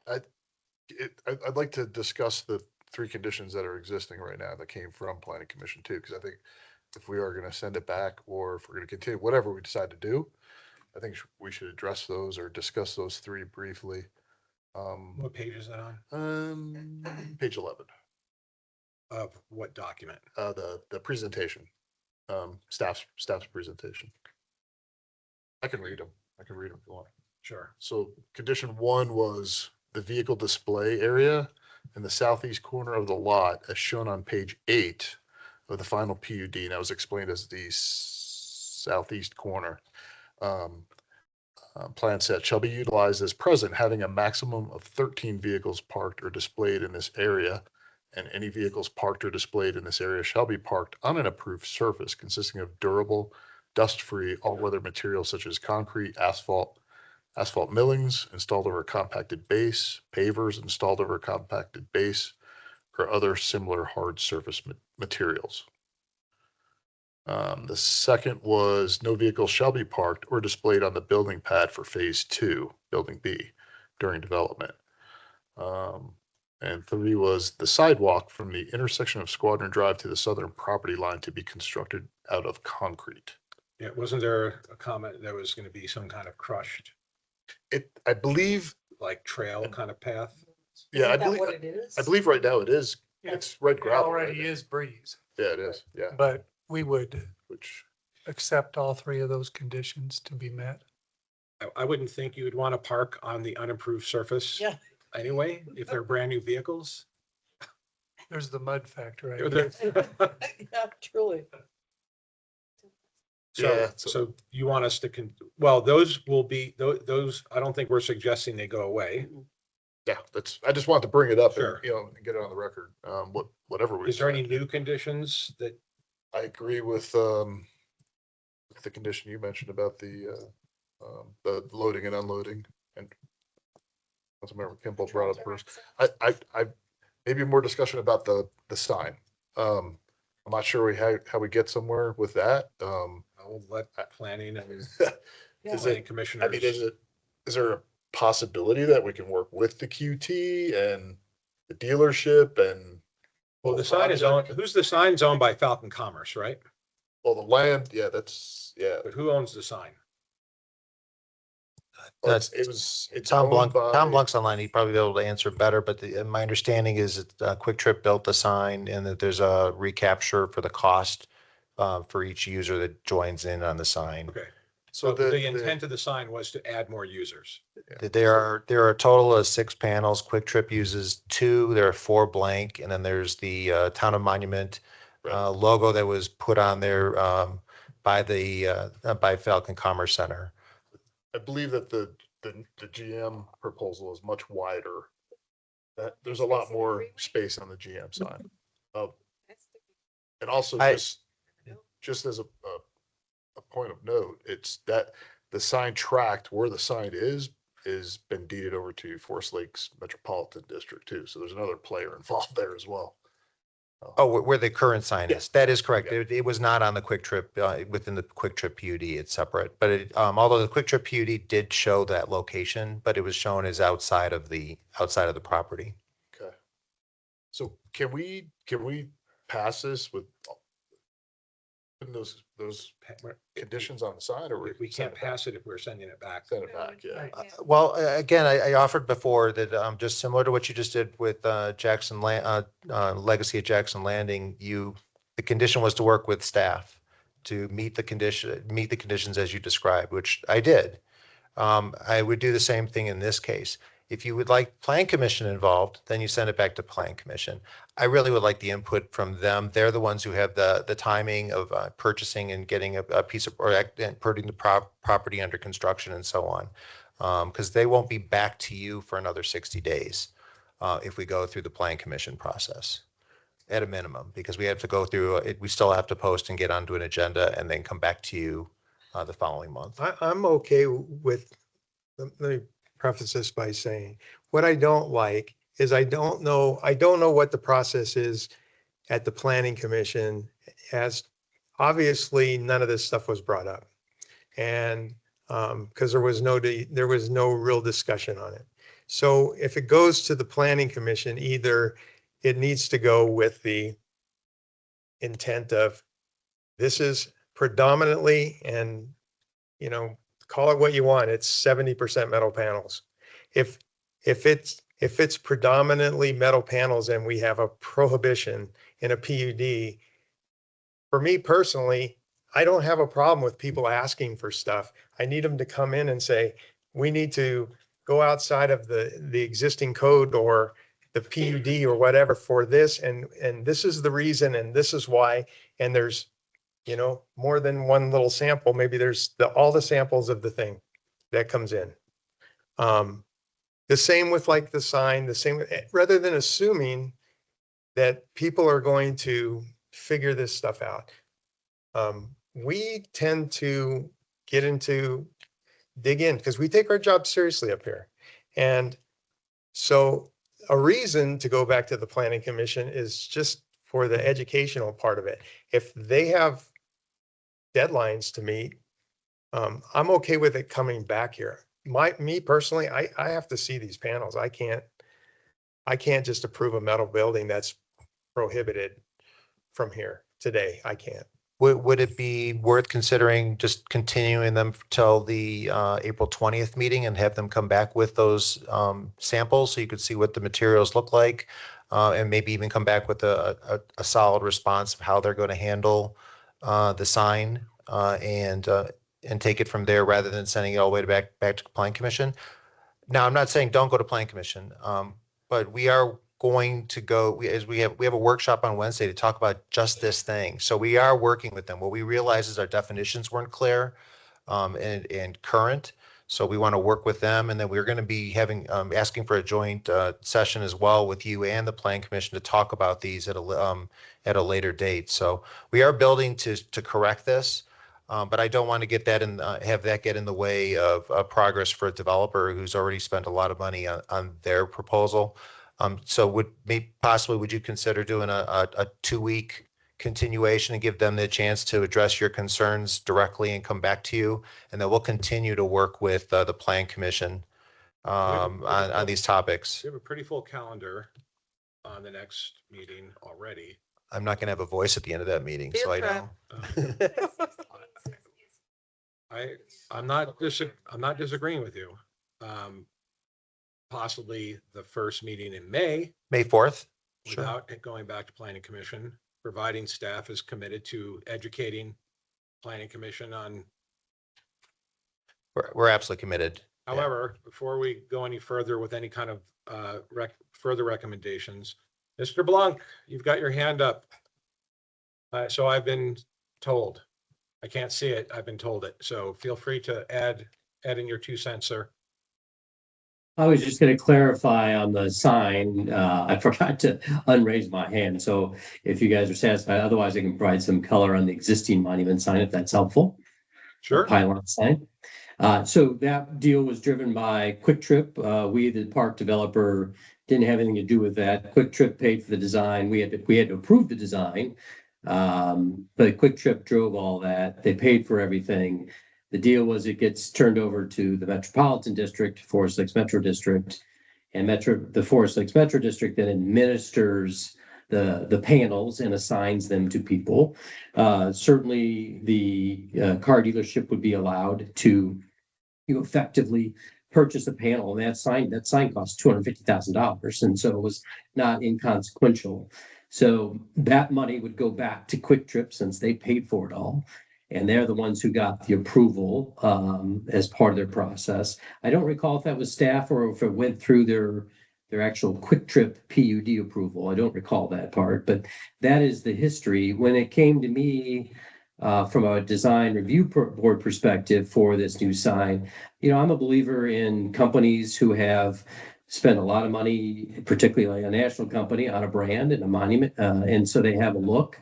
I'd like to discuss the 3 conditions that are existing right now that came from planning commission too, because I think if we are going to send it back or if we're going to continue, whatever we decide to do, I think we should address those or discuss those 3 briefly. What page is that on? Page 11. Of what document? The presentation, staff's presentation. I can read them. If you want. Sure. So condition 1 was the vehicle display area in the southeast corner of the lot as shown on page 8 of the final PUD. And that was explained as the southeast corner. Plan set shall be utilized as present, having a maximum of 13 vehicles parked or displayed in this area. And any vehicles parked or displayed in this area shall be parked on an approved surface consisting of durable, dust-free, all-weather materials such as concrete, asphalt millings installed over a compacted base, pavers installed over a compacted base, or other similar hard surface materials. The second was no vehicle shall be parked or displayed on the building pad for phase 2, building B, during development. And 3 was the sidewalk from the intersection of Squadron Drive to the southern property line to be constructed out of concrete. Yeah, wasn't there a comment there was going to be some kind of crushed, I believe, like trail kind of path? yeah, Isn't that what it is? I believe right now it is. Yeah, It's red It gravel. already right? is breeze, Yeah, it is. Yeah. but we would Which accept all 3 of those conditions to be met. I wouldn't think you would want to park on the unimproved surface. Yeah. Anyway, if they're brand new vehicles. There's the mud factor. I They're- guess. Yeah, truly. So, so you want us to, well, those will be, those, I don't think we're suggesting they go away. Yeah, I just want to bring it up Sure. and, and get it on the record. Whatever we. Is there any decide. new conditions that, I agree with the condition you mentioned about the loading and unloading, and Councilmember Kimball brought up first. I maybe more discussion about the sign. I'm not sure how we get somewhere with that. I'll let planning and Is planning it, commissioners. I mean, is there a possibility that we can work with the QT and the dealership and? Well, the sign is owned, the sign's owned by Falcon Commerce, right? Well, the land, yeah, But who owns the sign? That's it's Tom owned Blanc. by- Tom Blanc's online. He'd probably be able to answer better, but my understanding is that Quick Trip built the sign and that there's a recapture for the cost for each user that joins in on the sign. Okay. So The intent of the sign was to add more users. There are a total of 6 panels. Quick Trip uses 2. There are 4 blank, and then there's the Town of Monument logo that was put on there by Falcon Commerce Center. I believe that the GM proposal is much wider. That there's a lot more space on the GM side. And also just as a point of note, it's that the sign tract where the sign is been deeded over to Forest Lakes Metropolitan District too. So there's another player involved there as well. Oh, where the current sign Yeah. is. That is correct. Yeah. It was not on the Quick Trip, within the Quick Trip PUD. It's separate. But although the Quick Trip PUD did show that location, but it was shown as outside of the property. Okay. So can we pass this with putting those conditions on the side, or We can't pass it if we're sending it back. send it back? Yeah. Well, again, I offered before that just similar to what you just did with Legacy at Jackson Landing, the condition was to work with staff to meet the conditions as you described, which I did. I would do the same thing in this case. If you would like Plan Commission involved, then you send it back to Plan Commission. I really would like the input from them. They're the ones who have the timing of purchasing and getting a piece of, and putting the property under construction and so on. Because they won't be back to you for another 60 days if we go through the Plan Commission process. at a minimum, because we have to go through it. We still have to post and get onto an agenda and then come back to you the following month. I'm okay with, let me preface this by saying, what I don't like is I don't know what the process is at the planning commission, as obviously none of this stuff was brought up. And because there was no real discussion on it. So if it goes to the planning commission, either it needs to go with the intent of this is predominantly, and you know, call it what you want, it's 70% metal panels. If it's predominantly metal panels and we have a prohibition in a PUD, for me personally, I don't have a problem with people asking for stuff. I need them to come in and say, we need to go outside of the existing code or the PUD or whatever for this, and this is the reason, and this is why, and there's, you know, more than one little sample. Maybe there's all the samples of the thing that comes in. The same with like the sign, rather than assuming that people are going to figure this stuff out. We tend to dig in because we take our job seriously up here. And so a reason to go back to the planning commission is just for the educational part of it. If they have deadlines to meet, I'm okay with it coming back here. Me personally, I have to see these panels. I can't just approve a metal building that's prohibited from here today. I can't. Would it be worth considering just continuing them till the April 20th meeting and have them come back with those samples so you could see what the materials look like, and maybe even come back with a solid response of how they're going to handle the sign, and take it from there rather than sending it all the way back to Planning Commission? Now, I'm not saying don't go to Planning Commission, but we are going to go, we have a workshop on Wednesday to talk about just this thing. So we are working with them. What we realize is our definitions weren't clear and current. So we want to work with them, and then we're going to be having asking for a joint session as well with you and the Planning Commission to talk about these at a later date. So we are building to correct this. But I don't want to get that have that get in the way of progress for a developer who's already spent a lot of money on their proposal. So would you consider doing a 2-week continuation and give them the chance to address your concerns directly and come back to you? And then we'll continue to work with the Plan Commission on these topics. We have a pretty full calendar on the next meeting already. I'm not going to have a voice at the end of that meeting, so I know. I'm not disagreeing with you. Possibly the first meeting in May. May 4th. Without it going back to Planning Commission, providing staff is committed to educating Planning Commission on. We're absolutely committed. However, before we go any further with any kind of further recommendations, Mr. Blanc, you've got your hand up. So I've been told. I can't see it. I've been told it. So feel free to add in your 2 cents, sir. I was just going to clarify on the sign. I forgot to unraise my hand. So if you guys are satisfied, otherwise I can provide some color on the existing monument sign if that's helpful. Sure. Pylon sign. So that deal was driven by Quick Trip. We, the park developer, didn't have anything to do with that. Quick Trip paid for the design. We had to approve the design. But Quick Trip drove all that. They paid for everything. The deal was it gets turned over to the Metropolitan District, Forest Lakes Metro District, and the Forest Lakes Metro District then administers the panels and assigns them to people. Certainly the car dealership would be allowed to effectively purchase a panel, and that sign costs $250,000, and so it was not inconsequential. So that money would go back to Quick Trip since they paid for it all. And they're the ones who got the approval as part of their process. I don't recall if that was staff or if it went through their actual Quick Trip PUD approval. I don't recall that part, but that is the history. When it came to me from a design review board perspective for this new sign, I'm a believer in companies who have spend a lot of money, particularly like a national company, on a brand and a monument, and so they have a look.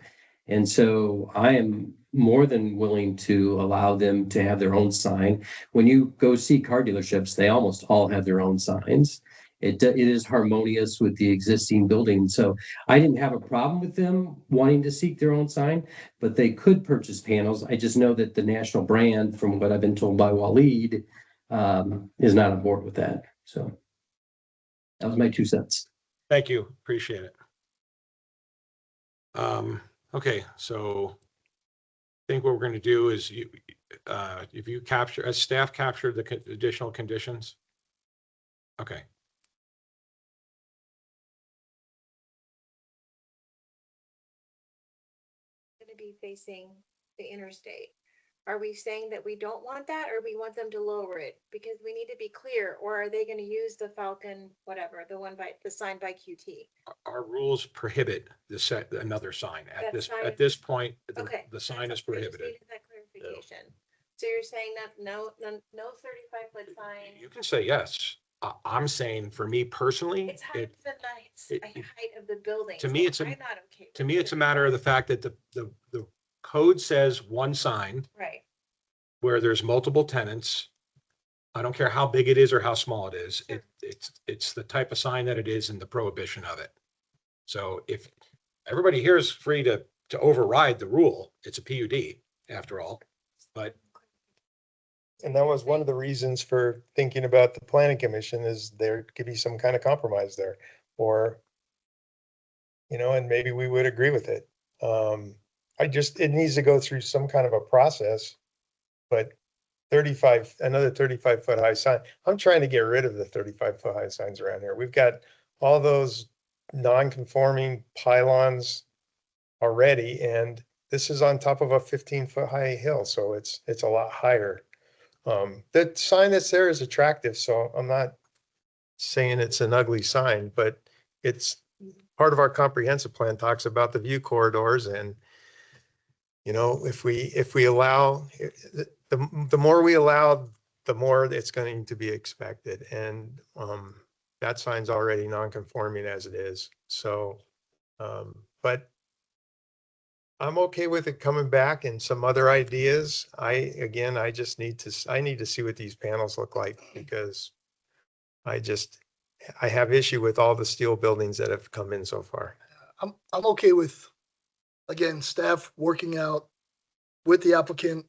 And so I am more than willing to allow them to have their own sign. When you go see car dealerships, they almost all have their own signs. It is harmonious with the existing building. So I didn't have a problem with them wanting to seek their own sign, but they could purchase panels. I just know that the national brand, from what I've been told by Waleed, is not on board with that. So that was my 2 cents. Thank you. Appreciate it. Okay, so I think what we're going to do is if you capture, as staff captured the additional conditions. Okay. Going to be facing the interstate. Are we saying that we don't want that, or we want them to lower it? Because we need to be clear, or are they going to use the Falcon, whatever, the sign by QT? Our rules prohibit another sign That sign at is- this point. Okay. The sign is I just prohibited. needed that clarification. So you're saying that no 35-foot sign? You can say yes. I'm saying for me personally, It's hard to the it- height of the building. to me, so it's a- I'm not okay. to with me, it's a matter of the fact that the code says one sign Right. where there's multiple tenants. I don't care how big it is or how small it is. It's the type of sign that it is and the prohibition of it. So if everybody here is free to override the rule, it's a PUD after all, but And that was one of the reasons for thinking about the planning commission, is there could be some kind of compromise there, or, and maybe we would agree with it. It needs to go through some kind of a process, but another 35-foot high sign. I'm trying to get rid of the 35-foot high signs around here. We've got all those non-conforming pylons already, and this is on top of a 15-foot high hill, so it's a lot higher. The sign that's there is attractive, so I'm not saying it's an ugly sign, but it's part of our comprehensive plan talks about the view corridors, and if we allow, the more we allow, the more it's going to be expected, and that sign's already non-conforming as it is. So, but I'm okay with it coming back and some other ideas. I need to see what these panels look like, because I have issue with all the steel buildings that have come in so far. I'm okay with, again, staff working out with the applicant,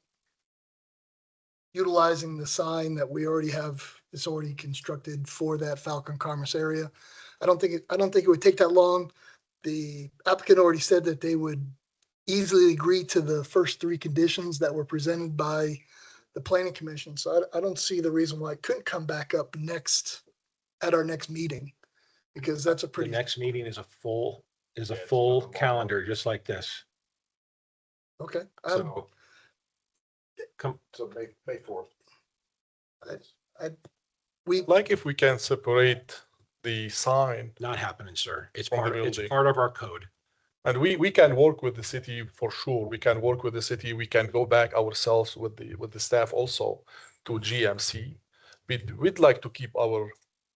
utilizing the sign that we already have, it's already constructed for that Falcon Commerce area. I don't think it would take that long. The applicant already said that they would easily agree to the first 3 conditions that were presented by the planning commission. So I don't see the reason why it couldn't come back up at our next meeting, because that's a the pretty. next meeting is a full calendar, just like this. Okay. So So May 4th. Like if we can separate the sign. Not happening, sir. It's From the it's building. part of our code. And we can work with the city for sure. We can work with the city. We can go back ourselves with the staff also to GMC. We'd like to keep our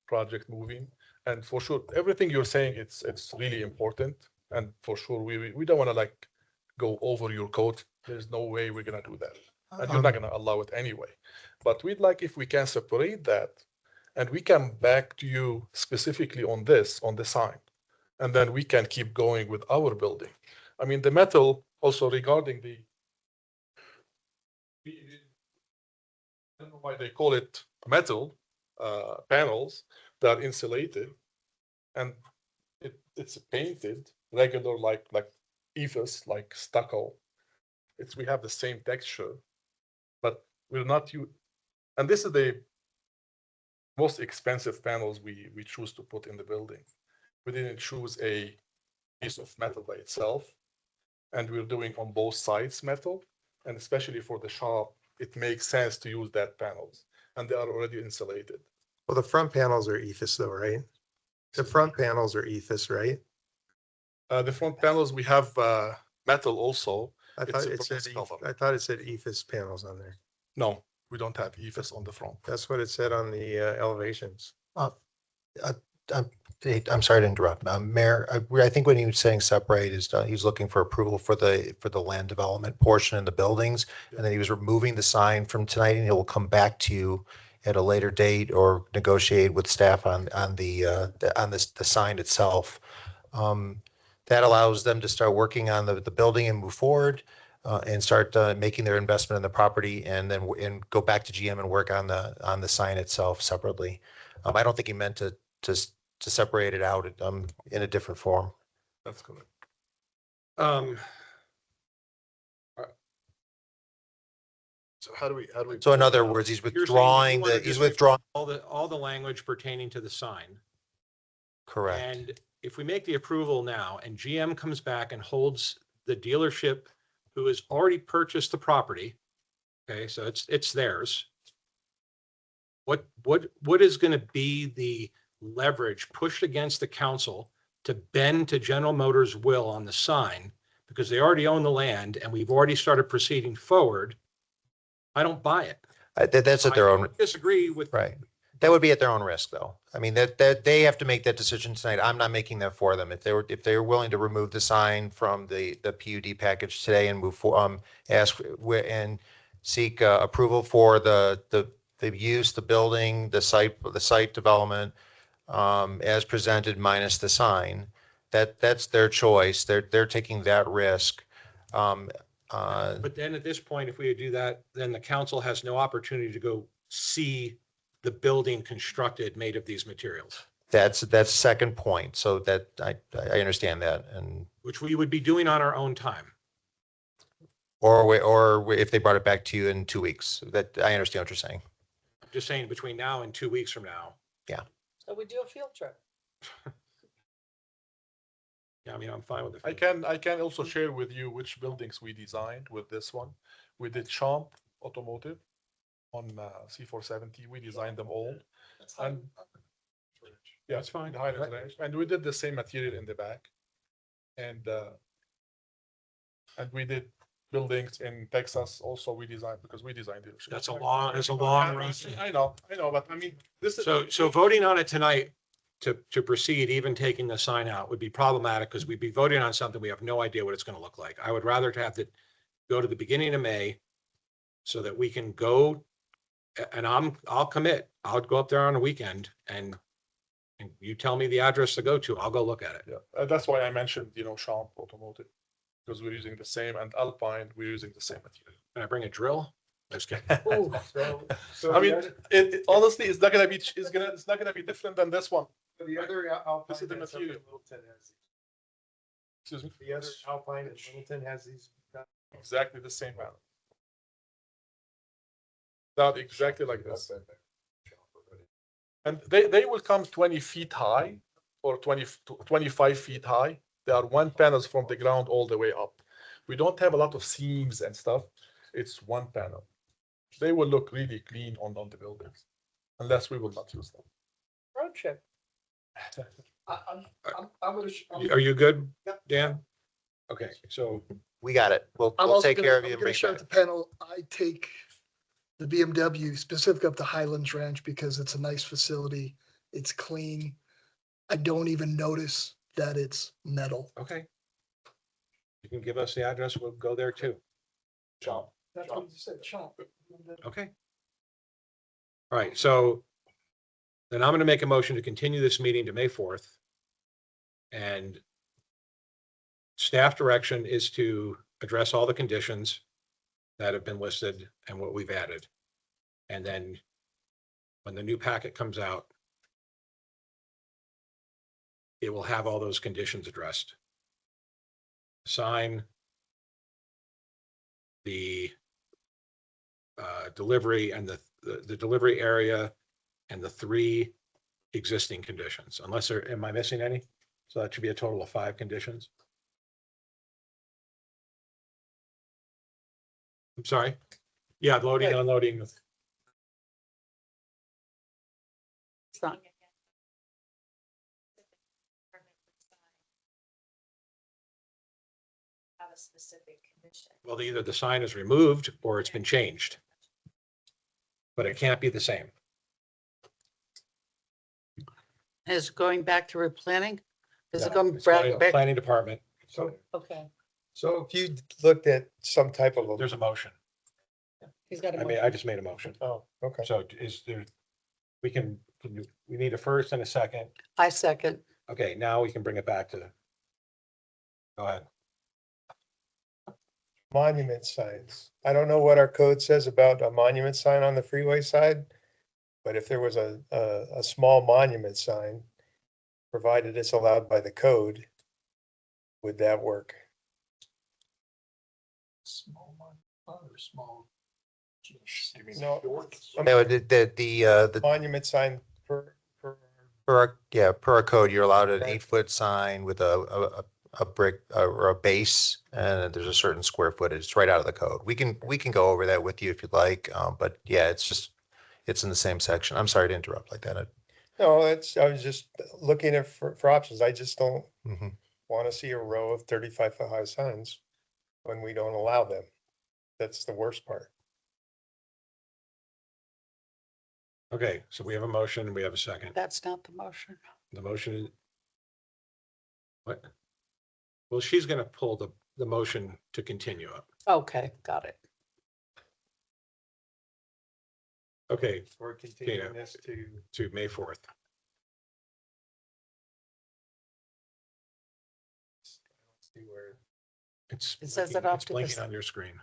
project moving. And for sure, everything you're saying, it's really important. And for sure, we don't want to go over your code. There's no way we're gonna do that. And you're not gonna allow it anyway. But we'd like if we can separate that and we come back to you specifically on the sign. And then we can keep going with our building. I mean, the metal also regarding I don't know why they call it metal panels that are insulated, and it's painted regular like ephes, like stucco. We have the same texture, but we're not you. And this is the most expensive panels we choose to put in the building. We didn't choose a piece of metal by itself, and we're doing on both sides metal, and especially for the shop, it makes sense to use that panels, and they are already insulated. Well, the front panels are ephes though, right? The front panels are ephes, right? The front panels, we have metal also. I thought it said ephes panels on there. No, we don't have ephes on the front. That's what it said on the elevations. I'm sorry to interrupt. Mayor, I think when he was saying separate is he's looking for approval for the land development portion in the buildings. And then he was removing the sign from tonight and he'll come back to you at a later date or negotiate with staff on the sign itself. That allows them to start working on the building and move forward and start making their investment in the property and then go back to GM and work on the sign itself separately. I don't think he meant to separate it out in a different form. That's correct. So how do we? So in other words, he's You're saying you withdrawing wanna he's just withdrawing. all the language pertaining to the sign. Correct. And if we make the approval now and GM comes back and holds the dealership who has already purchased the property, okay, so it's theirs. What is going to be the leverage pushed against the council to bend to General Motors' will on the sign because they already own the land and we've already started proceeding forward? I don't buy it. That's at their own. Disagree with. Right. That would be at their own risk, though. I mean, that they have to make that decision tonight. I'm not making that for them. If they were willing to remove the sign from the PUD package today and move for ask and seek approval for the use, the building, the site development as presented minus the sign, that's their choice. They're taking that risk. But then at this point, if we do that, then the council has no opportunity to go see the building constructed made of these materials. That's second point. So that I understand that, and which we would be doing on our own time. Or if they brought it back to you in 2 weeks, that I understand what you're saying. I'm just saying between now and 2 weeks from now. Yeah. So we do a field trip. Yeah, I mean, I'm fine with it. I can also share with you which buildings we designed with this one. We did Champ Automotive on C470. We designed them all. And yeah, that's fine. The Highlands Range. And we did the same material in the back. And we did buildings in Texas also. We designed because we designed it. That's a long run. I know, but I mean, this is so voting on it tonight to proceed, even taking the sign out, would be problematic because we'd be voting on something we have no idea what it's going to look like. I would rather to have to go to the beginning of May so that we can go, and I'll commit. I'll go up there on a weekend and you tell me the address to go to. I'll go look at it. Yeah, that's why I mentioned, Champ Automotive, because we're using the same, and Alpine, we're using the same material. Can I bring a drill? Just kidding. I mean, honestly, it's not gonna be different than this one. The other Alpine, This is the material. Littleton has. Excuse me. The other Alpine in Littleton has these. Exactly the same pattern. Not exactly like this. And they will come 20 feet high or 25 feet high. They are one panels from the ground all the way up. We don't have a lot of seams and stuff. It's one panel. They will look really clean on the buildings, unless we will not use them. Road trip. Are you good, Dan? Okay, so we got it. We'll take care of you. I'm gonna share with the panel. I take the BMW specific up to Highlands Ranch because it's a nice facility. It's clean. I don't even notice that it's metal. okay. You can give us the address. We'll go there too. That's what you said, Chomp. Okay. All right, so then I'm going to make a motion to continue this meeting to May 4th. And staff direction is to address all the conditions that have been listed and what we've added. And then when the new packet comes out, it will have all those conditions addressed. Sign, the delivery and the delivery area and the 3 existing conditions, unless am I missing any? So that should be a total of 5 conditions. I'm sorry. Yeah, loading, unloading. It's not. Have a specific condition. Well, either the sign is removed or it's been changed. But it can't be the same. Is it going back to replanning? Is it No, going it's going to the back? Planning department. So, Okay, so if you looked at some type of There's a motion. he's got a I mean, I just made a motion. oh, okay. So is there, we need a first and a second. I second. Okay, now we can bring it back to. Go ahead. Monument signs. I don't know what our code says about a monument sign on the freeway side. But if there was a small monument sign, provided it's allowed by the code, would that work? Small one, or small. No. No, the Monument sign per, per our code, you're allowed an 8-foot sign with a brick or a base, and there's a certain square footage. It's right out of the code. We can go over that with you if you'd like, but yeah, it's in the same section. I'm sorry to interrupt like that. no, I was just looking at for options. I just don't Mhm. want to see a row of 35-foot high signs when we don't allow them. That's the worst part. Okay, so we have a motion and we have a second. That's not the motion. The motion is. What? Well, she's gonna pull the motion to continue up. Okay, got it. Okay, We're continuing Tina, this to May 4th. see where It says blinking- it off it's to the blinking s- on your screen.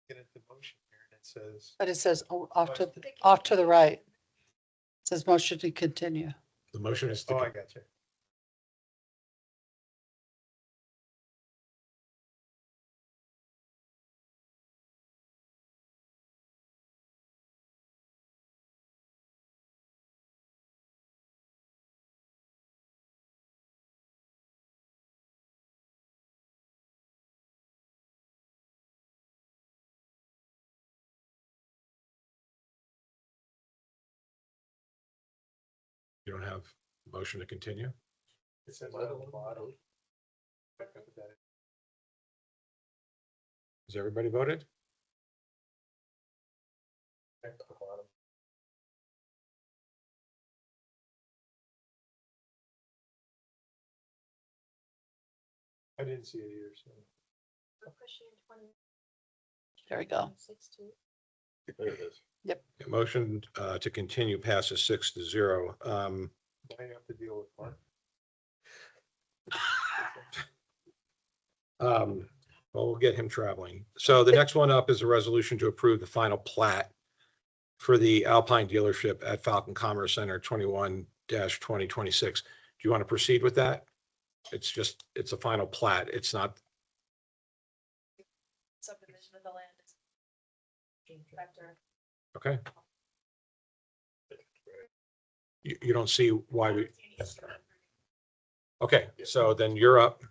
get at the motion here and it says. But it says off to the right. It says motion to continue. The motion is Oh, to, I got you. you don't have motion to continue? It says on the bottom. Has everybody voted? At the bottom. I didn't see it either, so. There we go. There it is. Yep. The motion to continue passes 6-0. I have to deal with Mark. Well, we'll get him traveling. So the next one up is a resolution to approve the final plat for the Alpine dealership at Falcon Commerce Center 21-2026. Do you want to proceed with that? It's a final plat. It's not, Subdivision of the land. okay. You don't see why we, okay, so then you're up.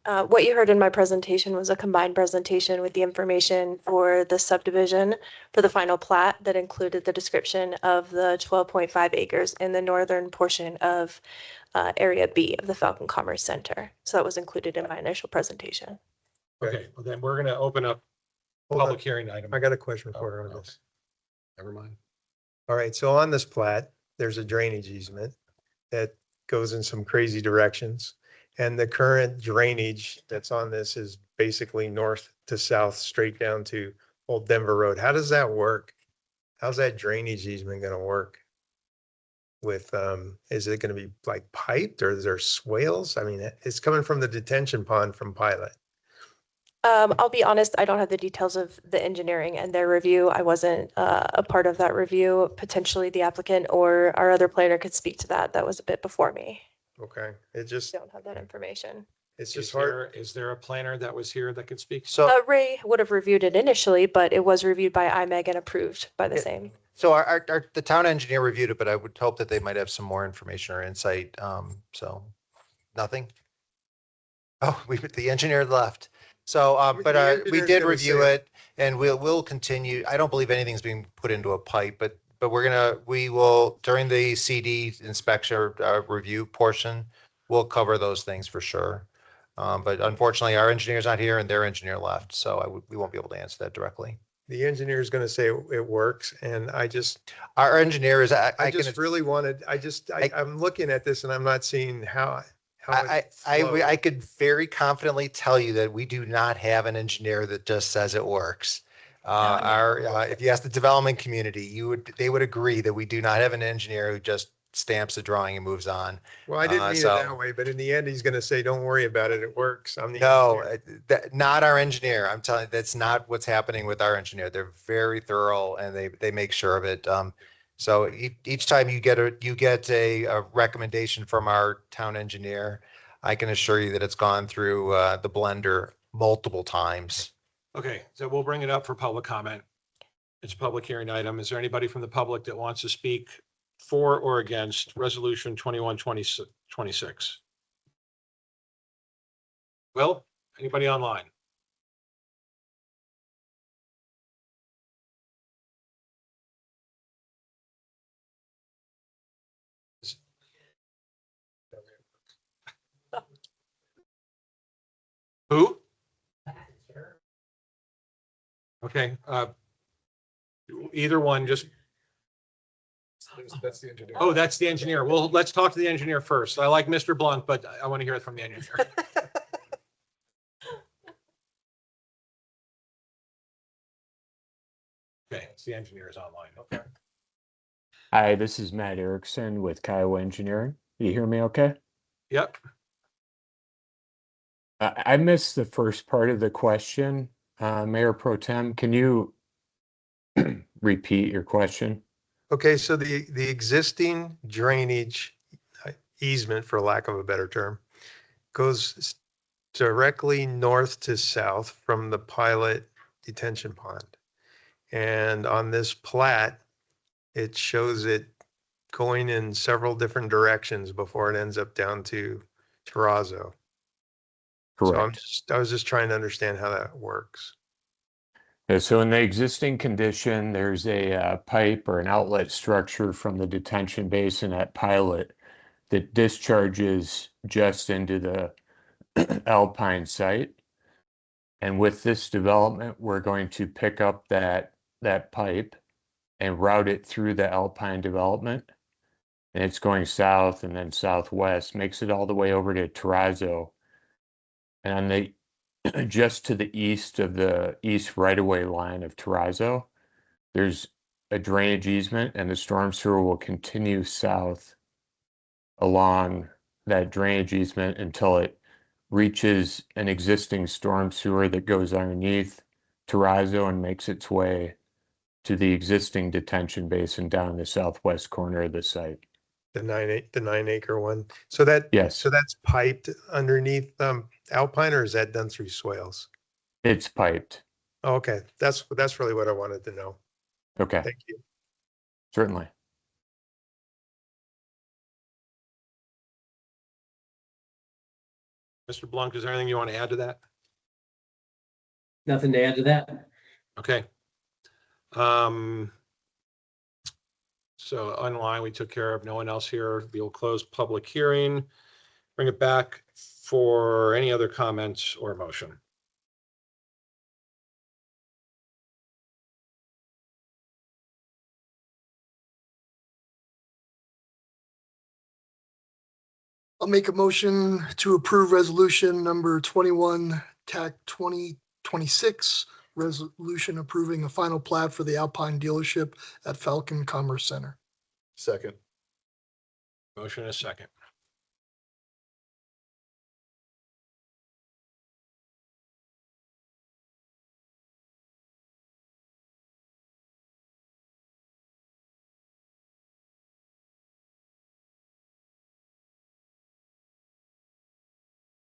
What you heard in my presentation was a combined presentation with the information for the subdivision for the final plat that included the description of the 12.5 acres in the northern portion of Area B of the Falcon Commerce Center. So that was included in my initial presentation. Okay, well then we're going to open up Hold on. public hearing item. I got a question for Oh, her on okay. this. Never mind. All right, so on this plat, there's a drainage easement that goes in some crazy directions. And the current drainage that's on this is basically north to south, straight down to Old Denver Road. How does that work? How's that drainage easement gonna work? With, is it gonna be like piped or is there swales? I mean, it's coming from the detention pond from Pilot. I'll be honest, I don't have the details of the engineering and their review. I wasn't a part of that review. Potentially the applicant or our other planner could speak to that. That was a bit before me. Okay, it just, Don't have that information. it's Is just hard. is there a planner that was here that could speak? So, Ray would have reviewed it initially, but it was reviewed by IMEG and approved by the same. so the town engineer reviewed it, but I would hope that they might have some more information or insight. So nothing. Oh, the engineer left. So, but The we engineer's did gonna review say- it and we'll continue. I don't believe anything's being put into a pipe, but we will, during the CD inspection review portion, we'll cover those things for sure. But unfortunately, our engineer's not here and their engineer left, so we won't be able to answer that directly. The engineer is going to say it works, and Our engineer is, I just really wanted, I'm looking at this and I'm not seeing how it flows. I could very confidently tell you that we do not have an engineer that just says it works. If you ask the development community, they would agree that we do not have an engineer who just stamps a drawing and moves on. Well, I didn't mean it that way, but in the end, he's going to say, don't worry about it. It works. I'm the engineer. Not our engineer. I'm telling you, that's not what's happening with our engineer. They're very thorough and they make sure of it. So each time you get a recommendation from our town engineer, I can assure you that it's gone through the blender multiple times. Okay, so we'll bring it up for public comment. It's a public hearing item. Is there anybody from the public that wants to speak for or against Resolution 2126? Will, anybody online? Who? Okay, either one, just. That's the engineer. Oh, that's the engineer. Well, let's talk to the engineer first. I like Mr. Blunt, but I want to hear it from the engineer. Okay, it's the engineer is online. Okay. Hi, this is Matt Erickson with Kiowa Engineering. You hear me okay? Yep. I missed the first part of the question. Mayor Pro Tem, can you repeat your question? Okay, so the existing drainage easement, for lack of a better term, goes directly north to south from the pilot detention pond. And on this plat, it shows it going in several different directions before it ends up down to Terrazzo. Correct. So I was just trying to understand how that works. Yeah, so in the existing condition, there's a pipe or an outlet structure from the detention basin at Pilot that discharges just into the Alpine site. And with this development, we're going to pick up that pipe and route it through the Alpine development. And it's going south and then southwest, makes it all the way over to Terrazzo. And on the just to the east of the east right-of-way line of Terrazzo, there's a drainage easement, and the storm sewer will continue south along that drainage easement until it reaches an existing storm sewer that goes underneath Terrazzo and makes its way to the existing detention basin down in the southwest corner of the site. The 9-acre one. Yes. So that's piped underneath Alpine, or is that done through swales? It's piped. Oh, okay, that's really what I wanted to know. Okay. Thank you. Certainly. Mr. Blanc, is there anything you want to add to that? Nothing to add to that. Okay. So online we took care of, no one else here. We'll close public hearing, bring it back for any other comments or motion. I'll make a motion to approve resolution number 21, TAC 2026, resolution approving a final plat for the Alpine dealership at Falcon Commerce Center. Second. Motion is second.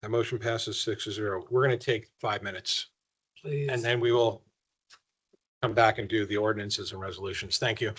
That motion passes 6-0. We're going to take 5 minutes. Please. And then we will come back and do the ordinances and resolutions. Thank you.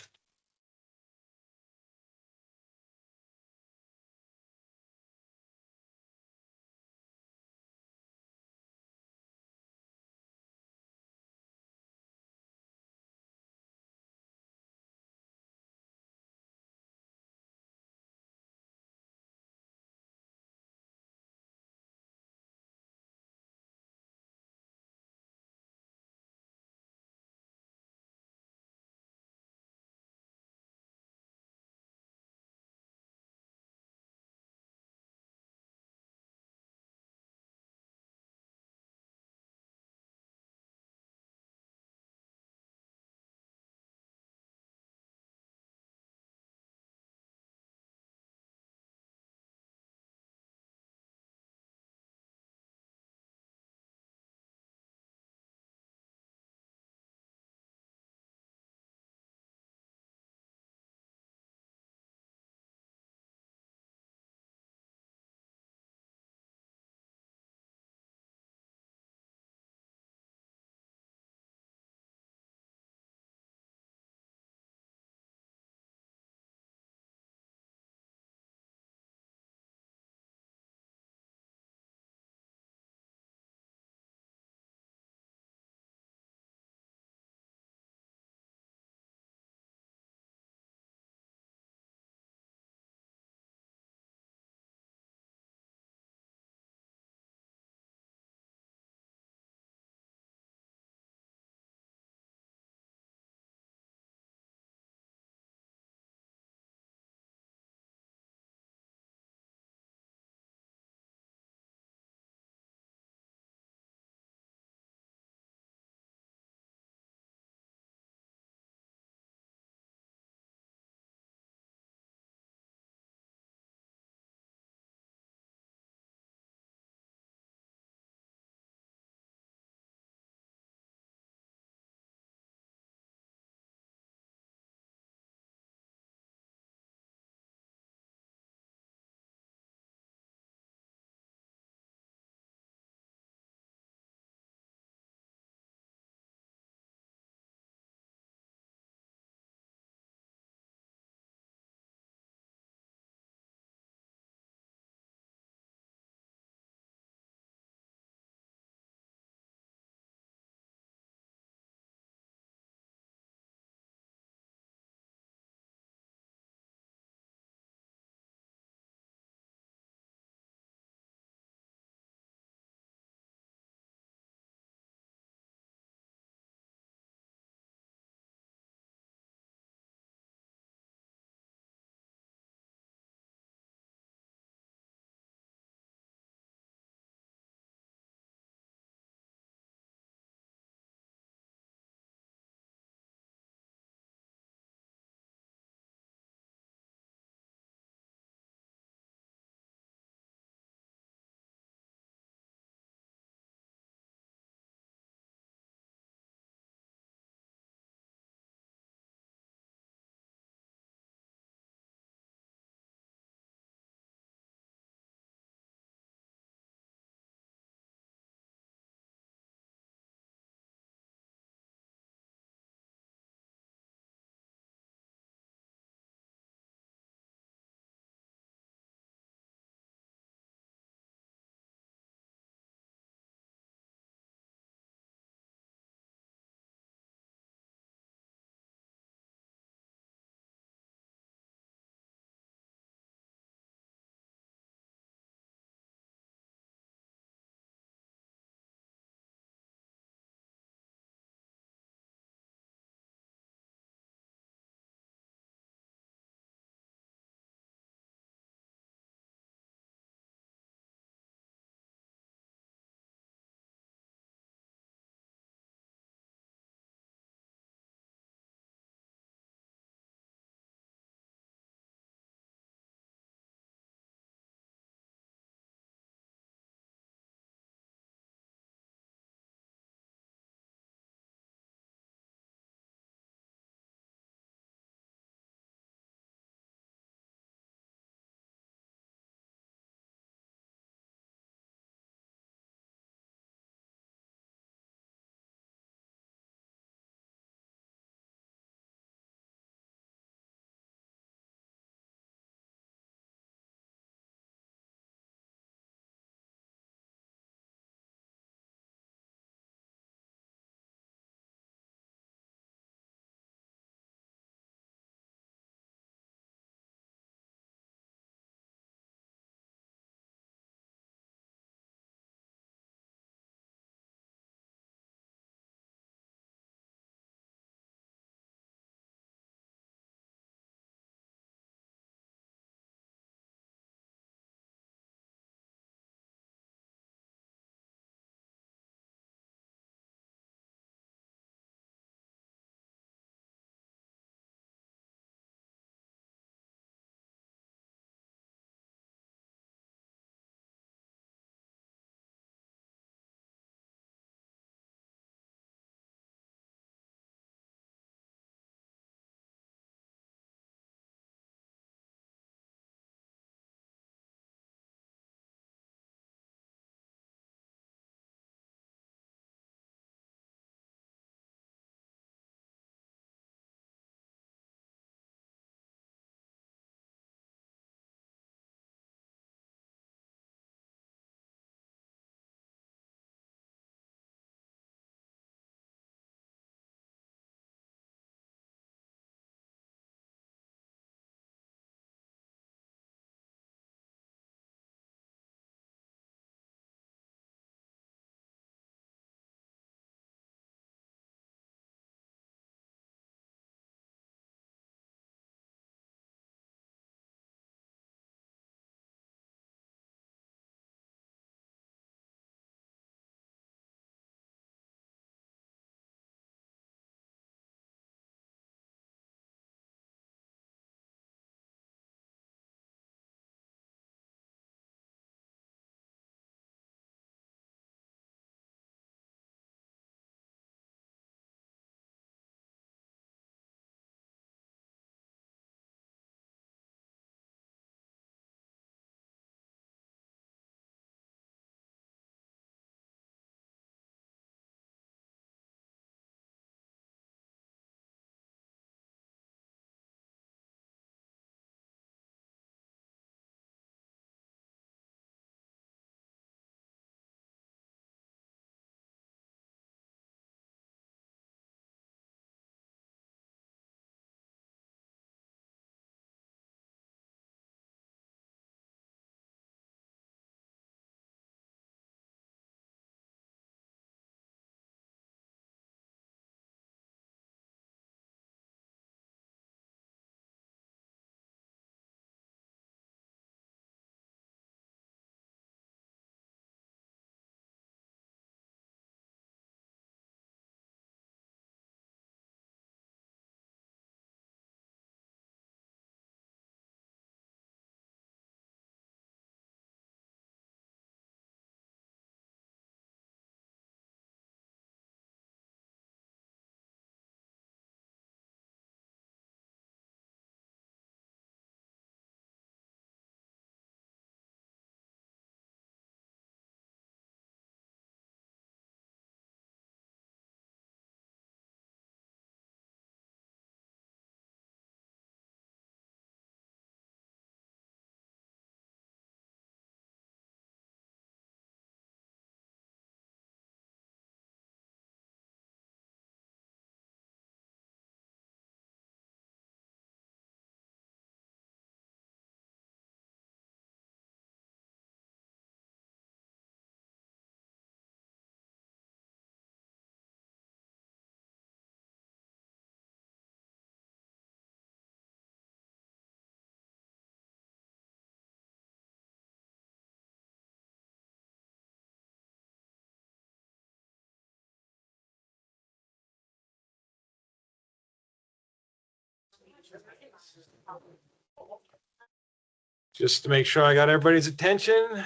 Just to make sure I got everybody's attention,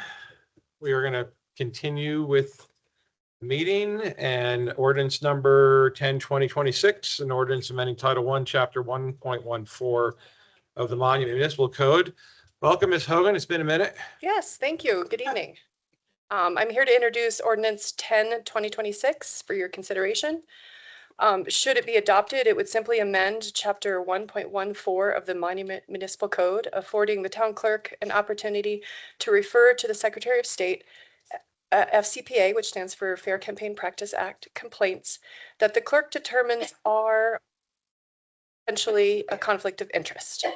we are going to continue with the meeting and ordinance number 10/2026, an ordinance amending Title 1, Chapter 1.14 of the Monument Municipal Code. Welcome, Ms. Hogan. It's been a minute. Yes, thank you. Good evening. I'm here to introduce ordinance 10/2026 for your consideration. Should it be adopted, it would simply amend chapter 1.14 of the Monument Municipal Code, affording the town clerk an opportunity to refer to the Secretary of State, FCPA, which stands for Fair Campaign Practice Act, complaints that the clerk determines are potentially a conflict of interest.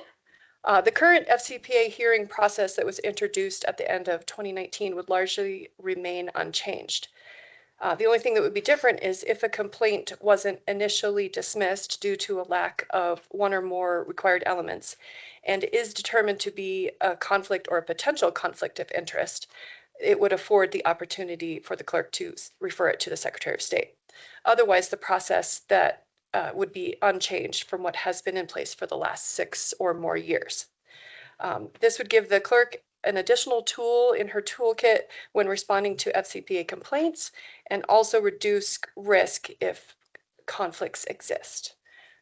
The current FCPA hearing process that was introduced at the end of 2019 would largely remain unchanged. The only thing that would be different is if a complaint wasn't initially dismissed due to a lack of one or more required elements and is determined to be a conflict or a potential conflict of interest, it would afford the opportunity for the clerk to refer it to the Secretary of State. Otherwise, the process that would be unchanged from what has been in place for the last 6 or more years. This would give the clerk an additional tool in her toolkit when responding to FCPA complaints and also reduce risk if conflicts exist.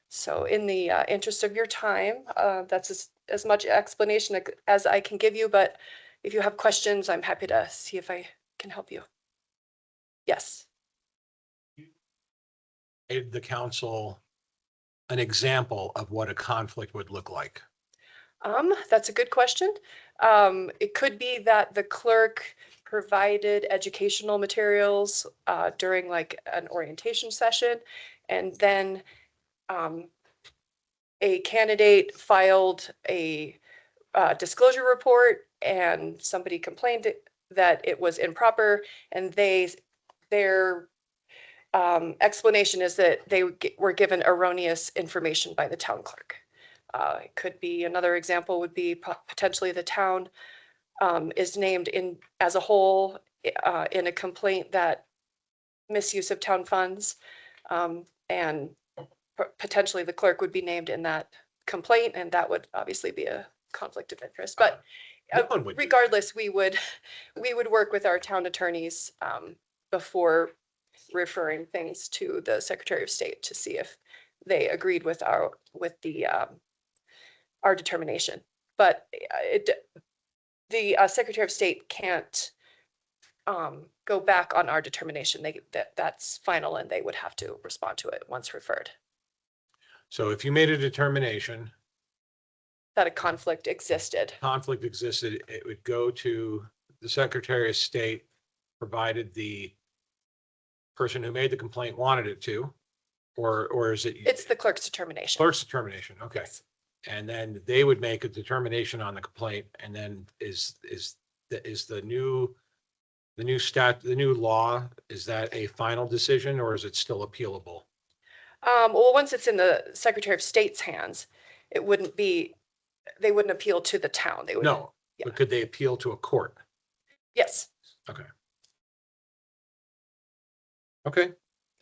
So in the interest of your time, that's as much explanation as I can give you, but if you have questions, I'm happy to see if I can help you. Yes. Gave the council an example of what a conflict would look like. That's a good question. It could be that the clerk provided educational materials during like an orientation session, and then a candidate filed a disclosure report and somebody complained that it was improper, and their explanation is that they were given erroneous information by the town clerk. It could be, another example would be potentially the town is named in as a whole in a complaint that misuse of town funds, and potentially the clerk would be named in that complaint, and that would obviously be a conflict of interest. But regardless, we would work with our town attorneys before referring things to the Secretary of State to see if they agreed with our determination. But the Secretary of State can't go back on our determination. That's final, and they would have to respond to it once referred. So if you made a determination That a conflict existed. It would go to the Secretary of State, provided the person who made the complaint wanted it to, or is it? It's the clerk's determination. Clerk's determination, okay. And then they would make a determination on the complaint, and then is the new law, is that a final decision, or is it still appealable? Well, once it's in the Secretary of State's hands, it wouldn't be, they wouldn't appeal to the town. They would. No, but could they appeal to a court? Yes. Okay. Okay.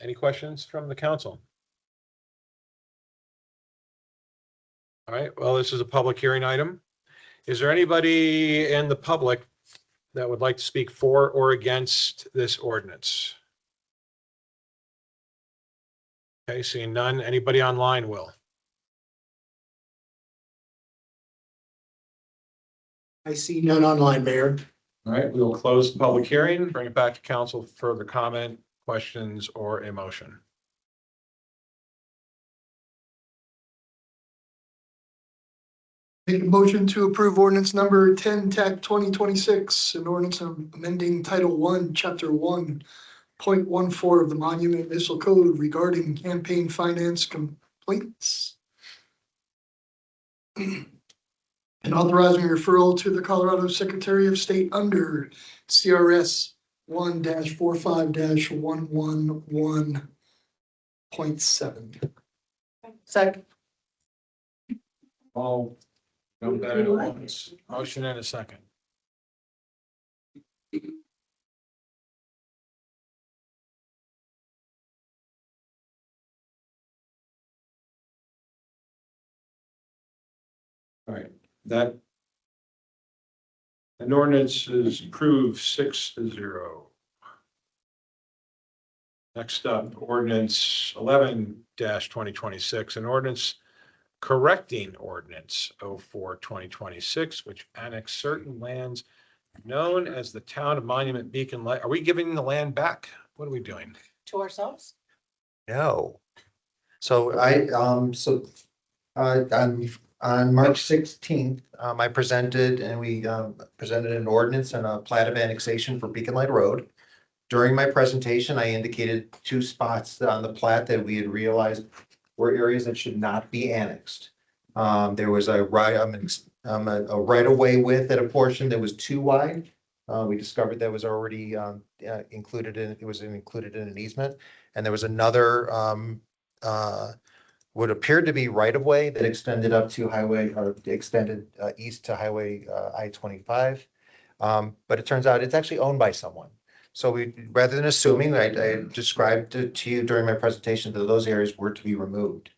Any questions from the council? All right, well, this is a public hearing item. Is there anybody in the public that would like to speak for or against this ordinance? Okay, seeing none. Anybody online, Will? I see none online, Mayor. All right, we will close the public hearing, bring it back to council for further comment, questions, or a motion. Make a motion to approve ordinance number 10/2026, an ordinance amending Title 1, Chapter 1.14 of the Monument Municipal Code regarding campaign finance complaints. And authorizing referral to the Colorado Secretary of State under CRS 1-45-111.7. Second. All come back at once. Motion and a second. All right, that an ordinance is approved 6-0. Next up, ordinance 11-2026, an ordinance correcting ordinance 04-2026, which annexed certain lands known as the town of Monument Beacon Lite. Are we giving the land back? What are we doing? To ourselves? No. So on March 16th, I presented and we presented an ordinance and a plat of annexation for Beacon Lite Road. During my presentation, I indicated 2 spots on the plat that we had realized were areas that should not be annexed. There was a right of way width at a portion that was too wide. We discovered that was already included in an easement, and there was another what appeared to be right of way that extended up to highway or extended east to highway I-25. But it turns out it's actually owned by someone. So rather than assuming, I described to you during my presentation that those areas were to be removed.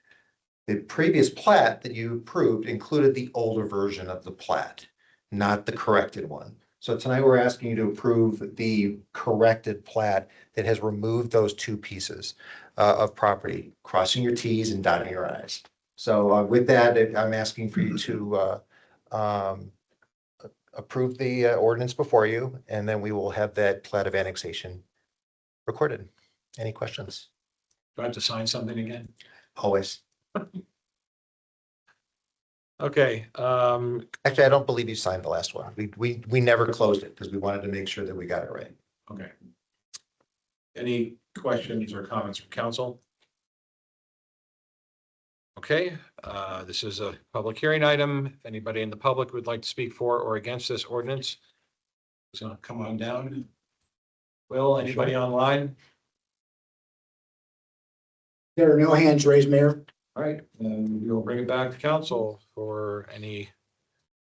The previous plat that you approved included the older version of the plat, not the corrected one. So tonight we're asking you to approve the corrected plat that has removed those 2 pieces of property, crossing your T's and dotting your I's. So with that, I'm asking for you to approve the ordinance before you, and then we will have that plat of annexation recorded. Any questions? Do I have to sign something again? Always. Okay. Actually, I don't believe you signed the last one. We never closed it because we wanted to make sure that we got it right. Okay. Any questions or comments from council? Okay, this is a public hearing item. If anybody in the public would like to speak for or against this ordinance, it's gonna come on down. Will, anybody online? There are no hands raised, Mayor. All right, then we'll bring it back to council for any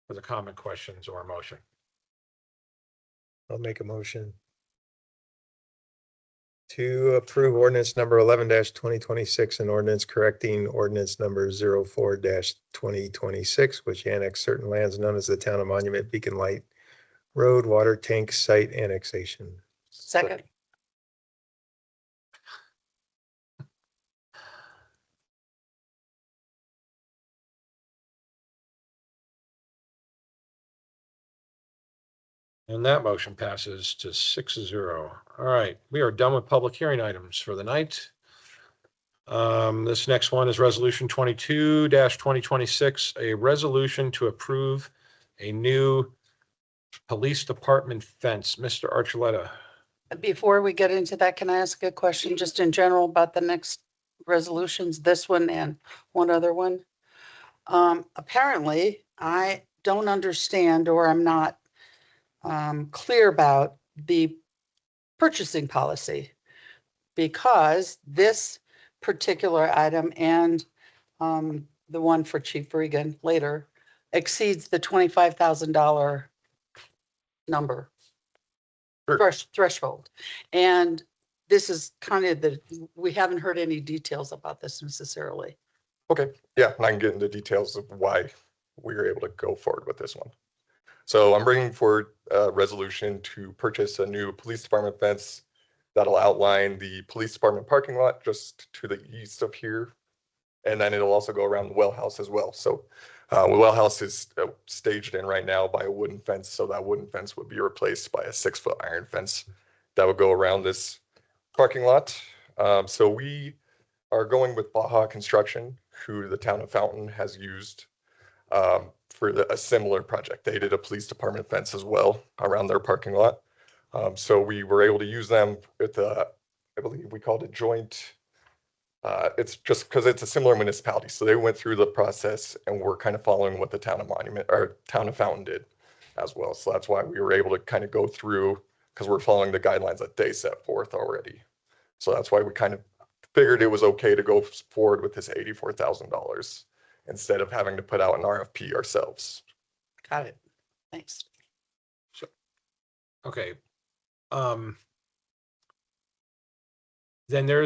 further comment, questions, or motion. I'll make a motion to approve ordinance number 11-2026, an ordinance correcting ordinance number 04-2026, which annexed certain lands known as the town of Monument Beacon Lite Road water tank site annexation. Second. And that motion passes to 6-0. All right, we are done with public hearing items for the night. This next one is resolution 22-2026, a resolution to approve a new police department fence. Mr. Archuleta. Before we get into that, can I ask a question just in general about the next resolutions, this one and one other one? Apparently, I don't understand, or I'm not clear about the purchasing policy, because this particular item and the one for Chief Regan later exceeds the $25,000 number threshold. And this is kind of we haven't heard any details about this necessarily. Okay, yeah, and I can get into details of why we were able to go forward with this one. So I'm bringing forward a resolution to purchase a new police department fence that'll outline the police department parking lot just to the east of here. And then it'll also go around the well house as well. So the well house is staged in right now by a wooden fence. So that wooden fence would be replaced by a 6-foot iron fence that would go around this parking lot. So we are going with Baja Construction, who the town of Fountain has used for a similar project. They did a police department fence as well around their parking lot. So we were able to use them with I believe we called it joint. It's just because it's a similar municipality. So they went through the process and we're kind of following what the town of Monument or town of Fountain did as well. So that's why we were able to kind of go through, because we're following the guidelines that they set forth already. So that's why we kind of figured it was okay to go forward with this $84,000 instead of having to put out an RFP ourselves. Got it. Thanks. So, okay. Then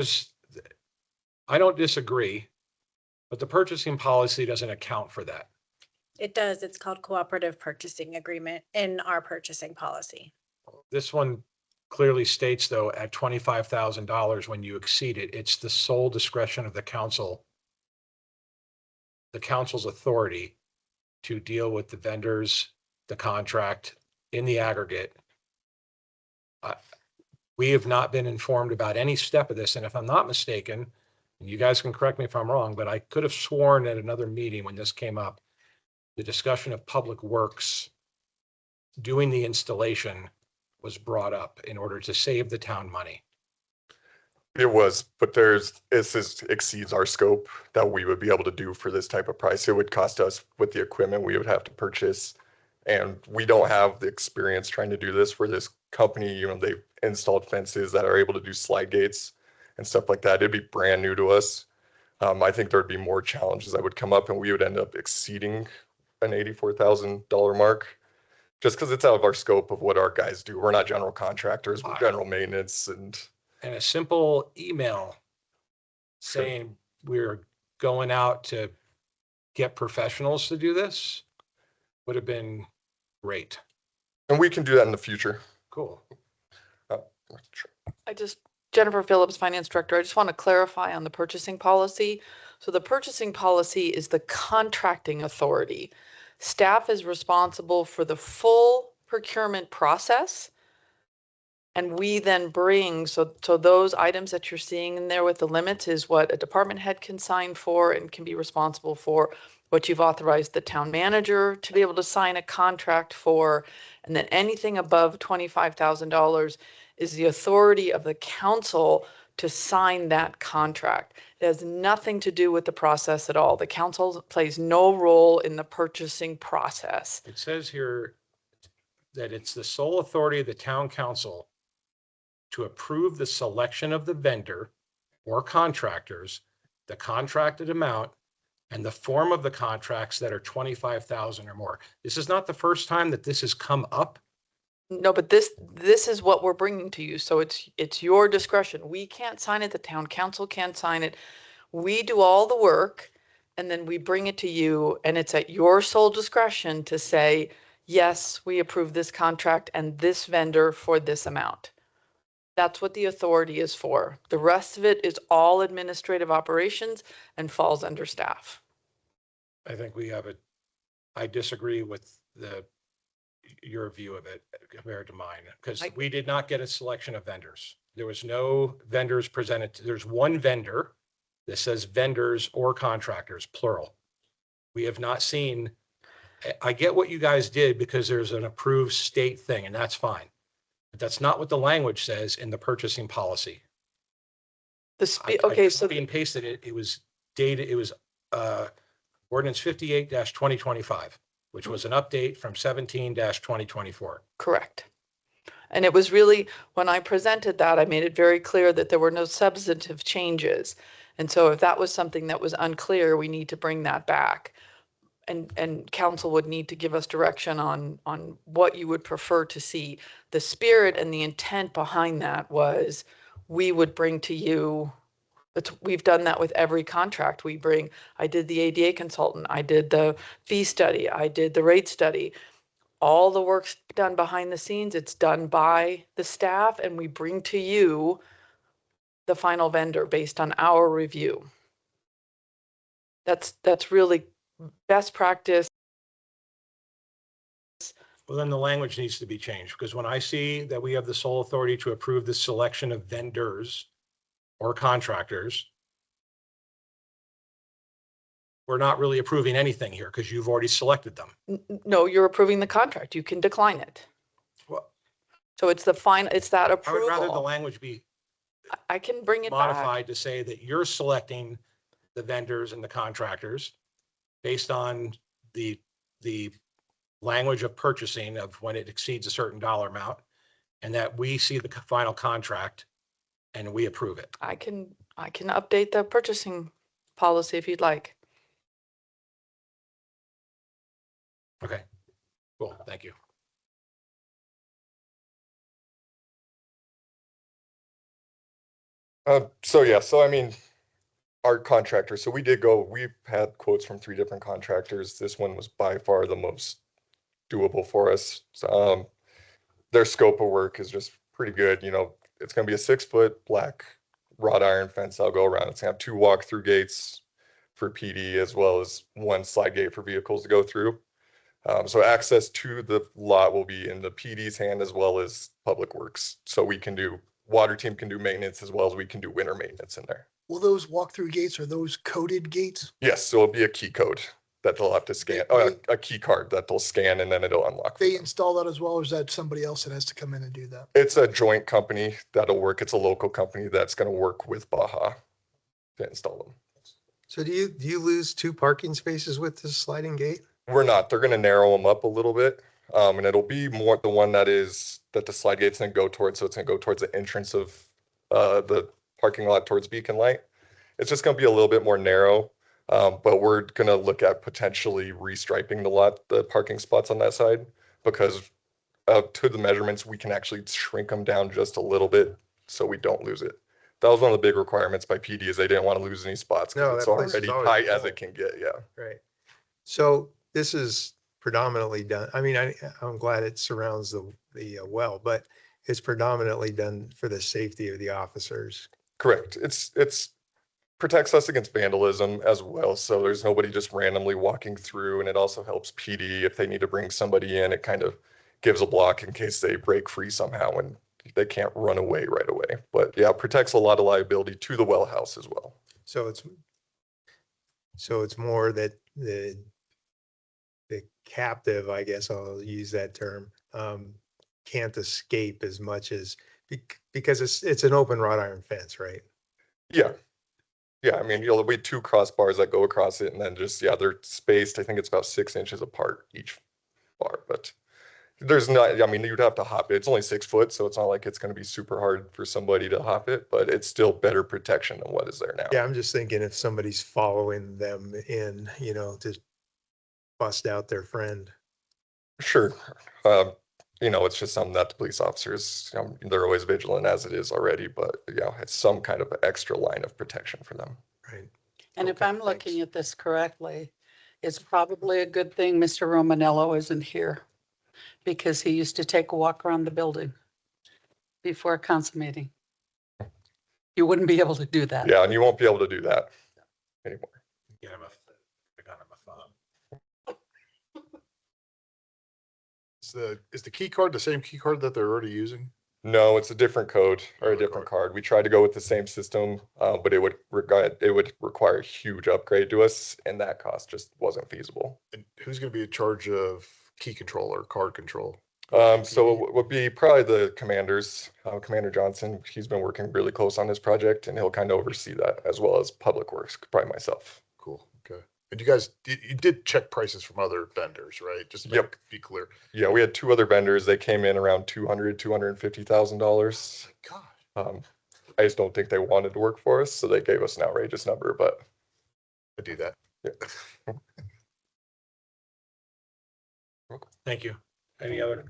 I don't disagree, but the purchasing policy doesn't account for that. It does. It's called cooperative purchasing agreement in our purchasing policy. This one clearly states, though, at $25,000, when you exceed it, it's the sole discretion of the council's authority to deal with the vendors, the contract in the aggregate. We have not been informed about any step of this. And if I'm not mistaken, and you guys can correct me if I'm wrong, but I could have sworn at another meeting when this came up, the discussion of Public Works doing the installation was brought up in order to save the town money. It was, but this exceeds our scope that we would be able to do for this type of price. It would cost us with the equipment we would have to purchase. And we don't have the experience trying to do this for this company. You know, they've installed fences that are able to do slide gates and stuff like that. It'd be brand new to us. I think there'd be more challenges that would come up and we would end up exceeding an $84,000 mark just because it's out of our scope of what our guys do. We're not general contractors, we're general maintenance and a simple email saying we're going out to get professionals to do this would have been great. And we can do that in the future. Cool. Jennifer Phillips, Finance Director. I just want to clarify on the purchasing policy. So the purchasing policy is the contracting authority. Staff is responsible for the full procurement process. And we then bring, so those items that you're seeing in there with the limits is what a department head can sign for and can be responsible for, what you've authorized the town manager to be able to sign a contract for. And then anything above $25,000 is the authority of the council to sign that contract. It has nothing to do with the process at all. The council plays no role in the purchasing process. It says here that it's the sole authority of the town council to approve the selection of the vendor or contractors, the contracted amount, and the form of the contracts that are 25,000 or more. This is not the first time that this has come up. No, but this is what we're bringing to you. So it's your discretion. We can't sign it. The town council can't sign it. We do all the work and then we bring it to you, and it's at your sole discretion to say, yes, we approve this contract and this vendor for this amount. That's what the authority is for. The rest of it is all administrative operations and falls under staff. I think I disagree with your view of it compared to mine, because we did not get a selection of vendors. There was no vendors presented. There's one vendor that says vendors or contractors, plural. We have not seen, I get what you guys did because there's an approved state thing, and that's fine. But that's not what the language says in the purchasing policy. Okay, so being pasted it was dated, it was ordinance 58-2025, which was an update from 17-2024. Correct. And it was really, when I presented that, I made it very clear that there were no substantive changes. And so if that was something that was unclear, we need to bring that back. And council would need to give us direction on what you would prefer to see. The spirit and the intent behind that was we would bring to you, we've done that with every contract we bring. I did the ADA consultant, I did the fee study, I did the rate study. All the work's done behind the scenes, it's done by the staff, and we bring to you the final vendor based on our review. That's really best practice. Well, then the language needs to be changed, because when I see that we have the sole authority to approve the selection of vendors or contractors, we're not really approving anything here because you've already selected them. No, you're approving the contract. You can decline it. Well, so it's it's that approval. I would rather the language be I can bring it modified back to say that you're selecting the vendors and the contractors based on the language of purchasing of when it exceeds a certain dollar amount, and that we see the final contract and we approve it. I can update the purchasing policy if you'd like. Okay, cool, thank you. So I mean, Our contractor, so we've had quotes from 3 different contractors. This one was by far the most doable for us. Their scope of work is just pretty good. You know, it's gonna be a 6-foot black wrought iron fence that'll go around. It's gonna have 2 walk-through gates for PD as well as 1 slide gate for vehicles to go through. So access to the lot will be in the PD's hand as well as Public Works. So water team can do maintenance as well as we can do winter maintenance in there. Will those walk-through gates, are those coded gates? Yes, so it'll be a key code that they'll have to scan, a key card that they'll scan and then it'll unlock. They install that as well, or is that somebody else that has to come in and do that? It's a joint company that'll work. It's a local company that's gonna work with Baja to install them. So do you lose 2 parking spaces with this sliding gate? We're not. They're gonna narrow them up a little bit. And it'll be more the one that the slide gate's gonna go towards. So it's gonna go towards the entrance of the parking lot towards Beacon Light. It's just gonna be a little bit more narrow. But we're gonna look at potentially restriping the parking spots on that side, because to the measurements, we can actually shrink them down just a little bit so we don't lose it. That was one of the big requirements by PD is they didn't want to lose any spots No, because it's that place is already always tight as full. it can get, yeah. Right. So this is predominantly done, I mean, I'm glad it surrounds the well, but it's predominantly done for the safety of the officers. Correct. It's protects us against vandalism as well. So there's nobody just randomly walking through, and it also helps PD if they need to bring somebody in. It kind of gives a block in case they break free somehow and they can't run away right away. But yeah, it protects a lot of liability to the well house as well. So it's more that the captive, I guess I'll use that term, can't escape as much as because it's an open wrought iron fence, right? Yeah. Yeah, I mean, there'll be 2 crossbars that go across it and then just, yeah, they're spaced. I think it's about 6 inches apart each bar, but there's not, I mean, you'd have to hop it. It's only 6 foot, so it's not like it's going to be super hard for somebody to hop it, but it's still better protection than what is there now. Yeah, I'm just thinking if somebody's following them in, to bust out their friend. Sure. It's just something that the police officers, they're always vigilant as it is already, but yeah, it's some kind of extra line of protection for them. Right. And if I'm looking at this correctly, it's probably a good thing Mr. Romanello isn't here, because he used to take a walk around the building before a council meeting. You wouldn't be able to do that. Yeah, and you won't be able to do that anymore. Get him I got him a phone. Is the key card the same key card that they're already using? No, it's a different code or a different card. We tried to go with the same system, but it would require a huge upgrade to us, and that cost just wasn't feasible. And who's going to be in charge of key control or card control? So it would be probably the commanders, Commander Johnson. He's been working really close on this project, and he'll kind of oversee that, as well as Public Works, probably myself. Cool. Okay. And you guys, you did check prices from other vendors, right? Just to be clear. Yeah, we had 2 other vendors. They came in around $250,000. God. I just don't think they wanted to work for us, so they gave us an outrageous number, but I do that. Yeah. Thank you. Any other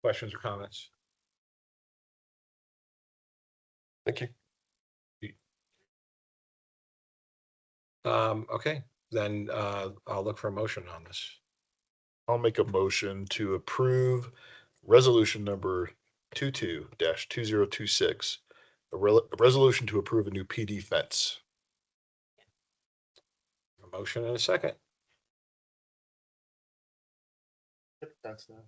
questions or comments? Thank you. Okay, then I'll look for a motion on this. I'll make a motion to approve resolution number 22-2026, a resolution to approve a new PD fence. A motion and a second. That's that.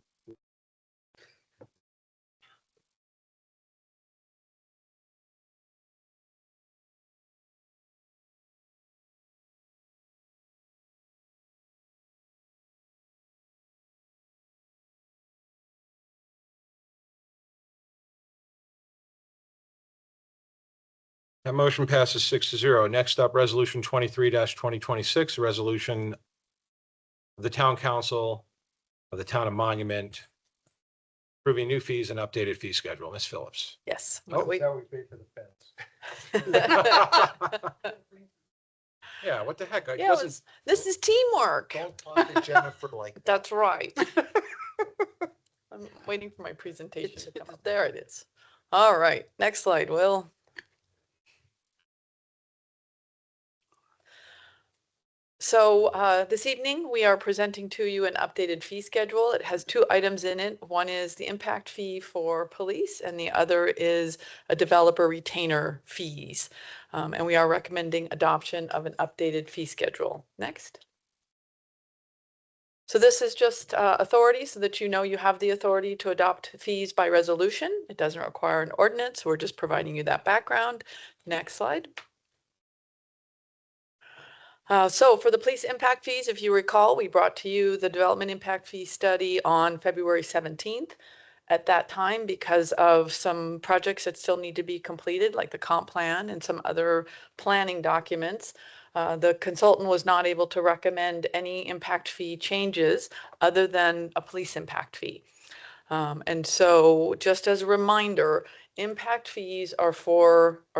That motion passes 6-0. Next up, resolution 23-2026, a resolution of the town council of the town of Monument approving new fees and updated fee schedule. Ms. Phillips. Yes. Oh, we- That we pay for the fence. Yeah, what the heck? It Yeah, wasn't- this is teamwork. Don't talk to Jennifer like that. That's right. I'm waiting for my presentation to come up. There it is. All right, next slide, Will. So this evening, we are presenting to you an updated fee schedule. It has two items in it. One is the impact fee for police, and the other is a developer retainer fees. And we are recommending adoption of an updated fee schedule. Next. So this is just authority so that you know you have the authority to adopt fees by resolution. It doesn't require an ordinance. We're just providing you that background. Next slide. So for the police impact fees, if you recall, we brought to you the development impact fee study on February 17th. At that time, because of some projects that still need to be completed, like the comp plan and some other planning documents, the consultant was not able to recommend any impact fee changes other than a police impact fee. And so just as a reminder, impact fees are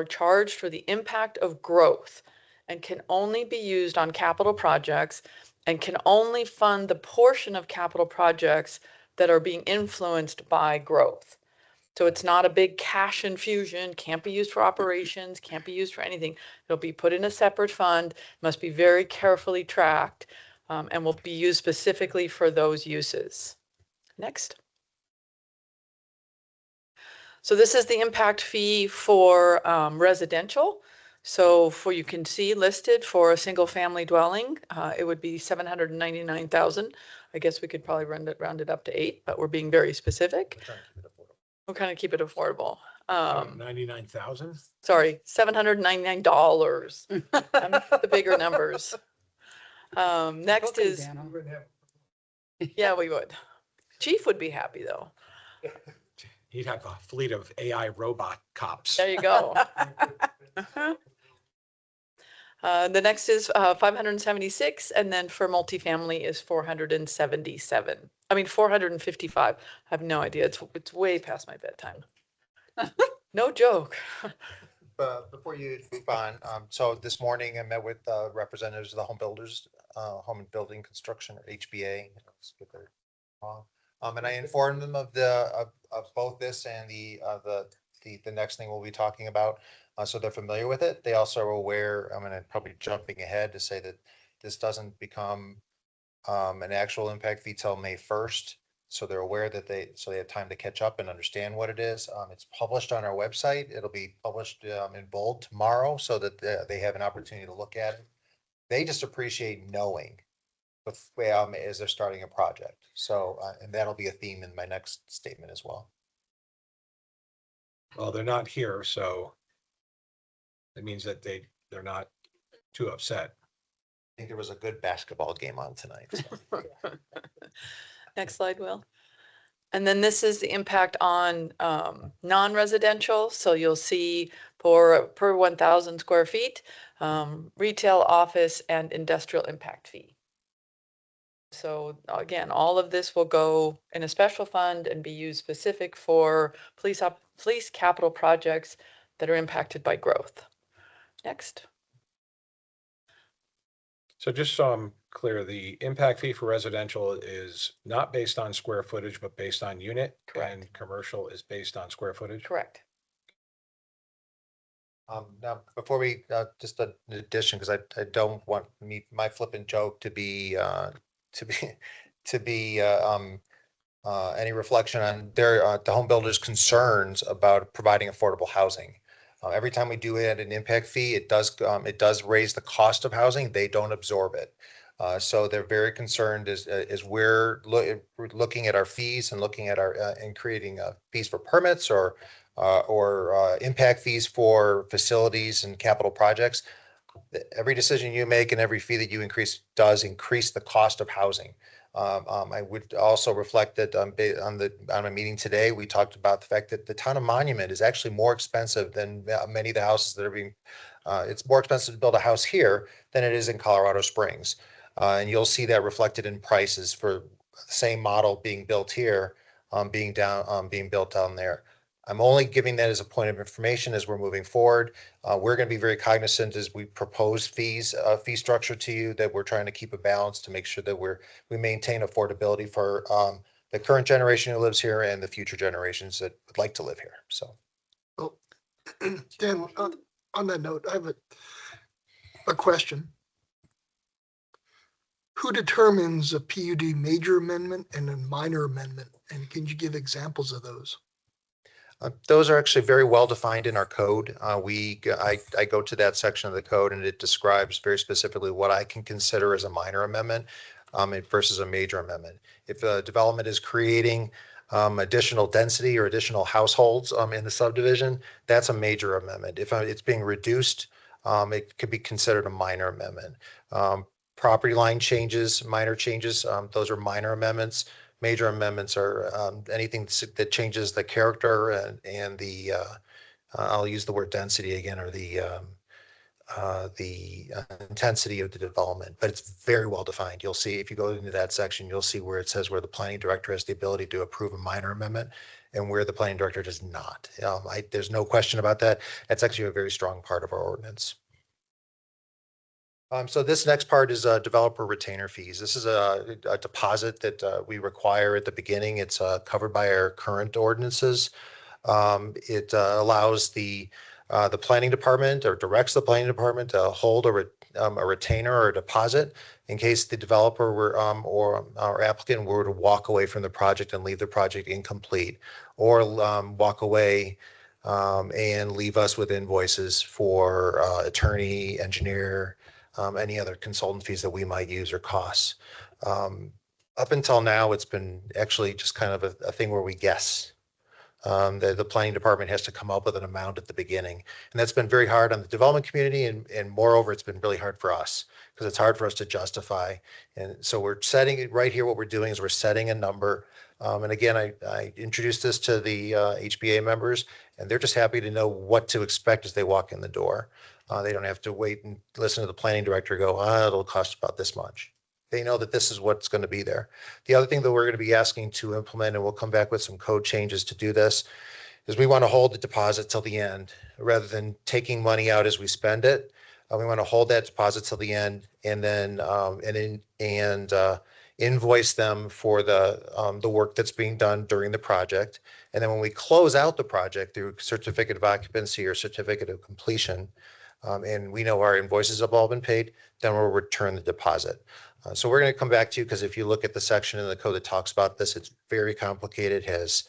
charged for the impact of growth and can only be used on capital projects and can only fund the portion of capital projects that are being influenced by growth. So it's not a big cash infusion, can't be used for operations, can't be used for anything. It'll be put in a separate fund, must be very carefully tracked, and will be used specifically for those uses. Next. So this is the impact fee for residential. So you can see listed for a single family dwelling, it would be 799,000. I guess we could probably round it up to 8, but we're being very specific. We're kind of keep it affordable. 99,000? Sorry, $799. The bigger numbers. Next Okay, is, Dana. yeah, we would. Chief would be happy though. He'd have a fleet of AI robot cops. There you go. The next is 576, and then for multifamily is 477. I mean 455. I have no idea. It's way past my bedtime. No joke. Before you move on, so this morning I met with representatives of the home builders, home and building construction, or HBA. Let's get that wrong. And I informed them of both this and the next thing we'll be talking about. So they're familiar with it. They also are aware, I'm gonna probably jumping ahead to say that this doesn't become an actual impact fee till May 1st. So they're aware that they have time to catch up and understand what it is. It's published on our website. It'll be published in bold tomorrow so that they have an opportunity to look at it. They just appreciate knowing as they're starting a project. So, and that'll be a theme in my next statement as well. Well, they're not here, so it means that they're not too upset. I think there was a good basketball game on tonight. So. Next slide, Will. And then this is the impact on non-residential. So you'll see per 1,000 square feet, retail, office, and industrial impact fee. So again, all of this will go in a special fund and be used specific for police capital projects that are impacted by growth. Next. So just so I'm clear, the impact fee for residential is not based on square footage, but based on unit. Correct. And commercial is based on square footage. Correct. Now, before we just an addition, because I don't want my flippant joke to be any reflection on the home builders' concerns about providing affordable housing. Every time we do add an impact fee, it does raise the cost of housing. They don't absorb it. So they're very concerned as we're looking at our fees and looking at and creating fees for permits or impact fees for facilities and capital projects. Every decision you make and every fee that you increase does increase the cost of housing. I would also reflect that on a meeting today, we talked about the fact that the town of Monument is actually more expensive than many of the houses that are being. It's more expensive to build a house here than it is in Colorado Springs, and you'll see that reflected in prices for the same model being built here, being built down there. I'm only giving that as a point of information as we're moving forward. We're going to be very cognizant as we propose fee structure to you that we're trying to keep a balance to make sure that we maintain affordability for the current generation who lives here and the future generations that would like to live here. So, Well, Dan, on that note, I have a question. who determines a PUD major amendment and a minor amendment? And can you give examples of those? Those are actually very well defined in our code. I go to that section of the code and it describes very specifically what I can consider as a minor amendment versus a major amendment. If a development is creating additional density or additional households in the subdivision, that's a major amendment. If it's being reduced, it could be considered a minor amendment. Property line changes, minor changes, those are minor amendments. Major amendments are anything that changes the character and the, I'll use the word density again, or the intensity of the development, but it's very well defined. You'll see if you go into that section, you'll see where it says where the planning director has the ability to approve a minor amendment and where the planning director does not. There's no question about that. That's actually a very strong part of our ordinance. So this next part is developer retainer fees. This is a deposit that we require at the beginning. It's covered by our current ordinances. It allows the planning department or directs the planning department to hold a retainer or a deposit in case the developer were or our applicant were to walk away from the project and leave the project incomplete, or walk away and leave us with invoices for attorney, engineer, any other consultant fees that we might use or costs. Up until now, it's been actually just kind of a thing where we guess. The planning department has to come up with an amount at the beginning. And that's been very hard on the development community. And moreover, it's been really hard for us because it's hard for us to justify. And so we're setting it right here. What we're doing is we're setting a number. And again, I introduced this to the HBA members, and they're just happy to know what to expect as they walk in the door. They don't have to wait and listen to the planning director go, it'll cost about this much. They know that this is what's going to be there. The other thing that we're going to be asking to implement, and we'll come back with some code changes to do this, is we want to hold the deposit till the end rather than taking money out as we spend it. We want to hold that deposit till the end and then invoice them for the work that's being done during the project. And then when we close out the project through certificate of occupancy or certificate of completion, and we know our invoices have all been paid, then we'll return the deposit. So we're going to come back to you because if you look at the section in the code that talks about this, it's very complicated, has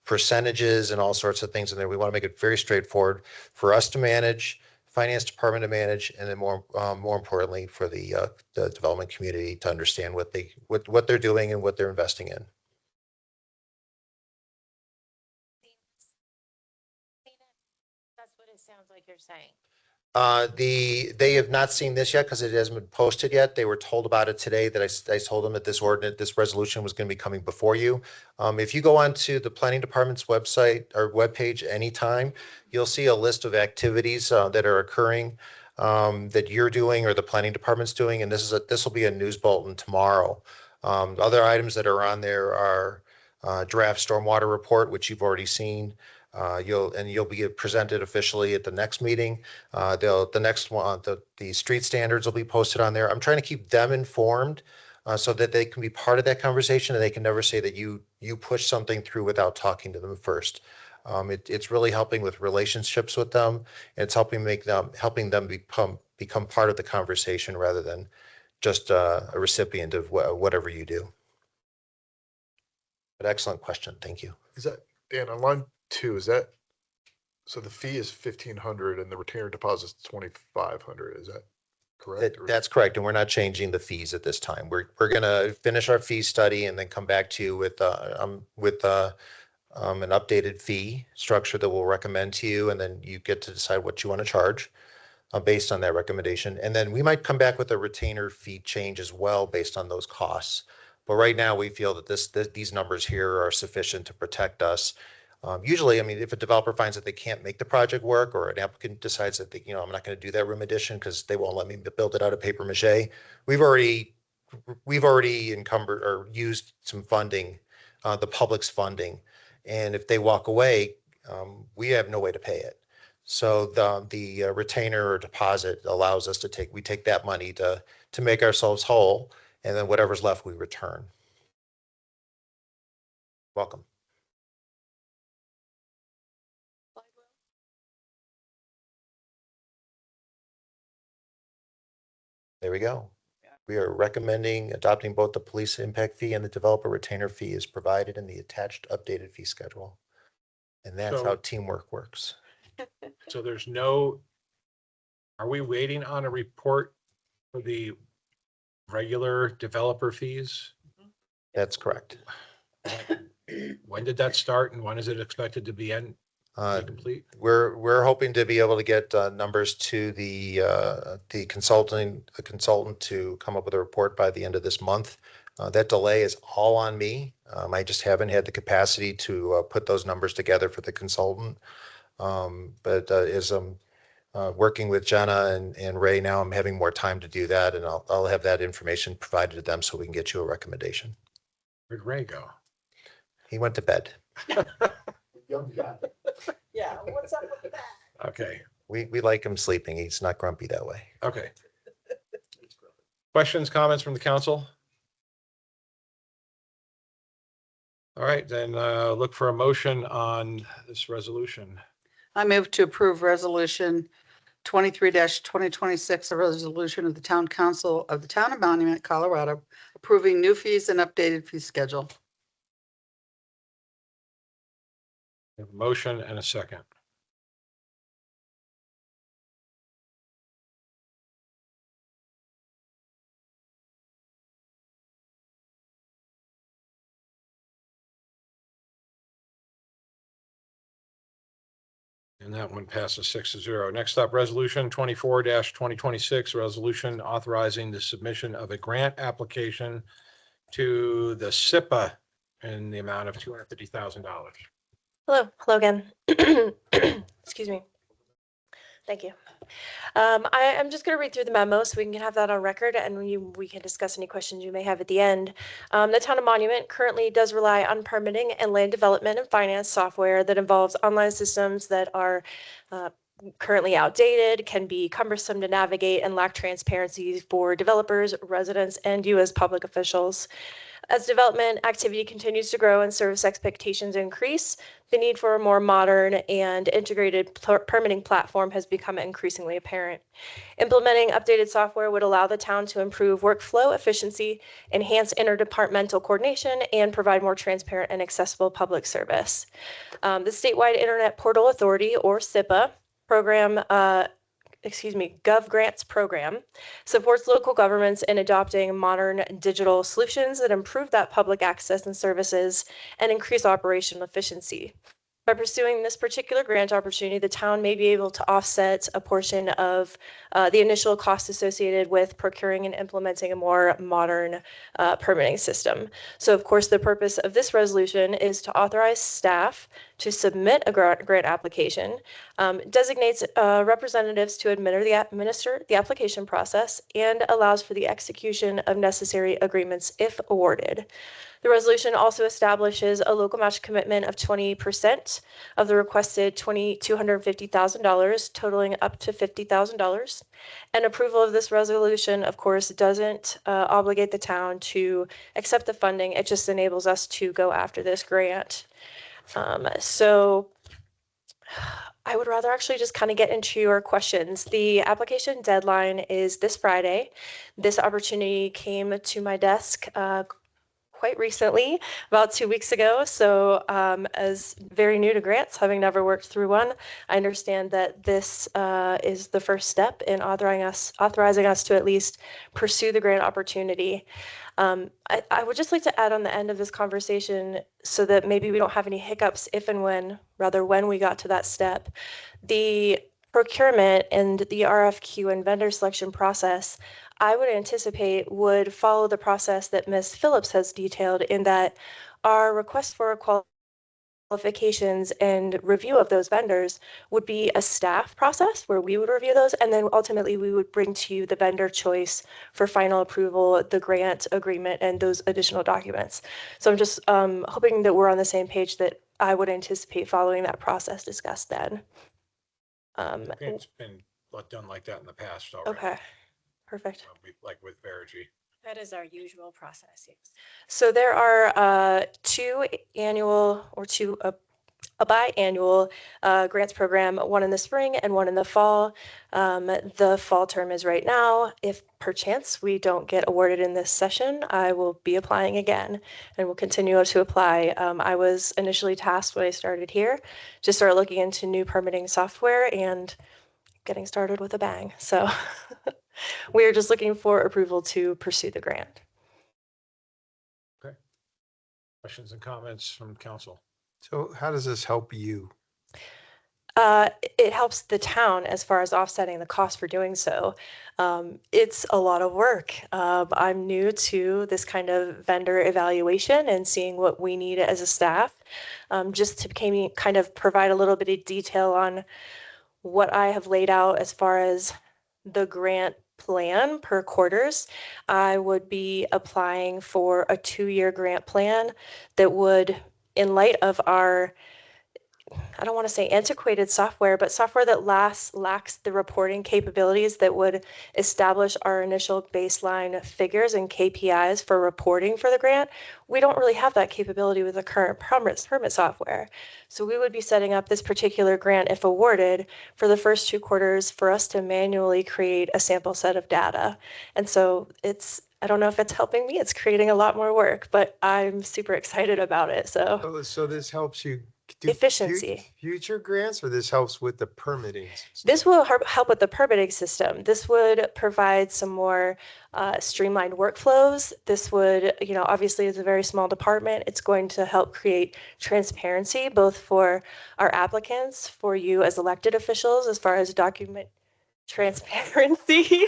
percentages and all sorts of things in there. We want to make it very straightforward for us to manage, finance department to manage, and then more importantly for the development community to understand what they're doing and what they're investing in. That's what it sounds like you're saying. They have not seen this yet because it hasn't been posted yet. They were told about it today that I told them that this resolution was going to be coming before you. If you go onto the planning department's website or webpage anytime, you'll see a list of activities that are occurring that you're doing or the planning department's doing. And this will be a news bulletin tomorrow. Other items that are on there are draft stormwater report, which you've already seen. You'll be presented officially at the next meeting. The next one, the street standards will be posted on there. I'm trying to keep them informed so that they can be part of that conversation and they can never say that you push something through without talking to them first. It's really helping with relationships with them. And it's helping them become part of the conversation rather than just a recipient of whatever you do. But excellent question. Thank you. Is that, Dan, on line 2, is that, so the fee is 1,500 and the retainer deposit is 2,500, is that correct? That's correct. And we're not changing the fees at this time. We're going to finish our fee study and then come back to you with an updated fee structure that we'll recommend to you. And then you get to decide what you want to charge based on that recommendation. And then we might come back with a retainer fee change as well based on those costs. But right now we feel that these numbers here are sufficient to protect us. Usually, I mean, if a developer finds that they can't make the project work or an applicant decides that I'm not going to do that room addition because they won't let me build it out of paper mache, we've already encumbered or used some funding, the public's funding. And if they walk away, we have no way to pay it. So the retainer or deposit allows us to take that money to make ourselves whole, and then whatever's left we return. Welcome. There we go. We are recommending adopting both the police impact fee and the developer retainer fee is provided in the attached updated fee schedule. And that's So- how teamwork works. So there's no, are we waiting on a report for the regular developer fees? That's correct. When did that start and when is it expected to be complete? We're hoping to be able to get numbers to the consultant to come up with a report by the end of this month. That delay is all on me. I just haven't had the capacity to put those numbers together for the consultant. But as I'm working with Jenna and Ray now, I'm having more time to do that, and I'll have that information provided to them so we can get you a recommendation. Where'd Ray go? He went to bed. Young guy. Yeah, what's up with that? Okay, We like him sleeping. He's not grumpy that way. okay. Questions, comments from the council? All right, then look for a motion on this resolution. I move to approve resolution 23-2026, a resolution of the Town Council of the Town of Monument, Colorado, approving new fees and updated fee schedule. We have a motion and a second. And that one passes 6-0. Next up, resolution 24-2026, resolution authorizing the submission of a grant application to the SIPA in the amount of $250,000. Hello again. Excuse me. Thank you. I'm just going to read through the memo so we can have that on record and we can discuss any questions you may have at the end. The Town of Monument currently does rely on permitting and land development and finance software that involves online systems that are currently outdated, can be cumbersome to navigate, and lack transparency for developers, residents, and you as public officials. As development activity continues to grow and service expectations increase, the need for a more modern and integrated permitting platform has become increasingly apparent. Implementing updated software would allow the town to improve workflow efficiency, enhance interdepartmental coordination, and provide more transparent and accessible public service. The Statewide Internet Portal Authority, or SIPA, program Gov Grants program supports local governments in adopting modern digital solutions that improve that public access and services and increase operational efficiency. By pursuing this particular grant opportunity, the town may be able to offset a portion of the initial costs associated with procuring and implementing a more modern permitting system. So, of course, the purpose of this resolution is to authorize staff to submit a grant application, designates representatives to administer the application process, and allows for the execution of necessary agreements if awarded. The resolution also establishes a local match commitment of 20% of the requested $250,000, totaling up to $50,000. And approval of this resolution, of course, doesn't obligate the town to accept the funding. It just enables us to go after this grant. So I would rather actually just kind of get into your questions. The application deadline is this Friday. This opportunity came to my desk quite recently, about 2 weeks ago. So as very new to grants, having never worked through one, I understand that this is the first step in authorizing us to at least pursue the grant opportunity. I would just like to add on the end of this conversation so that maybe we don't have any hiccups if and when we got to that step. The procurement and the RFQ and vendor selection process, I would anticipate would follow the process that Ms. Phillips has detailed, in that our request for qualifications and review of those vendors would be a staff process where we would review those, and then ultimately we would bring to you the vendor choice for final approval, the grant agreement, and those additional documents. So I'm just hoping that we're on the same page, that I would anticipate following that process discussed then. I think it's been done like that in the past already. Okay, perfect. Like with Verigy. That is our usual process, yes. So there are two a biannual grants program, one in the spring and one in the fall. The fall term is right now. If perchance we don't get awarded in this session, I will be applying again and will continue to apply. I was initially tasked when I started here to start looking into new permitting software and getting started with a bang. So we are just looking for approval to pursue the grant. Okay. Questions and comments from council? So how does this help you? It helps the town as far as offsetting the cost for doing so. It's a lot of work. I'm new to this kind of vendor evaluation and seeing what we need as a staff. Just to kind of provide a little bit of detail on what I have laid out as far as the grant plan per quarters, I would be applying for a 2-year grant plan that would, in light of our, I don't want to say antiquated software, but software that lacks the reporting capabilities that would establish our initial baseline figures and KPIs for reporting for the grant. We don't really have that capability with the current permit software. So we would be setting up this particular grant, if awarded, for the first 2 quarters for us to manually create a sample set of data. And so I don't know if it's helping me, it's creating a lot more work, but I'm super excited about it. So this helps you do efficiency. Future grants, or this helps with the permitting system? This will help with the permitting system. This would provide some more streamlined workflows. This would, obviously it's a very small department. It's going to help create transparency, both for our applicants, for you as elected officials, as far as document transparency.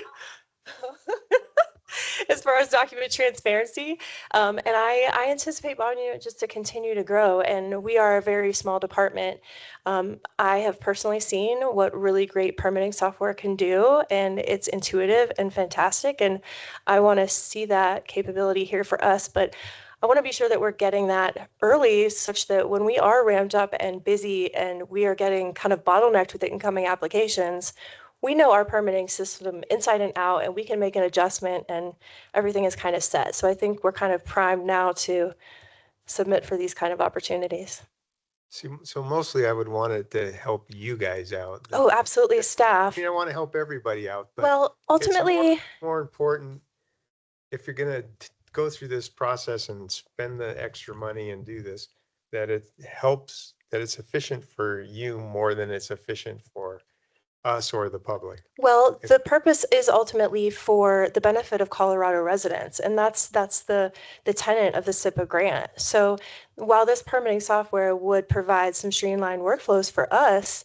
As far as document transparency. And I anticipate Monument just to continue to grow. And we are a very small department. I have personally seen what really great permitting software can do, and it's intuitive and fantastic. And I want to see that capability here for us. But I want to be sure that we're getting that early, such that when we are ramped up and busy and we are getting kind of bottlenecked with the incoming applications, we know our permitting system inside and out, and we can make an adjustment and everything is kind of set. So I think we're kind of primed now to submit for these kind of opportunities. See, so mostly I would want it to help you guys out. Oh, absolutely, staff. I want to help everybody out, but well, ultimately, it's more important if you're going to go through this process and spend the extra money and do this, that it helps, that it's efficient for you more than it's efficient for us or the public. Well, the purpose is ultimately for the benefit of Colorado residents, and that's the tenet of the SIPA grant. So while this permitting software would provide some streamlined workflows for us,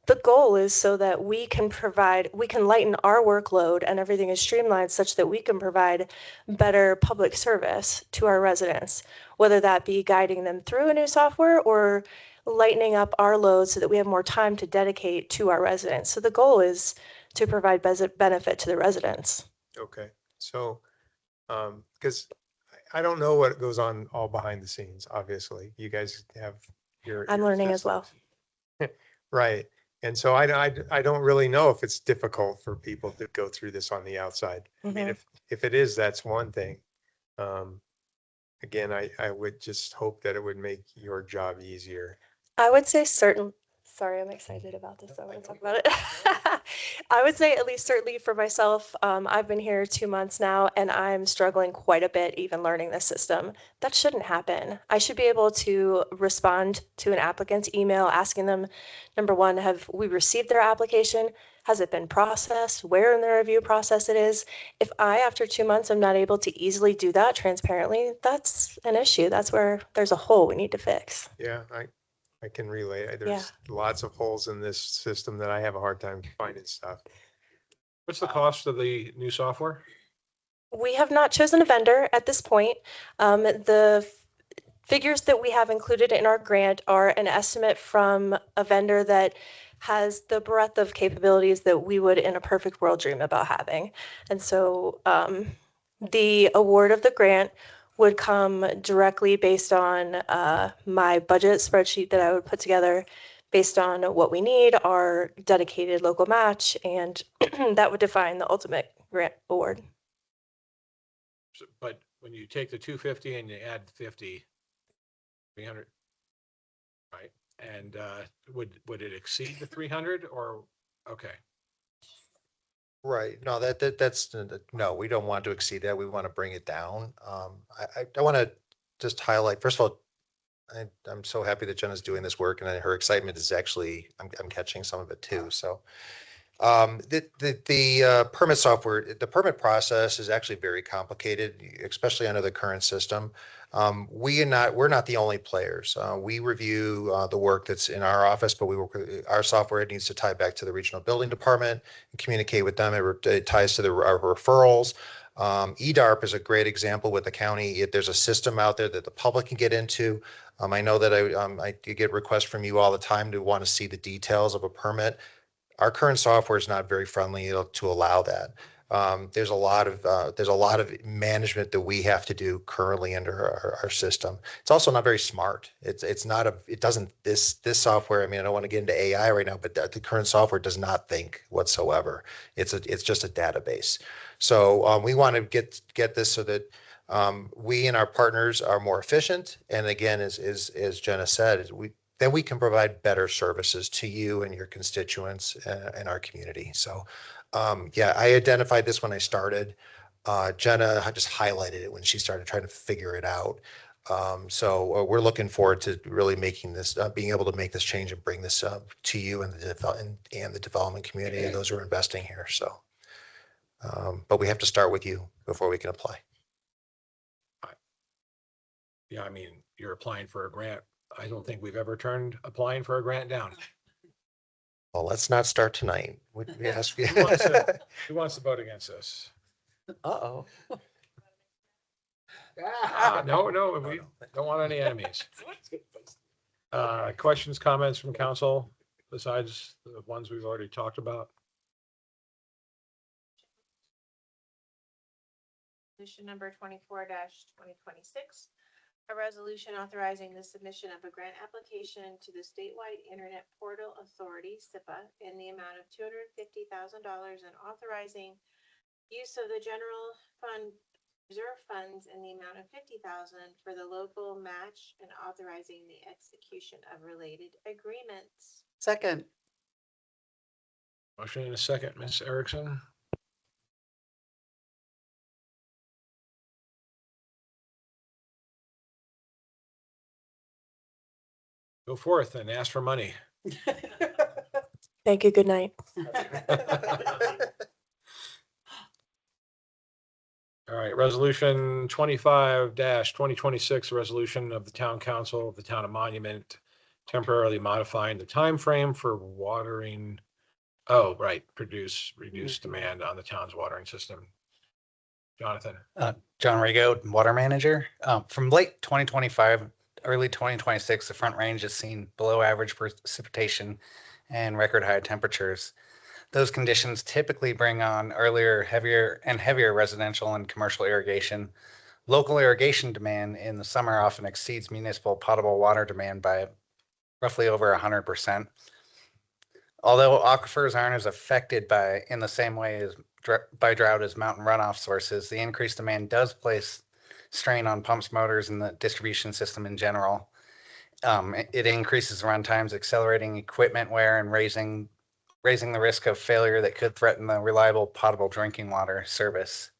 the goal is so that we can lighten our workload and everything is streamlined such that we can provide better public service to our residents, whether that be guiding them through a new software or lightening up our load so that we have more time to dedicate to our residents. So the goal is to provide benefit to the residents. Okay, so because I don't know what goes on all behind the scenes, obviously. You guys have I'm learning as well. Right. And so I don't really know if it's difficult for people to go through this on the outside. I mean, if it is, that's one thing. Again, I would just hope that it would make your job easier. I would say sorry, I'm excited about this. I want to talk about it. I would say at least certainly for myself, I've been here 2 months now and I'm struggling quite a bit even learning this system. That shouldn't happen. I should be able to respond to an applicant's email asking them, number one, have we received their application? Has it been processed? Where in the review process it is? If I, after 2 months, am not able to easily do that transparently, that's an issue. That's where there's a hole we need to fix. Yeah, I can relate. There's lots of holes in this system that I have a hard time finding stuff. What's the cost of the new software? We have not chosen a vendor at this point. The figures that we have included in our grant are an estimate from a vendor that has the breadth of capabilities that we would in a perfect world dream about having. And so the award of the grant would come directly based on my budget spreadsheet that I would put together based on what we need, our dedicated local match, and that would define the ultimate grant award. But when you take the 250 and you add 50, 300, right? And would it exceed the 300 or, okay. Right. No, that's, no, we don't want to exceed that. We want to bring it down. I want to just highlight, first of all, I'm so happy that Jenna's doing this work and her excitement is actually, I'm catching some of it too. So the permit software, the permit process is actually very complicated, especially under the current system. We're not the only players. We review the work that's in our office, but we work with our software. It needs to tie back to the regional building department and communicate with them. It ties to our referrals. EDARP is a great example with the county. There's a system out there that the public can get into. I know that I get requests from you all the time to want to see the details of a permit. Our current software is not very friendly to allow that. There's a lot of management that we have to do currently under our system. It's also not very smart. This software, I mean, I don't want to get into AI right now, but the current software does not think whatsoever. It's just a database. So we want to get this so that we and our partners are more efficient. And again, as Jenna said, then we can provide better services to you and your constituents and our community. So yeah, I identified this when I started. Jenna just highlighted it when she started trying to figure it out. So we're looking forward to really making this, being able to make this change and bring this up to you and the development community and those who are investing here. So, but we have to start with you before we can apply. Yeah, I mean, you're applying for a grant. I don't think we've ever turned applying for a grant down. Well, let's not start tonight. Yes. Who wants to vote against this? Uh-oh. No, we don't want any enemies. Questions, comments from council besides the ones we've already talked about? Resolution number 24-2026. A resolution authorizing the submission of a grant application to the statewide Internet Portal Authority, SIPA, in the amount of $250,000 and authorizing use of the general fund reserve funds in the amount of $50,000 for the local match and authorizing the execution of related agreements. Second. Motion in a second, Ms. Erickson. Go forth and ask for money. Thank you. Good night. All right, resolution 25-2026, resolution of the town council of the town of Monument temporarily modifying the time frame for watering. Oh, right, reduce demand on the town's watering system. Jonathan. John Rigo, water manager. From late 2025, early 2026, the Front Range has seen below average precipitation and record high temperatures. Those conditions typically bring on heavier residential and commercial irrigation. Local irrigation demand in the summer often exceeds municipal potable water demand by roughly over 100%. Although aquifers aren't as affected in the same way by drought as mountain runoff sources, the increased demand does place strain on pumps, motors, and the distribution system in general. It increases run times, accelerating equipment wear, and raising the risk of failure that could threaten the reliable potable drinking water service.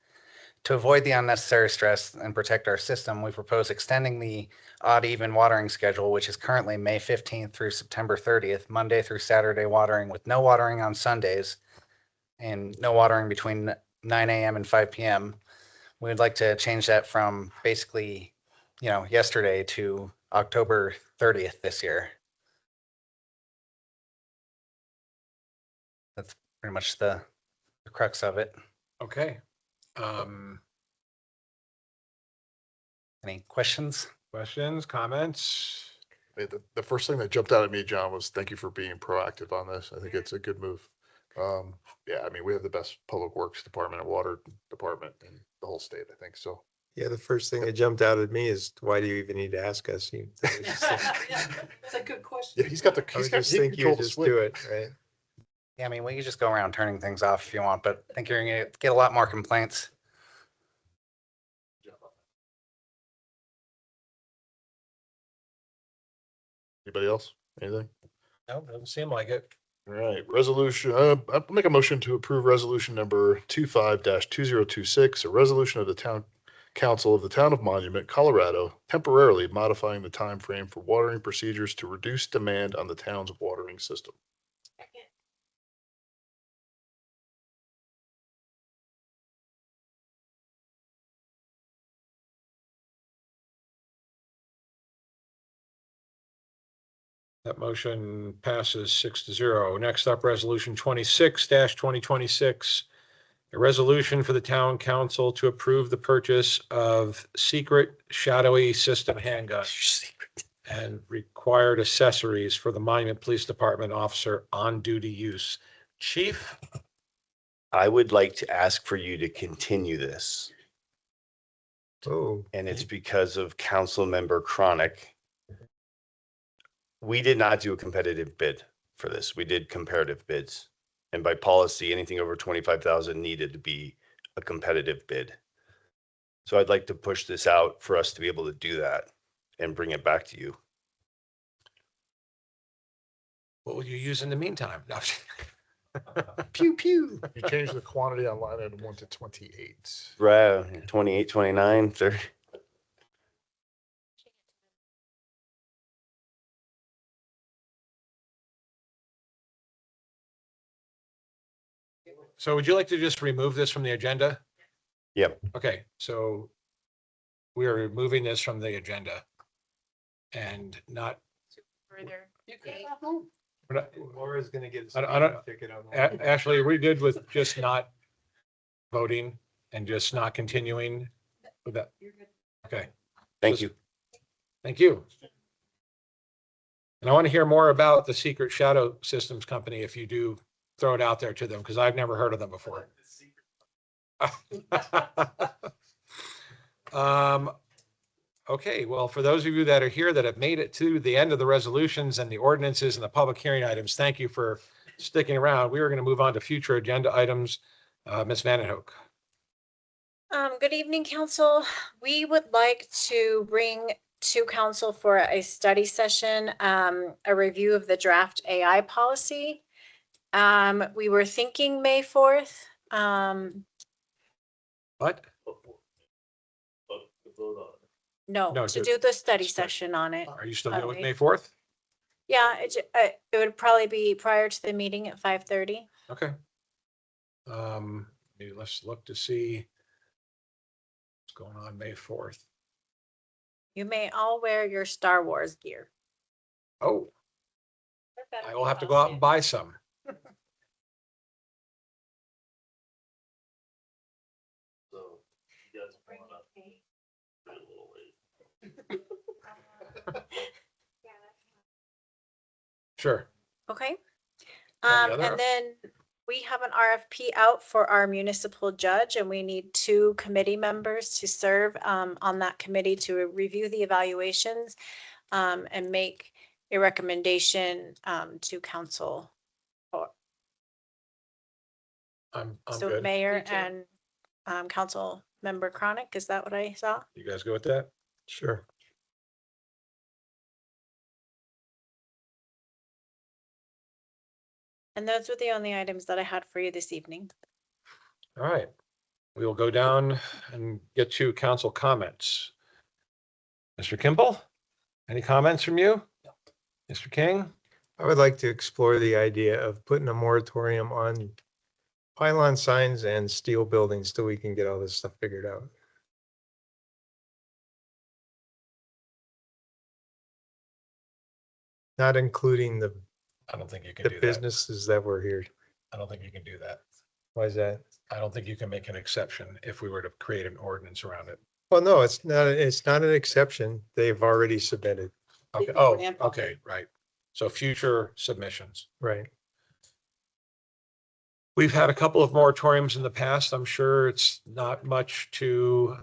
To avoid the unnecessary stress and protect our system, we propose extending the odd-even watering schedule, which is currently May 15th through September 30th, Monday through Saturday watering, with no watering on Sundays and no watering between 9 a.m. and 5 p.m. We'd like to change that from basically, yesterday to October 30th this year. That's pretty much the crux of it. Okay. Any questions? Questions, comments? The first thing that jumped out at me, John, was thank you for being proactive on this. I think it's a good move. Yeah, I mean, we have the best public works department and water department in the whole state, I think. So Yeah, the first thing that jumped out at me is, why do you even need to ask us? That's a good question. yeah, he I would just think you would just do it, right? Yeah, I mean, we could just go around turning things off if you want, but I think you're gonna get a lot more complaints. Anybody else? Anything? No, doesn't seem like it. All right, resolution, I'll make a motion to approve resolution number 25-2026, a resolution of the town council of the town of Monument, Colorado, temporarily modifying the time frame for watering procedures to reduce demand on the town's watering system. That motion passes 6-0. Next up, resolution 26-2026. A resolution for the town council to approve the purchase of secret shadowy system handguns and required accessories for the Monument Police Department officer on duty use. Chief? I would like to ask for you to continue this. Oh, And it's because of council member Chronic. We did not do a competitive bid for this. We did comparative bids. And by policy, anything over 25,000 needed to be a competitive bid. So I'd like to push this out for us to be able to do that and bring it back to you. What will you use in the meantime? No. Pew, pew. You change the quantity on line item 1 to 28. Right, 28, 29, 30. So would you like to just remove this from the agenda? Yep. Okay, so we are removing this from the agenda and not. Further. we're not- Laura's gonna get. I don't- a ticket on Ashley, are we good with just not voting and just not continuing with that? Okay. Thank you. Thank you. And I want to hear more about the Secret Shadow Systems Company if you do throw it out there to them, because I've never heard of them before. Okay, well, for those of you that are here that have made it to the end of the resolutions and the ordinances and the public hearing items, thank you for sticking around. We are going to move on to future agenda items. Ms. Vandenhoek. Good evening, council. We would like to bring to council for a study session, a review of the draft AI policy. We were thinking May 4th. What? No, No, to to- do the study session on it. Are you still good with Okay. May 4th? Yeah, it would probably be prior to the meeting at 5:30. Okay. Maybe let's look to see what's going on May 4th. You may all wear your Star Wars gear. Oh, I will have to go out and buy some. Sure. Okay. Any other? And then we have an RFP out for our municipal judge, and we need 2 committee members to serve on that committee to review the evaluations and make a recommendation to council. I'm So good. mayor and council member Chronic, is that what I saw? You guys go with that? Sure. And those were the only items that I had for you this evening. All right. We will go down and get to council comments. Mr. Kimball, any comments from you? Mr. King? I would like to explore the idea of putting a moratorium on pylon signs and steel buildings till we can get all this stuff figured out. Not including the I don't think you can the do that. businesses that were here. I don't think you can do that. Why is that? I don't think you can make an exception if we were to create an ordinance around it. Well, no, it's not an exception. They've already submitted. Okay. Oh, okay, right. So future submissions. Right. We've had a couple of moratoriums in the past. I'm sure it's not much to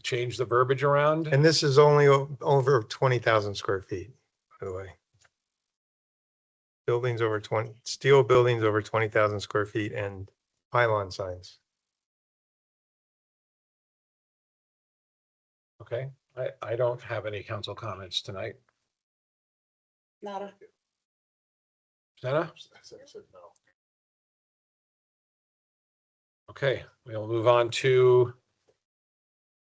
change the verbiage around. And this is only over 20,000 square feet, by the way. Buildings over 20, steel buildings over 20,000 square feet and pylon signs. Okay, I don't have any council comments tonight. Nada. Stena? I said no. Okay, we'll move on to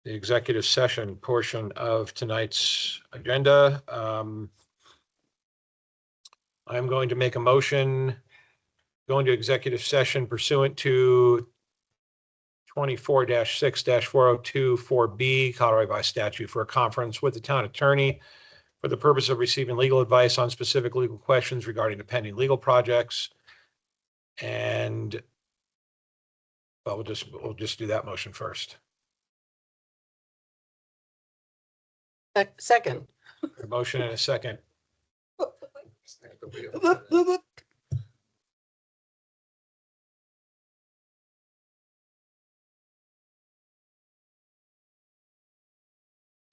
the executive session portion of tonight's agenda. I'm going to make a motion going to executive session pursuant to 24-6-402-4B Colorado Revised Statute for a conference with the town attorney for the purpose of receiving legal advice on specific legal questions regarding the pending legal projects. And well, we'll just do that motion first. Second. A motion and a second.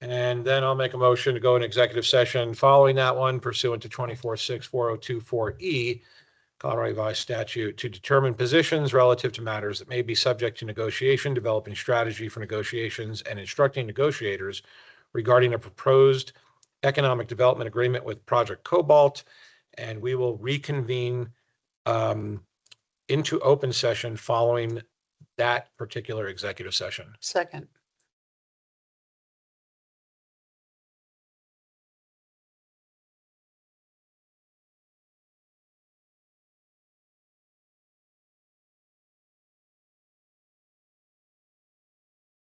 And then I'll make a motion to go in executive session following that one pursuant to 24-6-4024E Colorado Revised Statute to determine positions relative to matters that may be subject to negotiation, developing strategy for negotiations, and instructing negotiators regarding a proposed economic development agreement with Project Cobalt. And we will reconvene into open session following that particular executive session. Second.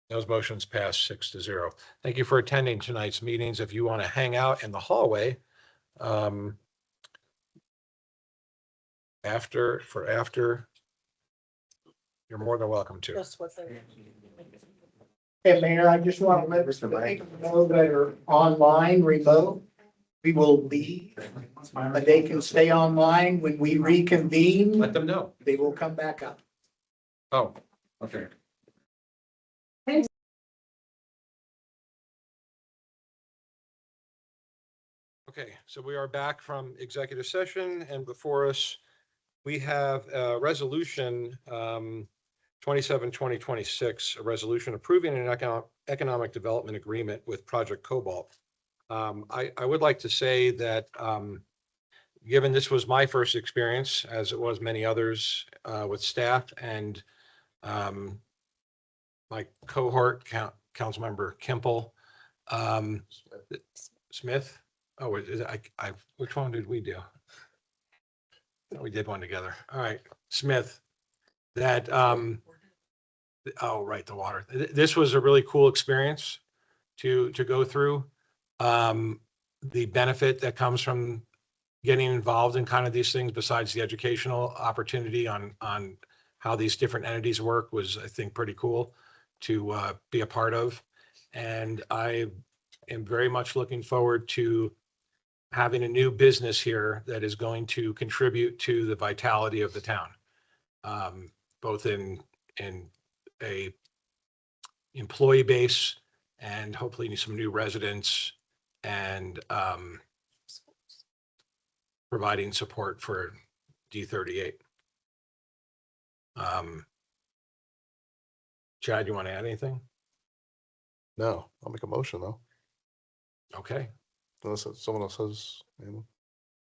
Those motions pass 6-0. Thank you for attending tonight's meetings. If you want to hang out in the hallway after, you're more than welcome to. That's what they're. Hey, Mayor, I just want to let the people know that are online, remote, we will leave. But they can stay online. When we reconvene, Let them know. they will come back up. Oh, okay. Okay, so we are back from executive session, and before us, we have a resolution 27-2026, a resolution approving an economic development agreement with Project Cobalt. I would like to say that given this was my first experience, as it was many others with staff and my cohort, Councilmember Kimple, Smith. Oh, is it, which one did we do? We did one together. All right, Smith. That, oh, right, the water. This was a really cool experience to go through. The benefit that comes from getting involved in kind of these things, besides the educational opportunity on how these different entities work, was, I think, pretty cool to be a part of. And I am very much looking forward to having a new business here that is going to contribute to the vitality of the town, both in a employee base and hopefully some new residents, and providing support for D38. Chad, you want to add anything? No, I'll make a motion though. Okay. Unless someone else has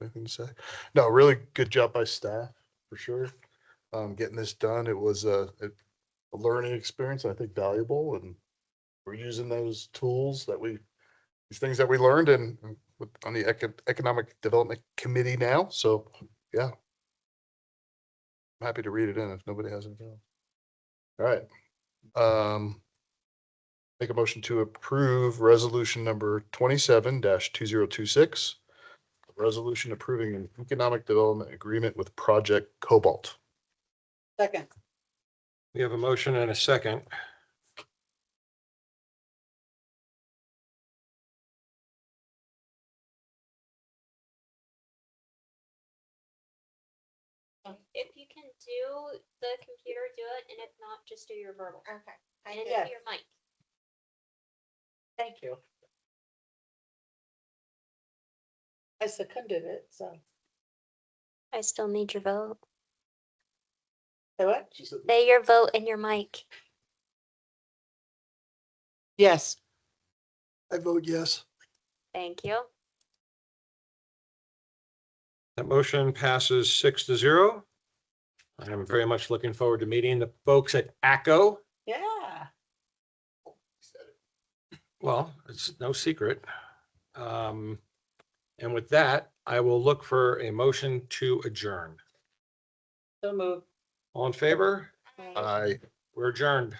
anything to say. No, really good job by staff for sure. Getting this done. It was a learning experience, I think valuable, and we're using those tools these things that we learned on the Economic Development Committee now. So yeah, I'm happy to read it in if nobody has anything else. All right. Make a motion to approve resolution number 27-2026. Resolution approving an economic development agreement with Project Cobalt. Second. We have a motion and a second. If you can do the computer, do it, and if not, just do your verbal. Okay. And did. do your mic. Thank you. I seconded it, so. I still need your vote. Say what? Say your vote and your mic. Yes. I vote yes. Thank you. That motion passes 6-0. I am very much looking forward to meeting the folks at ACO. Yeah. Well, it's no secret. And with that, I will look for a motion to adjourn. So move. All in favor? Aye. We're adjourned.